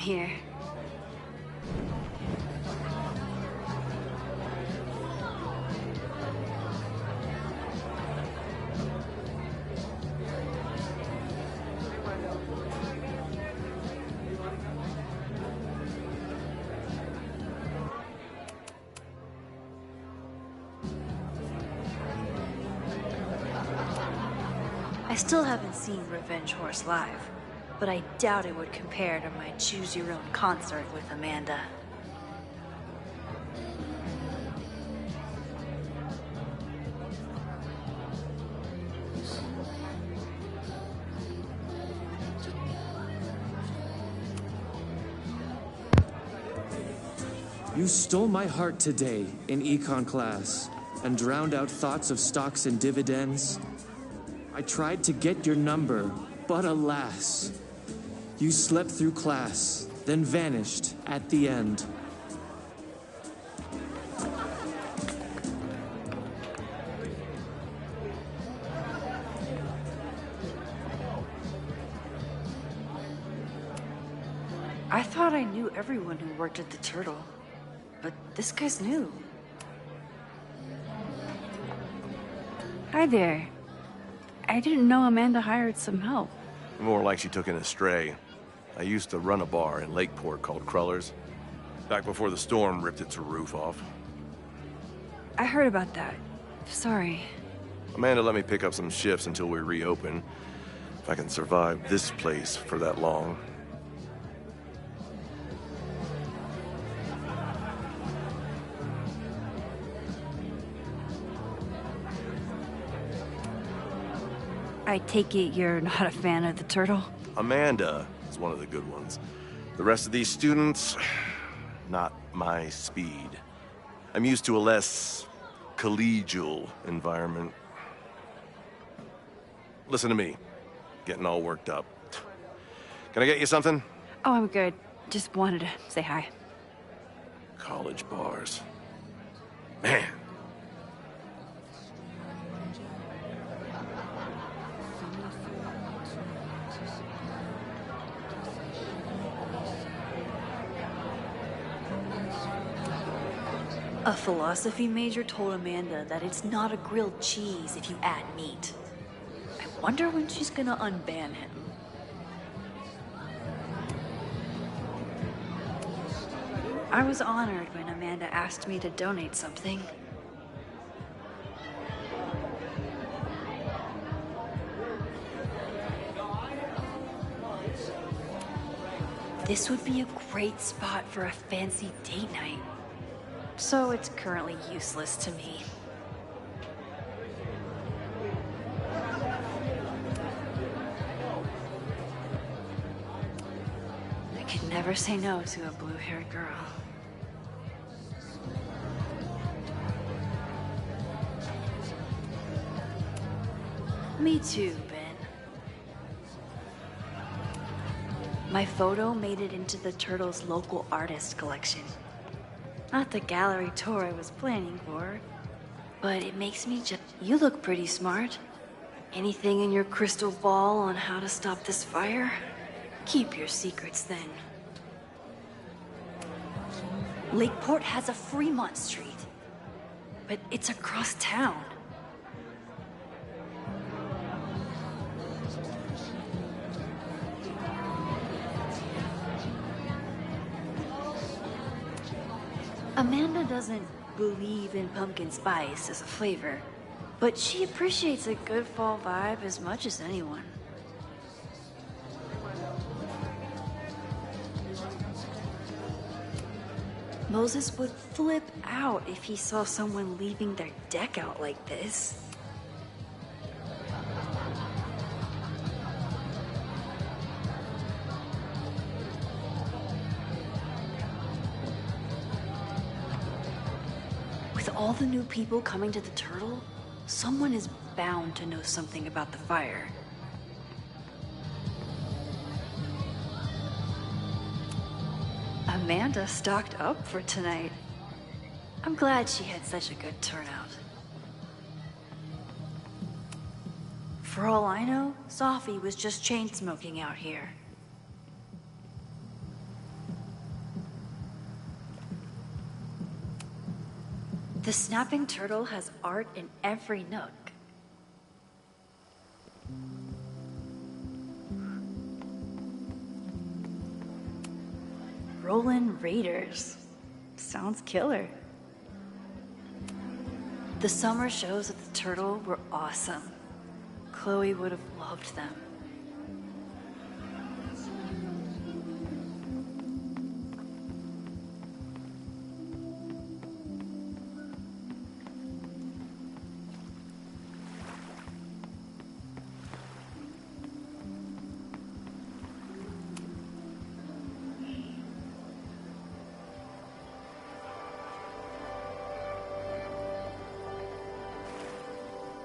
here. I still haven't seen Revenge Horse live, but I doubt it would compare to my Choose Your Own concert with Amanda. You stole my heart today in econ class and drowned out thoughts of stocks and dividends. I tried to get your number, but alas, you slept through class, then vanished at the end. I thought I knew everyone who worked at the Turtle, but this guy's new. Hi there. I didn't know Amanda hired some help. More like she took in a stray. I used to run a bar in Lakeport called Crullers, back before the storm ripped its roof off. I heard about that. Sorry. Amanda let me pick up some shifts until we reopen. If I can survive this place for that long. I take it you're not a fan of the Turtle? Amanda is one of the good ones. The rest of these students, not my speed. I'm used to a less collegial environment. Listen to me, getting all worked up. Can I get you something? Oh, I'm good. Just wanted to say hi. College bars. Man. A philosophy major told Amanda that it's not a grilled cheese if you add meat. I wonder when she's gonna unban him. I was honored when Amanda asked me to donate something. This would be a great spot for a fancy date night. So it's currently useless to me. I could never say no to a blue-haired girl. Me too, Ben. My photo made it into the Turtle's local artist collection. Not the gallery tour I was planning for, but it makes me just... You look pretty smart. Anything in your crystal ball on how to stop this fire? Keep your secrets then. Lakeport has a Fremont Street, but it's across town. Amanda doesn't believe in pumpkin spice as a flavor, but she appreciates a good fall vibe as much as anyone. Moses would flip out if he saw someone leaving their deck out like this. With all the new people coming to the Turtle, someone is bound to know something about the fire. Amanda stocked up for tonight. I'm glad she had such a good turnout. For all I know, Sophie was just chain smoking out here. The snapping turtle has art in every nook. Rollin' Raiders. Sounds killer. The summer shows at the Turtle were awesome. Chloe would have loved them.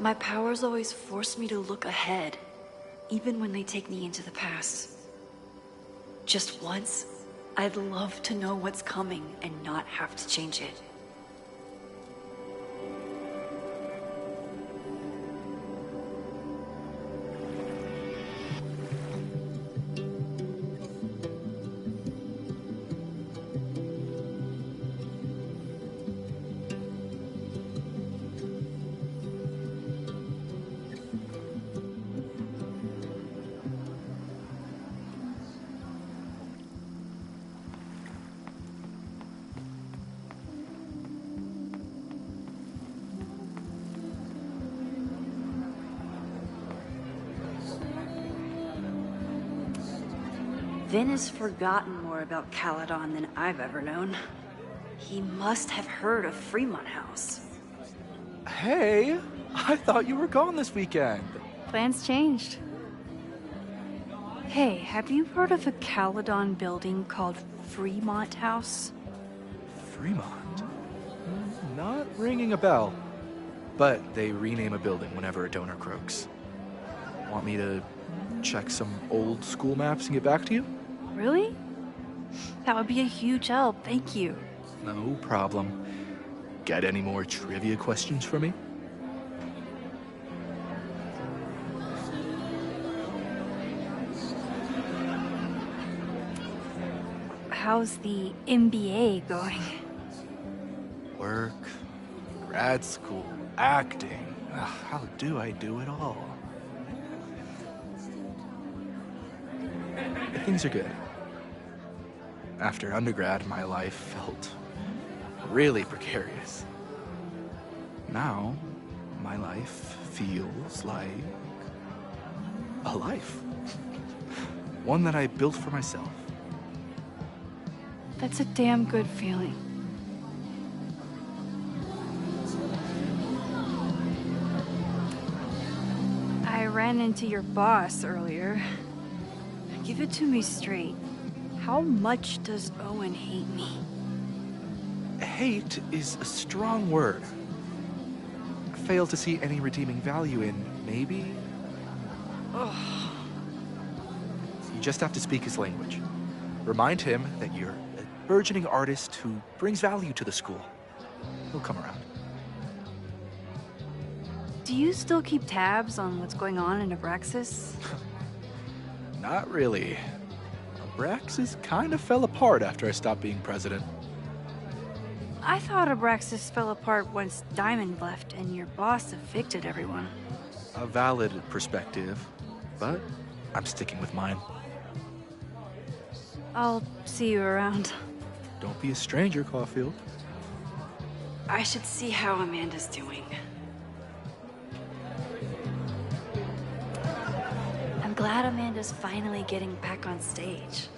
My powers always force me to look ahead, even when they take me into the past. Just once, I'd love to know what's coming and not have to change it. Vin has forgotten more about Caledon than I've ever known. He must have heard of Fremont House. Hey, I thought you were gone this weekend. Plans changed. Hey, have you heard of a Caledon building called Fremont House? Fremont? Not ringing a bell. But they rename a building whenever a donor croaks. Want me to check some old school maps and get back to you? Really? That would be a huge help, thank you. No problem. Got any more trivia questions for me? How's the MBA going? Work, grad school, acting. Ugh, how do I do it all? Things are good. After undergrad, my life felt really precarious. Now, my life feels like a life. One that I built for myself. That's a damn good feeling. I ran into your boss earlier. Give it to me straight. How much does Owen hate me? Hate is a strong word. Fail to see any redeeming value in maybe? Ugh. You just have to speak his language. Remind him that you're a burgeoning artist who brings value to the school. He'll come around. Do you still keep tabs on what's going on in Abraxas? Not really. Abraxas kind of fell apart after I stopped being president. I thought Abraxas fell apart once Diamond left and your boss evicted everyone. A valid perspective, but I'm sticking with mine. I'll see you around. Don't be a stranger, Caulfield. I should see how Amanda's doing. I'm glad Amanda's finally getting back on stage.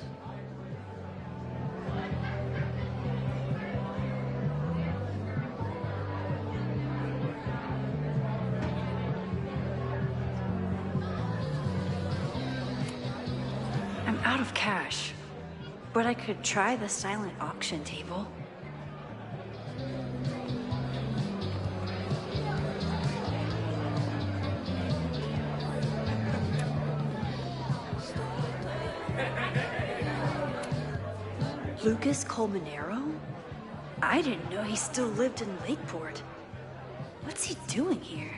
I'm out of cash, but I could try the silent auction table. Lucas Colmenero? I didn't know he still lived in Lakeport. What's he doing here?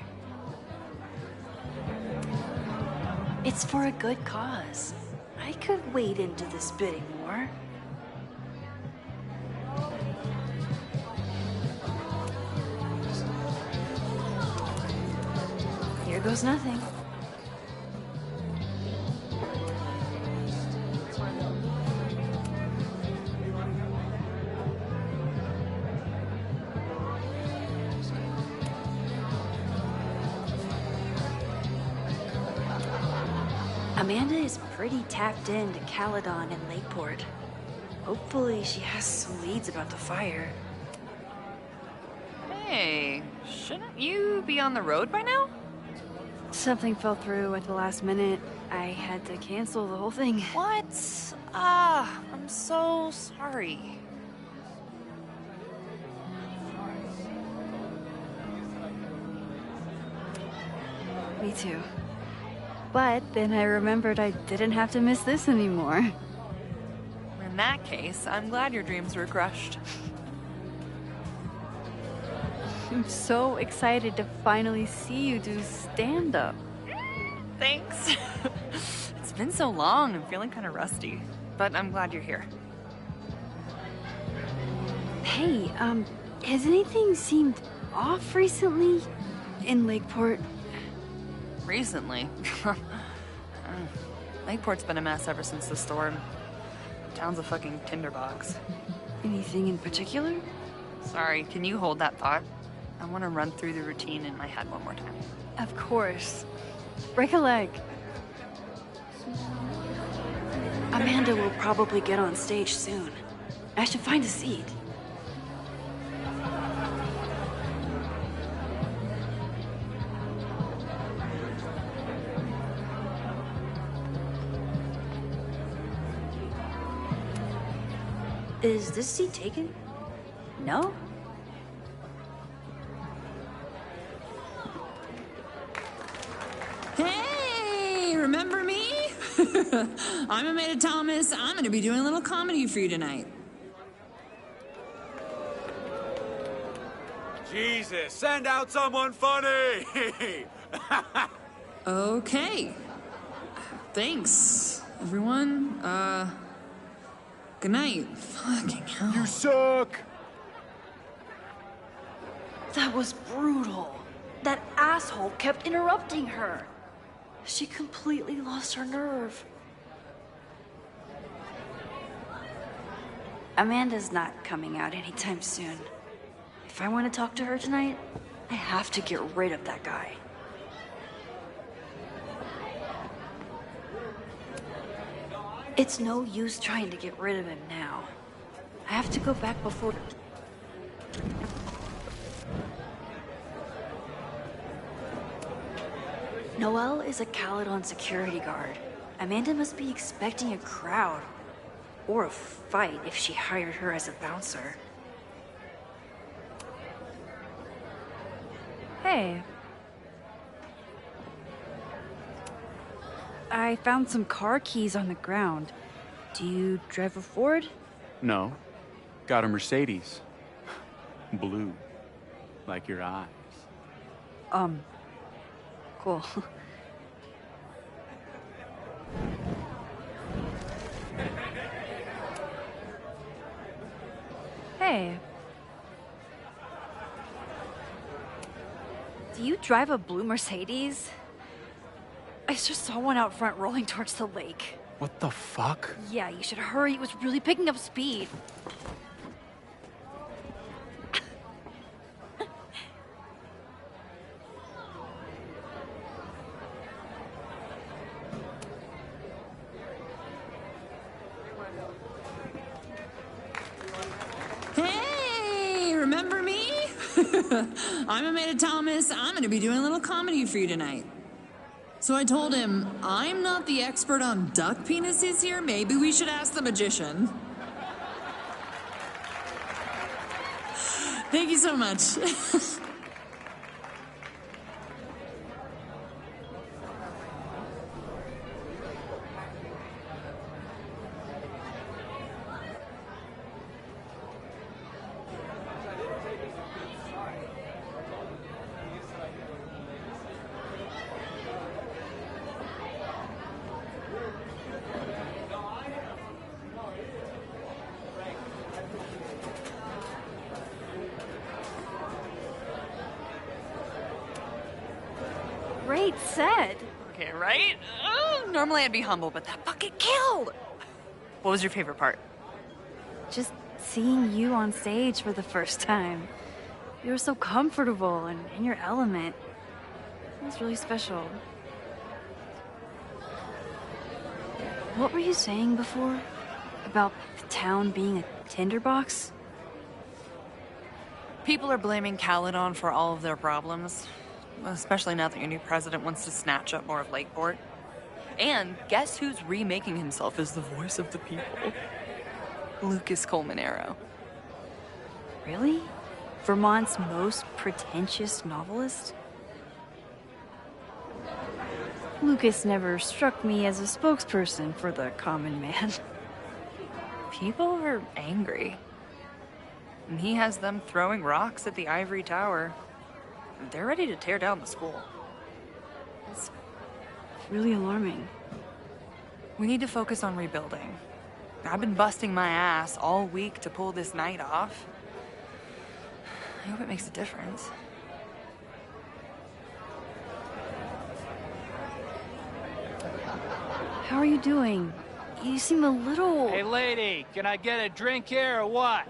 It's for a good cause. I could wade into this bidding war. goes nothing. Amanda is pretty tapped into Caledon and Lakeport. Hopefully she has some leads about the fire. Hey, shouldn't you be on the road by now? Something fell through at the last minute. I had to cancel the whole thing. What? I'm so sorry. Me too. But then I remembered I didn't have to miss this anymore. In that case, I'm glad your dreams were crushed. I'm so excited to finally see you do stand-up. Thanks. It's been so long, I'm feeling kind of rusty. But I'm glad you're here. Hey, has anything seemed off recently in Lakeport? Recently? Lakeport's been a mess ever since the storm. Town's a fucking tinderbox. Anything in particular? Sorry, can you hold that thought? I want to run through the routine in my head one more time. Of course. Break a leg. Amanda will probably get on stage soon. I should find a seat. Is this seat taken? No? Hey, remember me? I'm Amanda Thomas. I'm going to be doing a little comedy for you tonight. Jesus, send out someone funny! Okay. Thanks, everyone. Good night. Fucking hell. You suck! That was brutal. That asshole kept interrupting her. She completely lost her nerve. Amanda's not coming out anytime soon. If I want to talk to her tonight, I have to get rid of that guy. It's no use trying to get rid of him now. I have to go back before... Noelle is a Caledon security guard. Amanda must be expecting a crowd. Or a fight if she hired her as a bouncer. Hey. I found some car keys on the ground. Do you drive a Ford? No. Got a Mercedes. Blue. Like your eyes. Cool. Hey. Do you drive a blue Mercedes? I just saw one out front rolling towards the lake. What the fuck? Yeah, you should hurry. It was really picking up speed. Hey, remember me? I'm Amanda Thomas. I'm going to be doing a little comedy for you tonight. So I told him, I'm not the expert on duck penises here. Maybe we should ask the magician. Thank you so much. great set. Okay, right? Normally I'd be humble, but that fucking killed! What was your favorite part? Just seeing you on stage for the first time. You were so comfortable and in your element. It was really special. What were you saying before? About the town being a tinderbox? People are blaming Caledon for all of their problems. Especially now that your new president wants to snatch up more of Lakeport. And guess who's remaking himself as the voice of the people? Lucas Colmenero. Really? Vermont's most pretentious novelist? Lucas never struck me as a spokesperson for the common man. People are angry. And he has them throwing rocks at the Ivory Tower. They're ready to tear down the school. It's really alarming. We need to focus on rebuilding. I've been busting my ass all week to pull this night off. I hope it makes a difference. How are you doing? You seem a little... Hey, lady, can I get a drink here or what?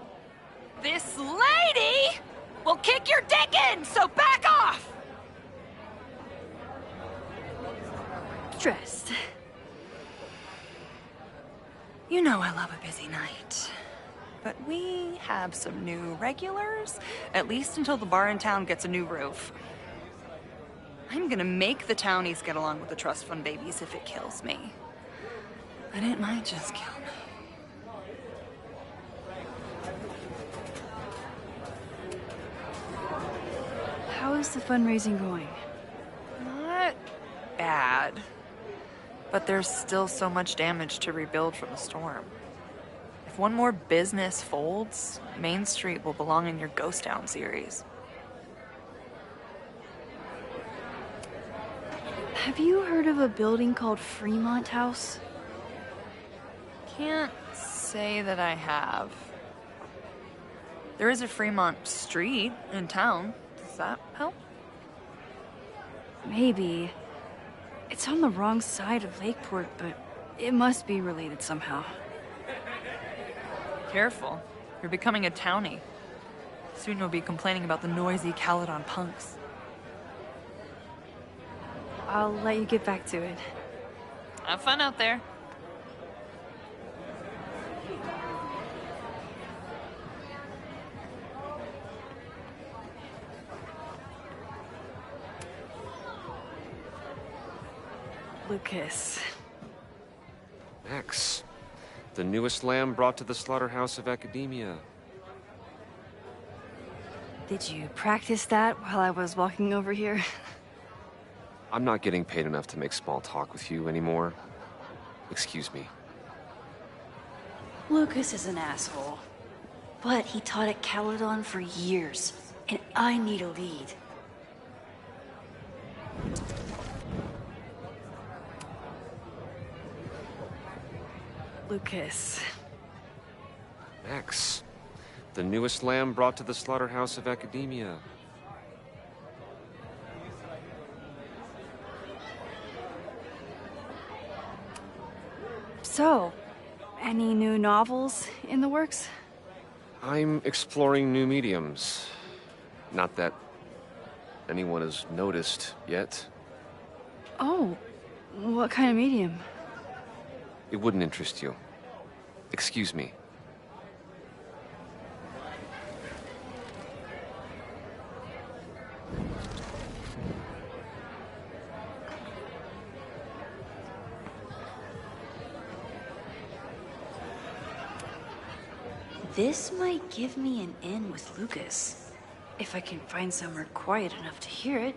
This lady will kick your dick in, so back off! Stressed. You know I love a busy night. But we have some new regulars, at least until the bar in town gets a new roof. I'm gonna make the townies get along with the trust fund babies if it kills me. But it might just kill me. How is the fundraising going? Not bad. But there's still so much damage to rebuild from the storm. If one more business folds, Main Street will belong in your Ghost Town series. Have you heard of a building called Fremont House? Can't say that I have. There is a Fremont Street in town. Does that help? Maybe. It's on the wrong side of Lakeport, but it must be related somehow. Careful. You're becoming a townie. Soon you'll be complaining about the noisy Caledon punks. I'll let you get back to it. Have fun out there. Lucas. Max, the newest lamb brought to the slaughterhouse of academia. Did you practice that while I was walking over here? I'm not getting paid enough to make small talk with you anymore. Excuse me. Lucas is an asshole. But he taught at Caledon for years, and I need a lead. Lucas. Max, the newest lamb brought to the slaughterhouse of academia. So, any new novels in the works? I'm exploring new mediums. Not that anyone has noticed yet. Oh, what kind of medium? It wouldn't interest you. Excuse me. This might give me an in with Lucas, if I can find somewhere quiet enough to hear it.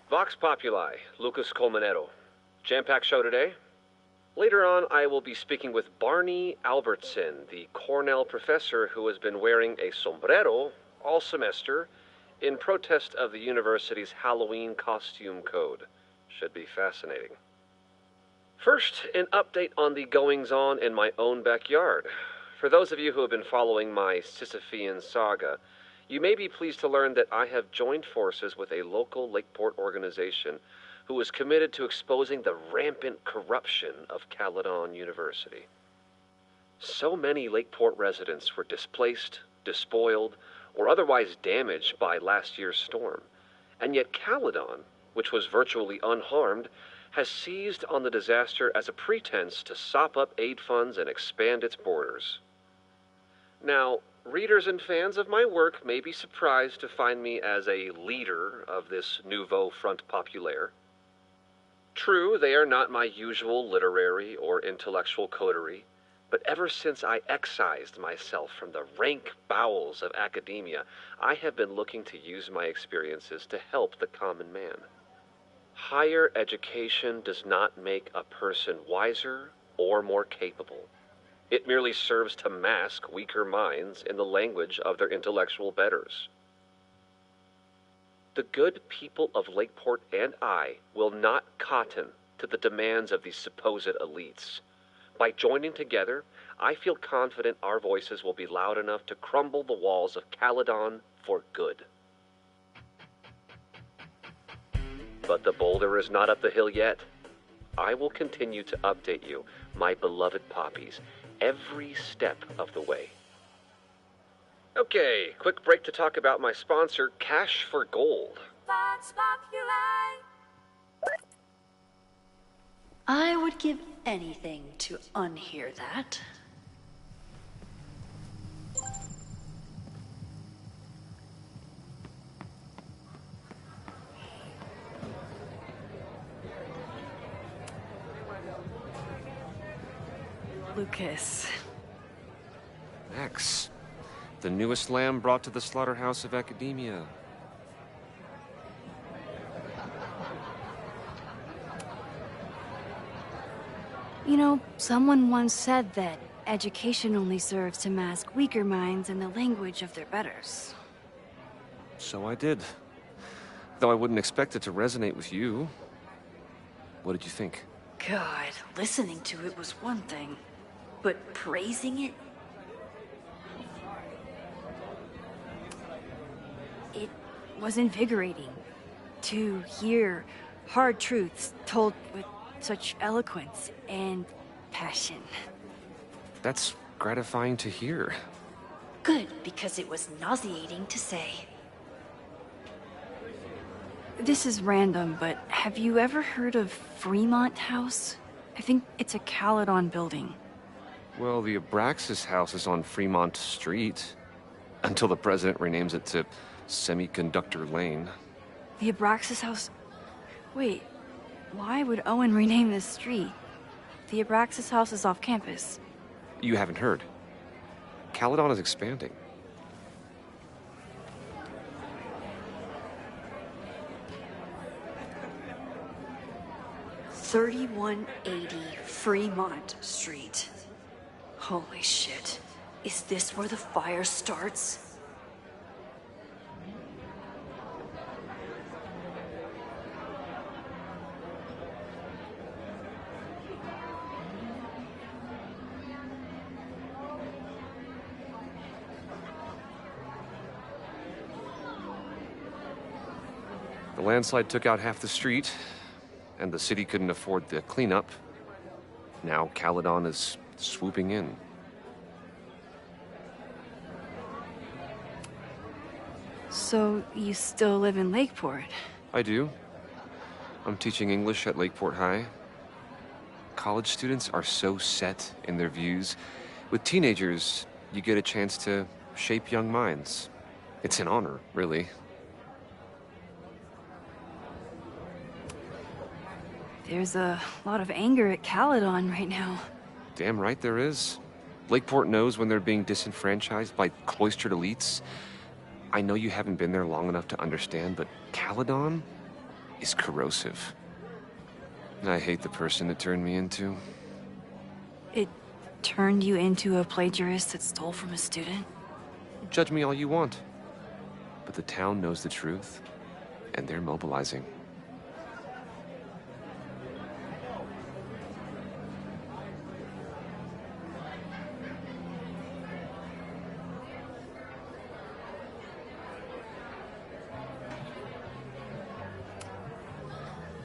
Vox Populi, Lucas Colmenero. Jam-packed show today? Later on, I will be speaking with Barney Albertson, the Cornell professor who has been wearing a sombrero all semester, in protest of the university's Halloween costume code. Should be fascinating. First, an update on the goings-on in my own backyard. For those of you who have been following my Sisyphean saga, you may be pleased to learn that I have joined forces with a local Lakeport organization who is committed to exposing the rampant corruption of Caledon University. So many Lakeport residents were displaced, despoiled, or otherwise damaged by last year's storm, and yet Caledon, which was virtually unharmed, has seized on the disaster as a pretense to sop up aid funds and expand its borders. Now, readers and fans of my work may be surprised to find me as a leader of this nouveau front populaire. True, they are not my usual literary or intellectual coterie, but ever since I excised myself from the rank bowels of academia, I have been looking to use my experiences to help the common man. Higher education does not make a person wiser or more capable. It merely serves to mask weaker minds in the language of their intellectual betters. The good people of Lakeport and I will not cotton to the demands of these supposed elites. By joining together, I feel confident our voices will be loud enough to crumble the walls of Caledon for good. But the boulder is not up the hill yet. I will continue to update you, my beloved poppies, every step of the way. Okay, quick break to talk about my sponsor, Cash for Gold. I would give anything to unhear that. Lucas. Max, the newest lamb brought to the slaughterhouse of academia. You know, someone once said that education only serves to mask weaker minds in the language of their betters. So I did. Though I wouldn't expect it to resonate with you. What did you think? God, listening to it was one thing, but praising it? It was invigorating to hear hard truths told with such eloquence and passion. That's gratifying to hear. Good, because it was nauseating to say. This is random, but have you ever heard of Fremont House? I think it's a Caledon building. Well, the Abraxas house is on Fremont Street. Until the president renames it to Semiconductor Lane. The Abraxas House? Wait, why would Owen rename this street? The Abraxas House is off campus. You haven't heard. Caledon is expanding. $3180 Fremont Street. Holy shit. Is this where the fire starts? The landslide took out half the street, and the city couldn't afford the cleanup. Now Caledon is swooping in. So, you still live in Lakeport? I do. I'm teaching English at Lakeport High. College students are so set in their views. With teenagers, you get a chance to shape young minds. It's an honor, really. There's a lot of anger at Caledon right now. Damn right there is. Lakeport knows when they're being disenfranchised by cloistered elites. I know you haven't been there long enough to understand, but Caledon is corrosive. And I hate the person it turned me into. It turned you into a plagiarist that stole from a student? Judge me all you want. But the town knows the truth, and they're mobilizing.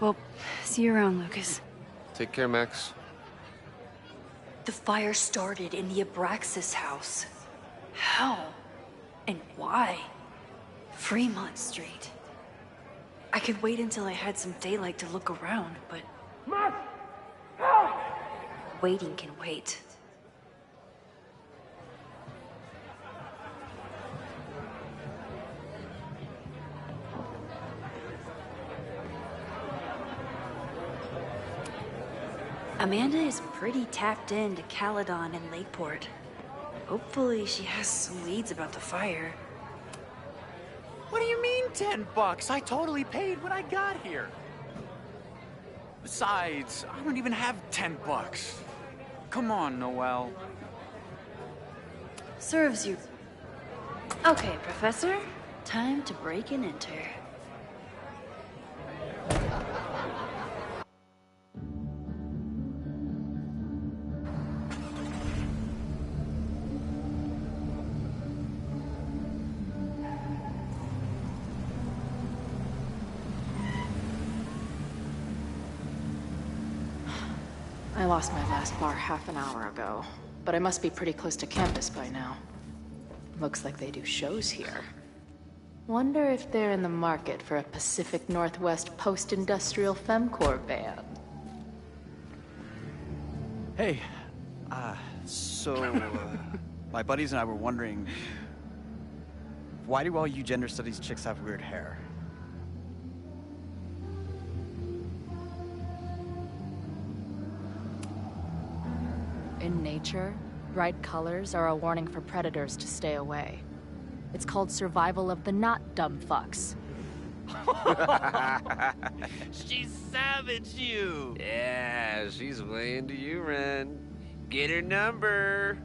Well, see you around, Lucas. Take care, Max. The fire started in the Abraxas house. How? And why? Fremont Street. I could wait until I had some daylight to look around, but... Waiting can wait. Amanda is pretty tapped into Caledon and Lakeport. Hopefully she has some leads about the fire. What do you mean $10? I totally paid when I got here. Besides, I don't even have $10. Come on, Noelle. Serves you. Okay, Professor. Time to break and enter. I lost my last bar half an hour ago, but I must be pretty close to campus by now. Looks like they do shows here. Wonder if they're in the market for a Pacific Northwest post-industrial femcore band. Hey, my buddies and I were wondering, why do all you gender studies chicks have weird hair? In nature, bright colors are a warning for predators to stay away. It's called survival of the not dumb fucks. She's savaged you! Yeah, she's way into you, Ren. Get her number.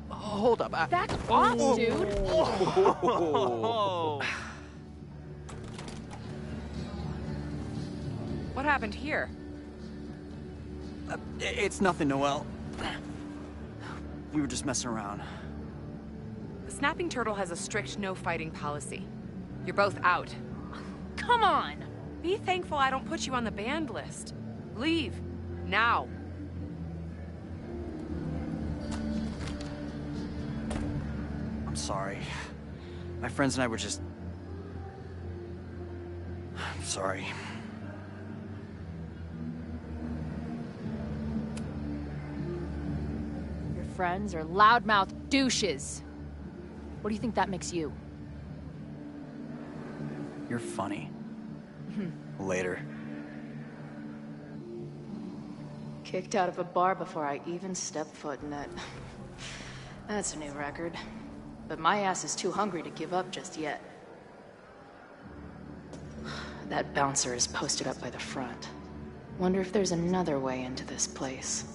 Hold up. Back off, dude! What happened here? It's nothing, Noelle. We were just messing around. The Snapping Turtle has a strict no-fighting policy. You're both out. Come on! Be thankful I don't put you on the banned list. Leave. Now. I'm sorry. My friends and I were just... I'm sorry. Your friends are loudmouth douches. What do you think that makes you? You're funny. Later. Kicked out of a bar before I even stepped foot in it. That's a new record. But my ass is too hungry to give up just yet. That bouncer is posted up by the front. Wonder if there's another way into this place.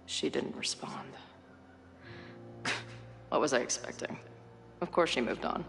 She didn't respond. What was I expecting? Of course she moved on.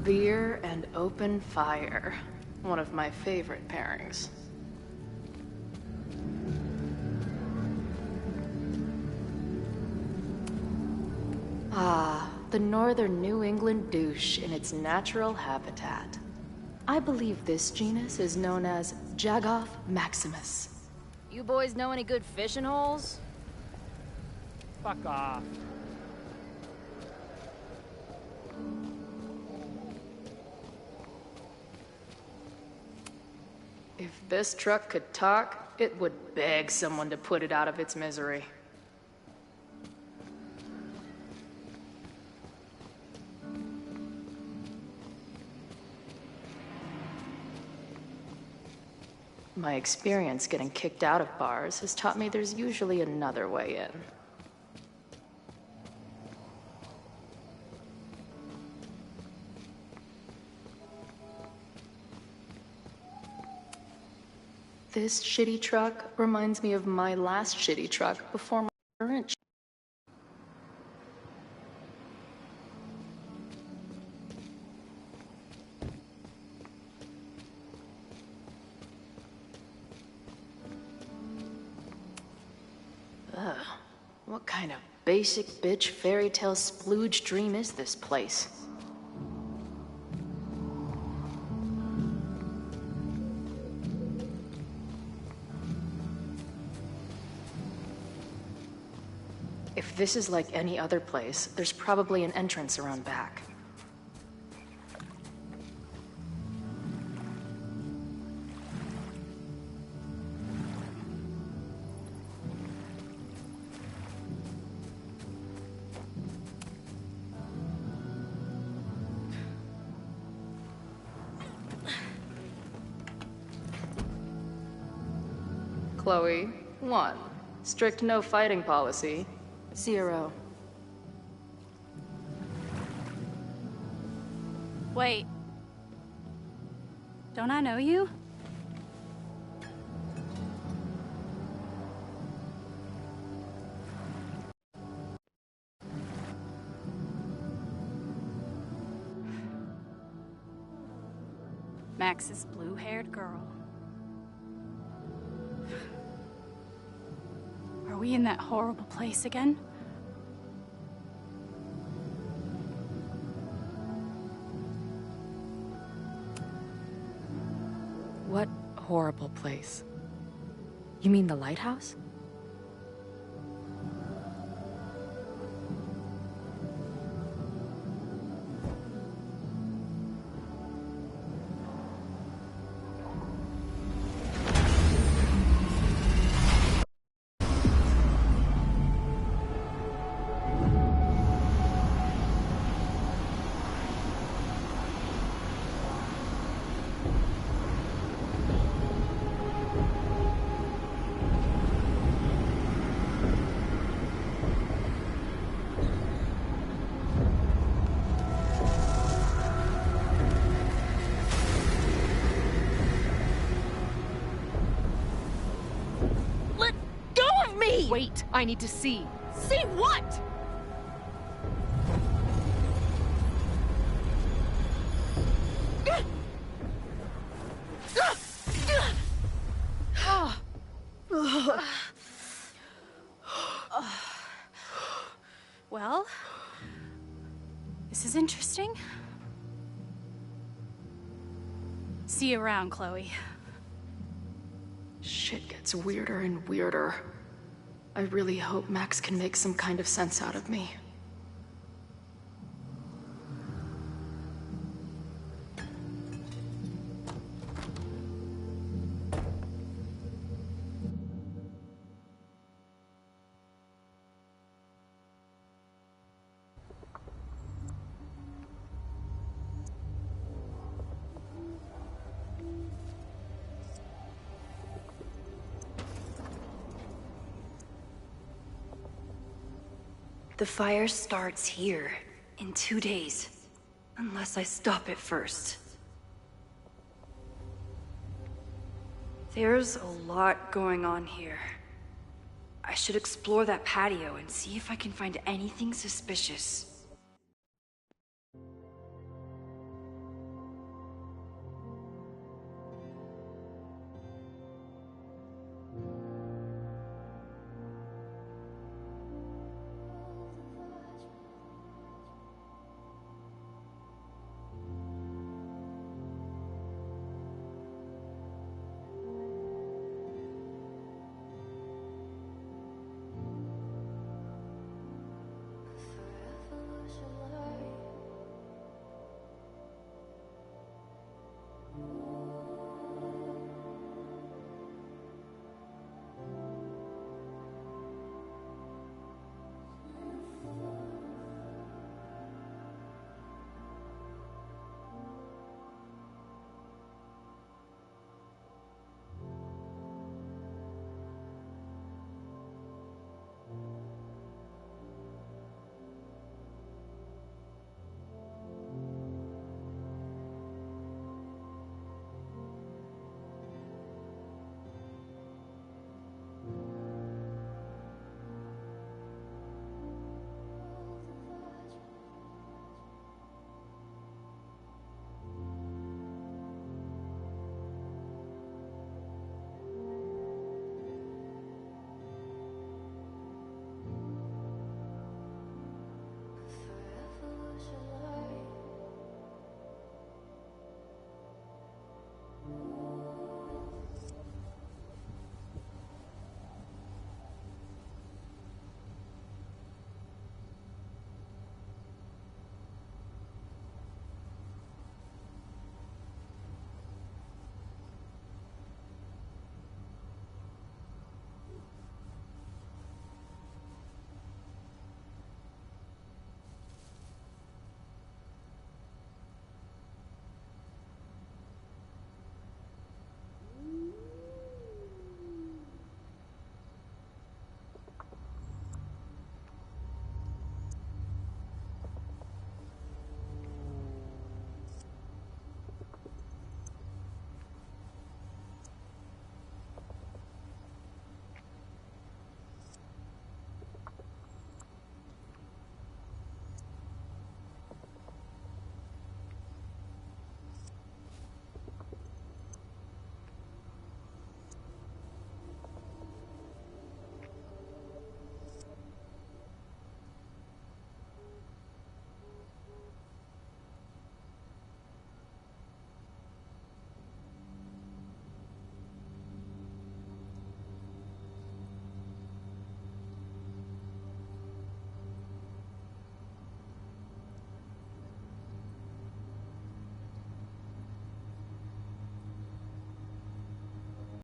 Beer and open fire. One of my favorite pairings. Ah, the northern New England douche in its natural habitat. I believe this genus is known as Jagoff maximus. You boys know any good fishing holes? Fuck off. If this truck could talk, it would beg someone to put it out of its misery. My experience getting kicked out of bars has taught me there's usually another way in. This shitty truck reminds me of my last shitty truck before my current. Ugh, what kind of basic bitch fairy tale splooge dream is this place? If this is like any other place, there's probably an entrance around back. Chloe, 1. Strict no fighting policy. 0. Wait. Don't I know you? Max's blue-haired girl. Are we in that horrible place again? What horrible place? You mean the lighthouse? Wait, I need to see. See what? Well, this is interesting. See you around, Chloe. Shit gets weirder and weirder. I really hope Max can make some kind of sense out of me. The fire starts here in 2 days, unless I stop it first. There's a lot going on here. I should explore that patio and see if I can find anything suspicious.